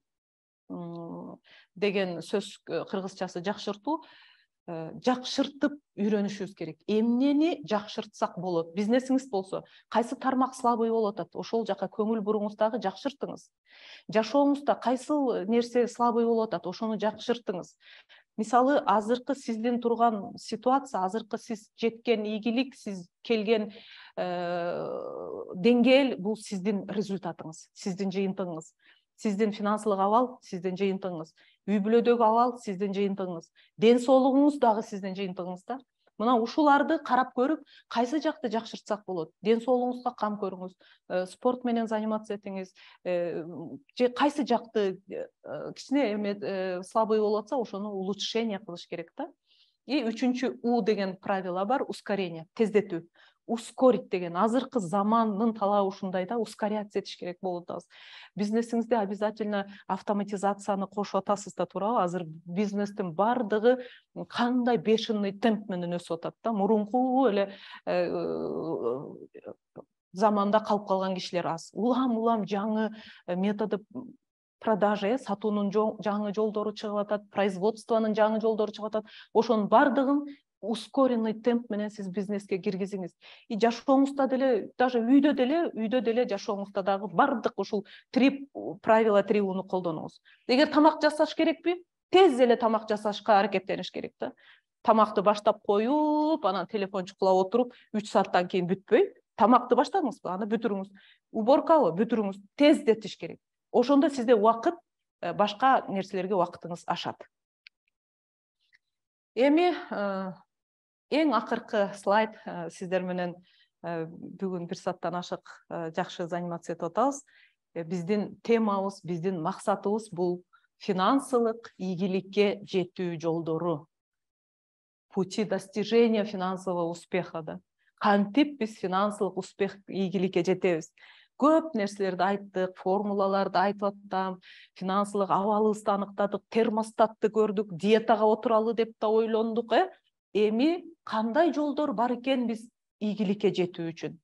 деген сөз, кыргызчасы жакшыртуу. жакшыртып үйрөнүшүбүз керек. Эмнени жакшыртсак болот? Бизнесиңиз болсо, кайсы тармак слабый болуп атат, ошол жака көңүл буруңуз дагы жакшыртыңыз. Жашооңузда кайсы нерсе слабый болуп атат, ошону жакшыртыңыз. Мисалы, азыркы сиздин турган ситуация, азыркы сиз жеткен ийгилик, сиз келген деңгээл бул сиздин результатыңыз, сиздин жыйынтыгыңыз. Сиздин финансылык абал сиздин жыйынтыгыңыз. Үй бүлөдөгү абал сиздин жыйынтыгыңыз. Ден соолугуңуз дагы сиздин жыйынтыгыңыз да. Мына ушуларды карап көрүп, кайсы жакты жакшыртсак болот? Ден соолугуңузга кам көрүңүз, спорт менен заниматься этиңиз, же кайсы жакты кичине слабый болуп атса, ошону улучшение кылыш керек да. И үчүнчү У деген правило бар, ускорение, тездетүү. Ускорить деген азыркы замандын талабы ушундай да, ускорять этиш керек болуп атабыз. Бизнесиңизде обязательно автоматизацияны кошуп атасыз да, туурабы? Азыр бизнестин бардыгы кандай бешеный темп менен өсүп атат да. Мурунку эле заманда калып калган кишилер аз. Улам жаңы методы продажа, сатуунун жаңы жолдору чыгып атат, производствонун жаңы жолдору чыгып атат. Ошонун бардыгын ускоренный темп менен сиз бизнеске киргизиңиз. И жашооңузда деле, даже үйдө деле жашооңузда дагы бардык ушул 3 правила 3 уну колдонуңуз. Эгер тамак жасаш керекпи? Тез эле тамак жасашка аракеттениш керек да. Тамакты баштап коюп, анан телефон чукулап отуруп, 3 сааттан кийин бүтпөй, тамакты баштадыңызбы, аны бүтүрүңүз. Уборкабы, бүтүрүңүз. Тездетиш керек. Ошондо сизде убакыт, башка нерселерге убакытыңыз ашат. Эми эң акыркы слайд сиздер менен бүгүн 1 сааттан ашык жакшы занимация этип атабыз. Биздин темабыз, биздин максатыбыз бул финансылык ийгиликке жетүү жолдору. Пути достижения финансового успеха да. Кантип биз финансылык успех, ийгиликке жетебиз? Көп нерселерди айттык, формулаларды айтып аттам, финансылык абалыбызды аныктадык, термостатты көрдүк, диетага отуралы деп да ойлондук, Эми кандай жолдор бар экен биз ийгиликке жетүү үчүн?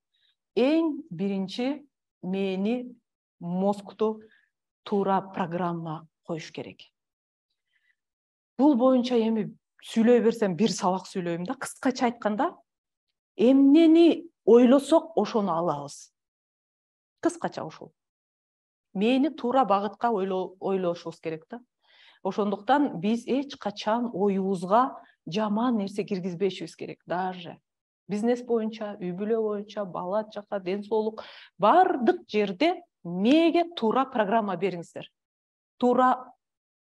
Эң биринчи мээни, мозгту туура программа коюш керек. Бул боюнча эми сүйлөй берсем 1 сабак сүйлөйм да. Кыскача айтканда, эмнени ойлосок ошону алабыз. Кыскача ушул. Мээни туура багытка ойлошубуз керек да. Ошондуктан биз эч качан оюбузга жаман нерсе киргизбешибиз керек. Даже бизнес боюнча, үй бүлө боюнча, бала чака, ден соолук бардык жерде мээге туура программа бериңиздер. Туура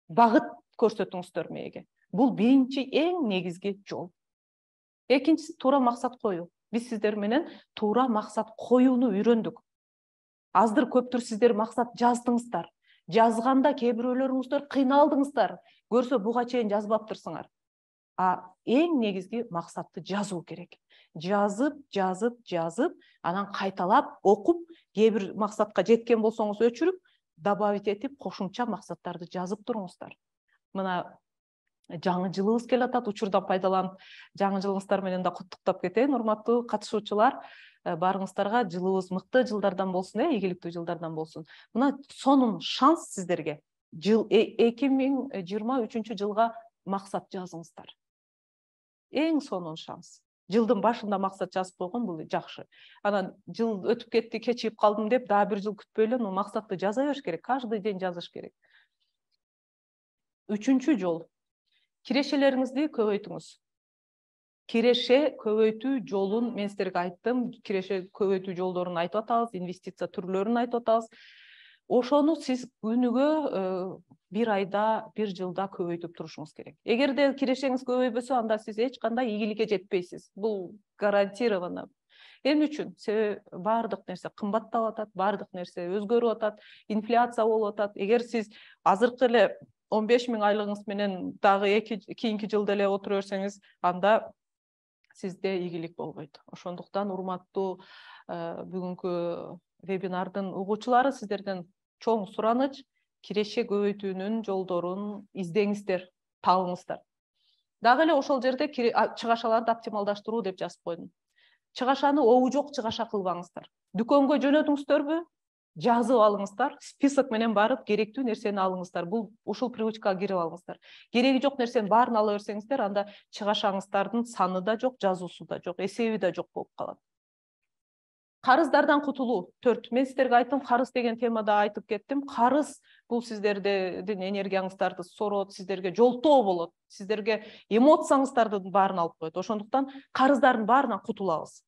багыт көрсөтүңүздөр мээге. Бул биринчи эң негизги жол. Экинчиси туура максат коюу. Биз сиздер менен туура максат коюуну үйрөндүк. Аздыр көптүр сиздер максат жаздыңыздар. Жазганда кээ бирөөлөрүңүздөр кыйналдыңыздар. Көрсө буга чейин жазбаптырсыңар. Эң негизги максатты жазуу керек. Жазып, анан кайталап окуп, кээ бир максатка жеткен болсоңуз өчүрүп, добавить этип, кошумча максаттарды жазып туруңуздар. Мына жаңы жылыбыз келе атат, учурдан пайдаланып, жаңы жылыңыздар менен да куттуктап кетейин, урматтуу катышуучулар. Барыңыздарга жылыбыз мыкты жылдардан болсун, ийгиликтүү жылдардан болсун. Мына сонун шанс сиздерге. 2023 жылга максат жазыңыздар. Эң сонун шанс. Жылдын башында максат жазып койгон бул жакшы. Анан жыл өтүп кетти, кечип калдым деп, дагы 1 жыл күтпөй эле, максатты жаза бериш керек, каждый день жазыш керек. Үчүнчү жол. Кирешелериңизди көбөйтүңүз. Киреше көбөйтүү жолун мен сиздерге айттым, киреше көбөйтүү жолдорун айтып атабыз, инвестиция түрлөрүн айтып атабыз. Ошону сиз күнүгө 1 айда, 1 жылда көбөйтүп турушуңуз керек. Эгерде кирешеңиз көбөйбөсө, анда сиз эч кандай ийгиликке жетпейсиз. Бул гарантированно. Эмне үчүн? Себеби бардык нерсе кымбаттап атат, бардык нерсе өзгөрүп атат, инфляция болуп атат. Эгер сиз азыркы эле 15 000 айлыгыңыз менен дагы кийинки жылда эле отура берсеңиз, анда сизде ийгилик болбойт. Ошондуктан урматтуу бүгүнкү вебинардын угуучулары, сиздерден чоң сураныч, киреше көбөйтүүнүн жолдорун издеңиздер, табыңыздар. Дагы эле ошол жерде чыгашаларды оптималдаштыруу деп жазып койдум. Чыгашаны оу жок чыгаша кылбаңыздар. Дүкөнгө жөнөдүңүздөрбү? жазып алыңыздар, список менен барып керектүү нерсени алыңыздар. Бул ушул привычкага кирип алыңыздар. Кереги жок нерсенин баарын ала берсеңиздер, анда чыгашаңыздардын саны да жок, жазуусу да жок, эсеби да жок болуп калат. Карыздардан кутулуу 4. Мен сиздерге айттым, карыз деген темада айтып кеттим. Карыз бул сиздердин энергияңыздарды сорот, сиздерге жолтоо болот, сиздерге эмоцияңыздардын баарын алып коет. Ошондуктан карыздардын баарынан кутулабыз.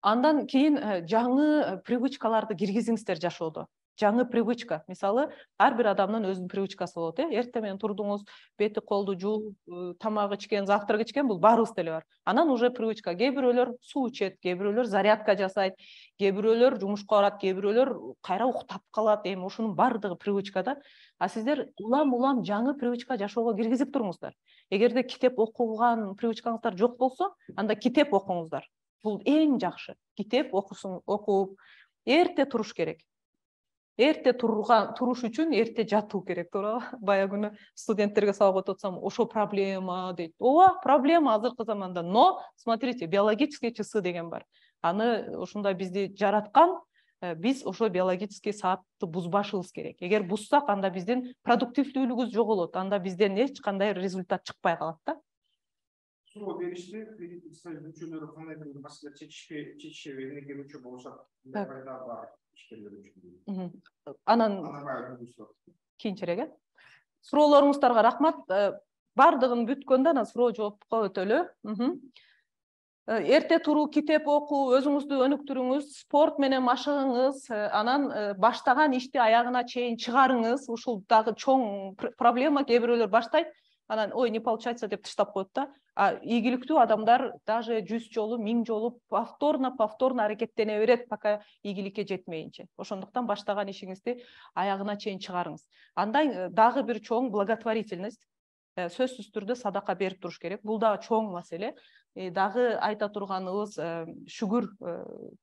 Андан кейін жаңы привычкаларды киргизиңиздер жашоодо. Жаңы привычка. Мисалы, ар бир адамдын өзүнүн привычкасы болот. Эртең менен турдуңуз, бети колду жууп, тамак ичкен, завтрак ичкен, бул баарыбыз деле бар. Анан уже привычка. Кээ бирөөлөр суу ичет, кээ бирөөлөр зарядка жасайт, кээ бирөөлөр жумушка барат, кээ бирөөлөр кайра уктап калат. Эми ушунун баардыгы привычкада. А сиздер улам-улам жаңы привычка жашоого киргизип туруңуздар. Эгерде китеп окуган привычкаңыздар жок болсо, анда китеп окуңуздар. Бул эң жакшы. Китеп окуп, эрте туруш керек. Эрте туруш үчүн эрте жатуу керек, туурабы? Бая күнү студенттерге сабак өтүп атсам, ошо проблема дейт. Ооба, проблема азыркы заманда. Но, смотрите, биологические часы деген бар. Аны ушундай бизди жараткан, биз ошо биологический саатты бузбашыбыз керек. Эгер бузсак, анда биздин продуктивдүүлүгүбүз жоголот. Анда бизден эч кандай результат чыкпай калат да. Суроо бериште кредиттик союз мүчөлөрү кандайдыр бир маселе чечишеби, эмнеге мүчө болушат, пайда бар ишкерлер үчүн. Анан кийинчерээк. Суроолоруңуздарга рахмат. Бардыгын бүткөндө анан суроо жоопко өтөлү. Эрте туруу, китеп окуу, өзүңүздү өнүктүрүңүз, спорт менен машыгыңыз, анан баштаган ишти аягына чейин чыгарыңыз. Ушул дагы чоң проблема. Кээ бирөөлөр баштайт, анан ой, не получается деп таштап коет да. Ийгиликтүү адамдар даже 100 жолу, 1000 жолу повторно аракеттене берет, пока ийгиликке жетмейинче. Ошондуктан баштаган ишиңизди аягына чейин чыгарыңыз. Андан дагы бир чоң благотворительность, сөзсүз түрдө садака берип туруш керек. Бул дагы чоң маселе. Дагы айта турганыбыз, шүгүр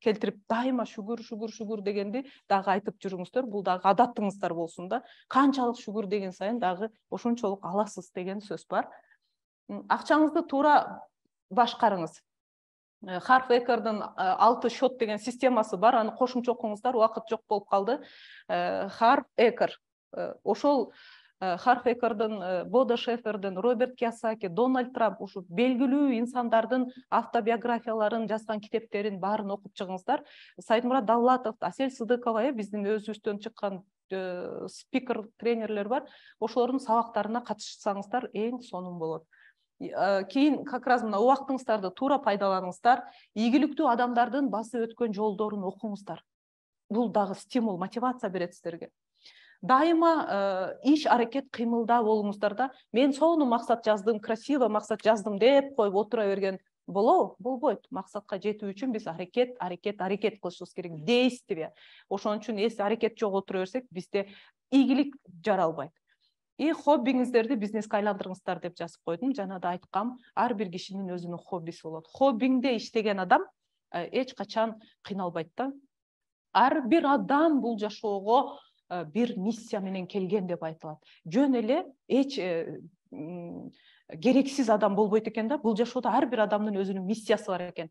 келтирип, дайыма шүгүр дегенди дагы айтып жүрүңүздөр. Бул дагы адатыңыздар болсун да. Канчалык шүгүр деген сайын дагы ошончолук аласыз деген сөз бар. Акчаңызды туура башкарыңыз. Harv-Eker'дин 6 счет деген системасы бар, аны кошумча окуңуздар, убакыт жок болуп калды. Harv-Eker, ошол Harv-Eker'дин, Бодо Шефердин, Роберт Кийосаки, Дональд Трамп, ушу белгилүү инсандардын автобиографияларын жазган китептерин баарын окуп чыгыңыздар. Сайдмурат Давлатов, Асель Сыдыкова, биздин өзүбүздөн чыккан спикер, тренерлер бар. Ошолордун сабактарына катышсаңыздар эң сонун болот. Кийин как раз мына убактыңыздарды туура пайдаланыңыздар. Ийгиликтүү адамдардын басып өткөн жолдорун окуңуздар. Бул дагы стимул, мотивация берет сиздерге. Дайыма иш аракет кыймылда болуңуздар да. Мен сонун максат жаздым, красиво максат жаздым деп коюп отура берген болбойт. Максатка жетүү үчүн биз аракет кылышыбыз керек. Действие. Ошон үчүн эс аракет жок отура берсек, бизде ийгилик жаралбайт. Хоббиңиздерди бизнеске айландырыңыздар деп жазып койдум. Жана да айткам, ар бир кишинин өзүнүн хоббиси болот. Хоббиңде иштеген адам эч качан кыйналбайт да. Ар бир адам бул жашоого бир миссия менен келген деп айтылат. Жөн эле эч керексиз адам болбойт экен да. Бул жашоодо ар бир адамдын өзүнүн миссиясы бар экен.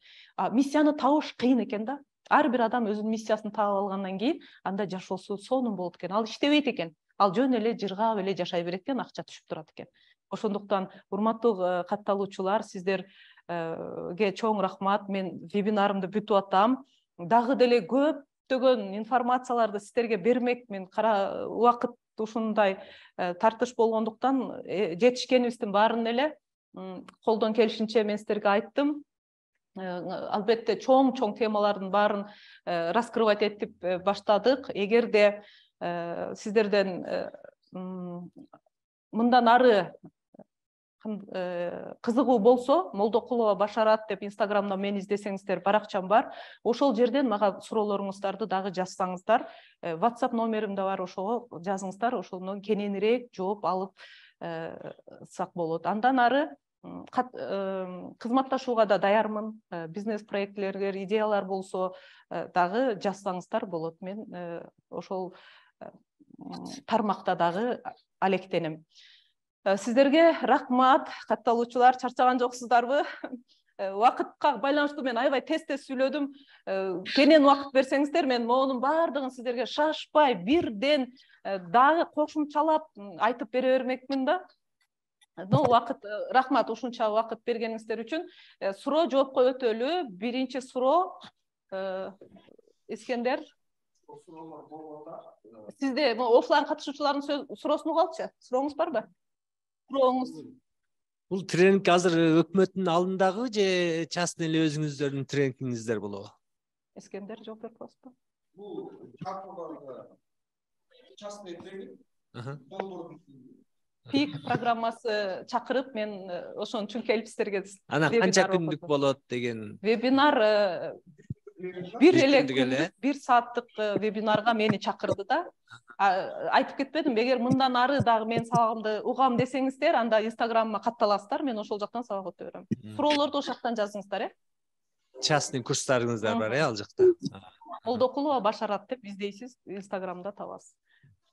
Миссияны табыш кыйын экен да. Ар бир адам өзүнүн миссиясын таап алгандан кийин анда жашоосу сонун болот экен. Ал иштебейт экен. Ал жөн эле жыргап эле жашай берет экен, акча түшүп турат экен. Ошондуктан урматтуу катталуучулар, сиздерге чоң рахмат. Мен вебинарымды бүтүп атам. Дагы деле көптөгөн информацияларды сиздерге бермек. Мен убакыт ушундай тартыш болгондуктан жетишкенибиздин баарын эле колдон келишинче мен сиздерге айттым. Албетте чоң темалардын баарын раскрывать этип баштадык. Эгерде сиздерден мындан ары кызыгуу болсо, Молдокулова Башарат деп Инстаграмда мени издесеңиздер, баракчам бар. Ошол жерден мага суроолоруңуздарды дагы жазсаңыздар, WhatsApp номерим да бар, ошого жазыңыздар, ошондон кененирээк жооп алып сак болот. Андан ары кызматташууга да даярмын. Бизнес проектлерге идеялар болсо дагы жазсаңыздар болот. Мен ошол тармакта дагы алектенем. Сиздерге рахмат, катталуучулар, чарчаган жоксуздарбы? убакытка байланыштуу мен аябай тез сүйлөдүм. Кенен убакыт берсеңиздер, мен моунун баардыгын сиздерге шашпай бирден дагы кошумчалап айтып бере бермекмин да. Но убакыт, рахмат ушунча убакыт бергениңиздер үчүн. Суроо жоопко өтөлү. Биринчи суроо Искендер. Сизде офлайн катышуучулардын суроосун угалчы. Сурооңуз барбы? Сурооңуз. Бул тренинг азыр өкмөттүн алдындагы же частный эле өзүңүздөрдүн тренингиңиздер болобу? Искендер жооп берип коесузбу? Бул частный тренинг. Пик программасы чакырып, мен ошону чүнкү элбистерге. Анан канча күндүк болот деген? Вебинар бир эле күндүк, 1 сааттык вебинарга мени чакырды да. Айтып кетпедим, эгер мындан ары дагы мен сабагымды угам десеңиздер, анда инстаграмыма катталасыздар, мен ошол жактан сабак өтө берем. Суроолорду ошол жактан жазыңыздар, Частный курстарыңыздар бар, ал жакта. Молдокулова Башарат деп издейсиз, инстаграмда табасыз.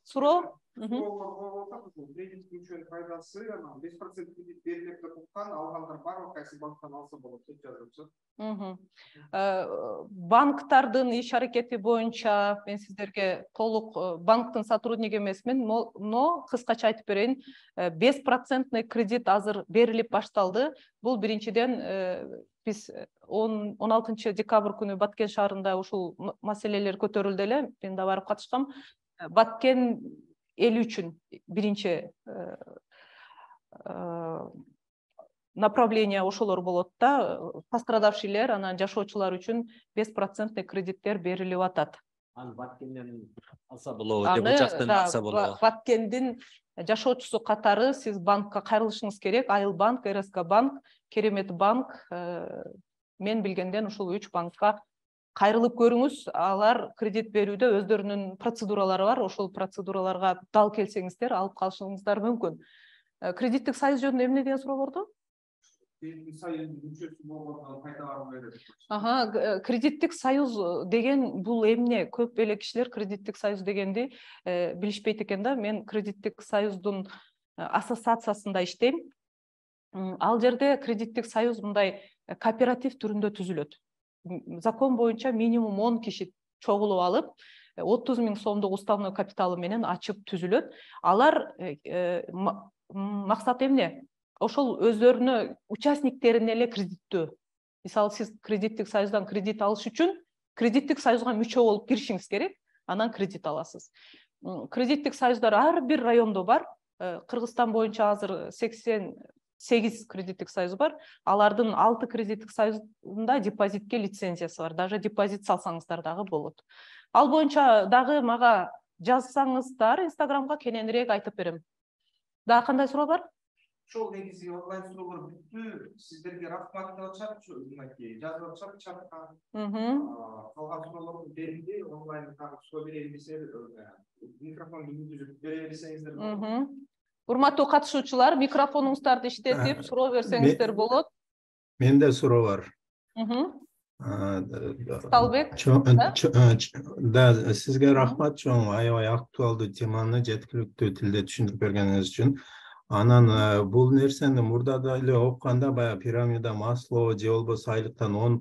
Суроо? Кредит үчүн пайдасы 5% кредит берилип деп уккан, алгандар барлык кайсы банктан алса болот деп жазылчу. Банктардын иш аракети боюнча мен сиздерге толук банктын сотрудниги эмесмин, но кыскача айтып берейин. 5% кредит азыр берилип башталды. Бул биринчиден биз 16 декабрь күнү Баткен шаарында ушул маселелер көтөрүлдү эле. Мен да барып катышкам. Баткен эл үчүн биринчи направление ошолор болот да. Пострадавшийлер, анан жашоочулар үчүн 5% кредиттер берилип атат. Аны Баткенден алса болобу, же бул жактан алса болобу? Баткендин жашоочусу катары сиз банкка кайрылышыңыз керек. Айыл банк, РСК банк, Керемет банк, мен билгенден ушул 3 банкка кайрылып көрүңүз. Алар кредит берүүдө өздөрүнүн процедуралары бар. Ошол процедураларга дал келсеңиздер, алып калышыңыздар мүмкүн. Кредиттик союз жөнүндө эмне деген суроо болду? Кредиттик союз деген бул эмне? Көп эле кишилер кредиттик союз дегенди билишпейт экен да. Мен кредиттик союздун ассоциациясында иштейм. Ал жерде кредиттик союз мындай кооператив түрүндө түзүлөт. Закон боюнча минимум 10 киши чогулуп алып, 30 000 сомдук уставной капиталы менен ачып түзүлөт. Алар максаты эмне? Ошол өздөрүнө участниктерине эле кредиттөө. Мисалы, сиз кредиттик союздан кредит алыш үчүн кредиттик союзга мүчө болуп киришиңиз керек, анан кредит аласыз. Кредиттик союздар ар бир райондо бар. Кыргызстан боюнча азыр 88 кредиттик союз бар. Алардын 6 кредиттик союзунда депозитке лицензиясы бар. Даже депозит салсаңыздар дагы болот. Ал боюнча дагы мага жазсаңыздар, инстаграмга кененирээк айтып берем. Дагы кандай суроо бар? Ошол негизи онлайн суроолор бүттү. Сиздерге рахмат деп атышат, мынакей жазып атышат чатка. Калган суроолорду берилди, онлайн суроо берели десе, микрофонду мүмкүнчүлүк бере берсеңиздер. Урматтуу катышуучулар, микрофонуңуздарды иштетип суроо берсеңиздер болот. Менде суроо бар. Сталбек. Да, сизге рахмат, чоң аябай актуалдуу теманы жеткиликтүү тилде түшүндүрүп бергениңиз үчүн. Анан бул нерсени мурда да эле окуганда баягы пирамида Маслоу же болбосо айлыктан 10%,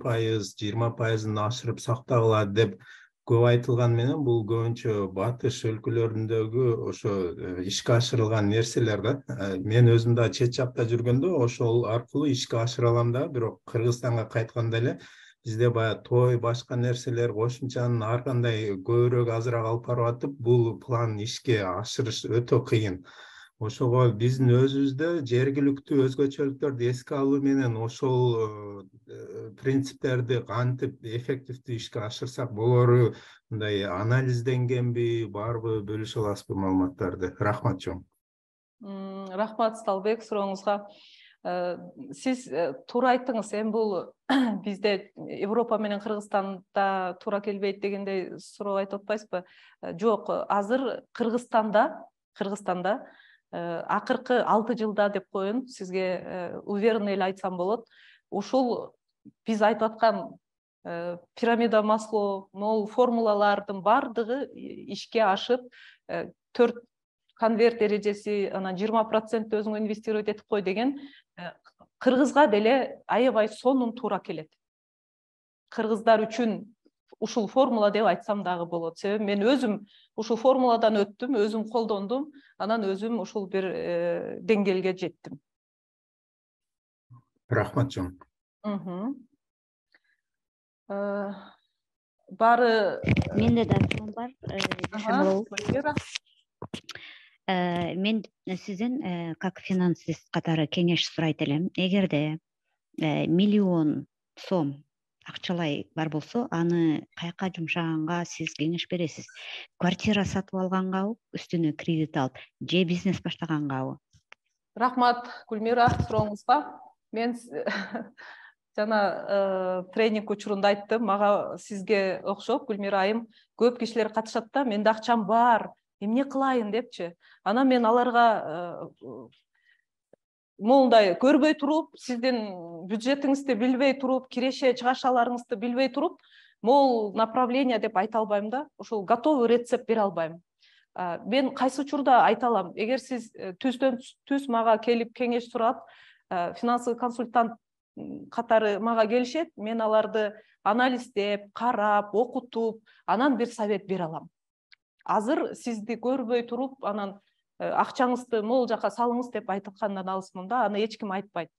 20%ын ашырып сактагыла деп көп айтылган менен бул көбүнчө батыш өлкөлөрүндөгү ошо ишке ашырылган нерселер да. Мен өзүм да чет жакта жүргөндө ошол аркылуу ишке ашыра алам да, бирок Кыргызстанга кайтканда эле бизде баягы той, башка нерселер кошумчанын ар кандай көбүрөөк азыраак алып барып атып, бул план ишке ашырыш өтө кыйын. Ошого биздин өзүбүздө жергиликтүү өзгөчөлүктөрдү эске алуу менен ошол принциптерди кантип эффективдүү ишке ашырсак болору, мындай анализденгенби, барбы, бөлүшө аласызбы маалыматтарды? Рахмат чоң. Рахмат Сталбек сурооңузга. Сиз туура айттыңыз, эми бул бизде Европа менен Кыргызстанда туура келбейт дегендей суроо айтып атпайсызбы? Жок, азыр Кыргызстанда акыркы 6 жылда деп коеюн, сизге уверенно эле айтсам болот. Ушул биз айтып аткан пирамида Маслоу, могул формулалардын бардыгы ишке ашып, 4 конверт эрежеси, анан 20% өзүңө инвестировать этип кой деген кыргызга деле аябай сонун туура келет. Кыргыздар үчүн ушул формула деп айтсам дагы болот. Себеби мен өзүм ушул формуладан өттүм, өзүм колдондум, анан өзүм ушул бир деңгээлге жеттим. Рахмат жон. Бары менде да суроом бар. Мен сизден как финансист катары кеңеш сурайт элем. Эгерде миллион сом акчалай бар болсо, аны каяка жумшаганга сиз кеңеш бересиз? Квартира сатып алгангабы, үстүнө кредит алып, же бизнес баштагангабы? Рахмат Гүлмира сурооңузга. Мен жана тренинг учурунда айттым, мага сизге окшоп Гүлмира айым көп кишилер катышат да, менде акчам бар, эмне кылайын депчи. Анан мен аларга моундай көрбөй туруп, сиздин бюджетиңизди билбей туруп, киреше чыгашаларыңызды билбей туруп, могул направление деп айта албайм да, ошол готовый рецепт бере албайм. Мен кайсы учурда айта алам, эгер сиз түздөн түз мага келип кеңеш сурап, финансовый консультант катары мага келишет, мен аларды анализдеп, карап, окутуп, анан бир совет бере алам. Азыр сизди көрбөй туруп, анан акчаңызды могул жака салыңыз деп айткандан алысмын да, аны эч ким айтпайт.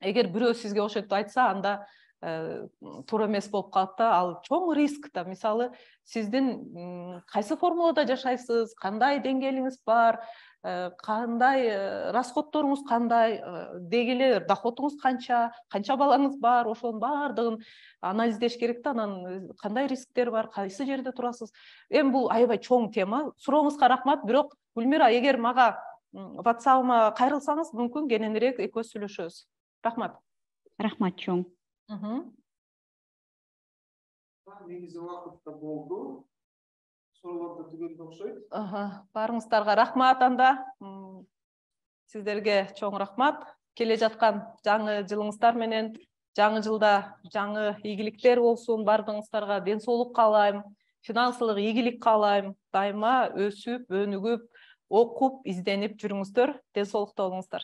Эгер бирөө сизге ошентип айтса, анда туура эмес болуп калат да, ал чоң риск да. Мисалы, сиздин кайсы формулада жашайсыз, кандай деңгээлиңиз бар, кандай расходторуңуз кандай, дегеле доходуңуз канча балаңыз бар, ошонун баардыгын анализдеш керек да, анан кандай рисктер бар, кайсы жерде турасыз. Эми бул аябай чоң тема. Сурооңузга рахмат, бирок Гүлмира, эгер мага WhatsApp-ыма кайрылсаңыз, мүмкүн кененирээк экөөбүз сүйлөшөбүз. Рахмат. Рахмат чоң. Негизи убакытта болду. Суроолорду түгөлдү окшойт. Баарыңыздарга рахмат анда. Сиздерге чоң рахмат. Келе жаткан жаңы жылыңыздар менен, жаңы жылда жаңы ийгиликтер болсун, бардыгыңыздарга ден соолук каалайм, финансылык ийгилик каалайм. Дайыма өсүп, өнүгүп, окуп, изденип жүрүңүздөр. Ден соолукта болуңуздар.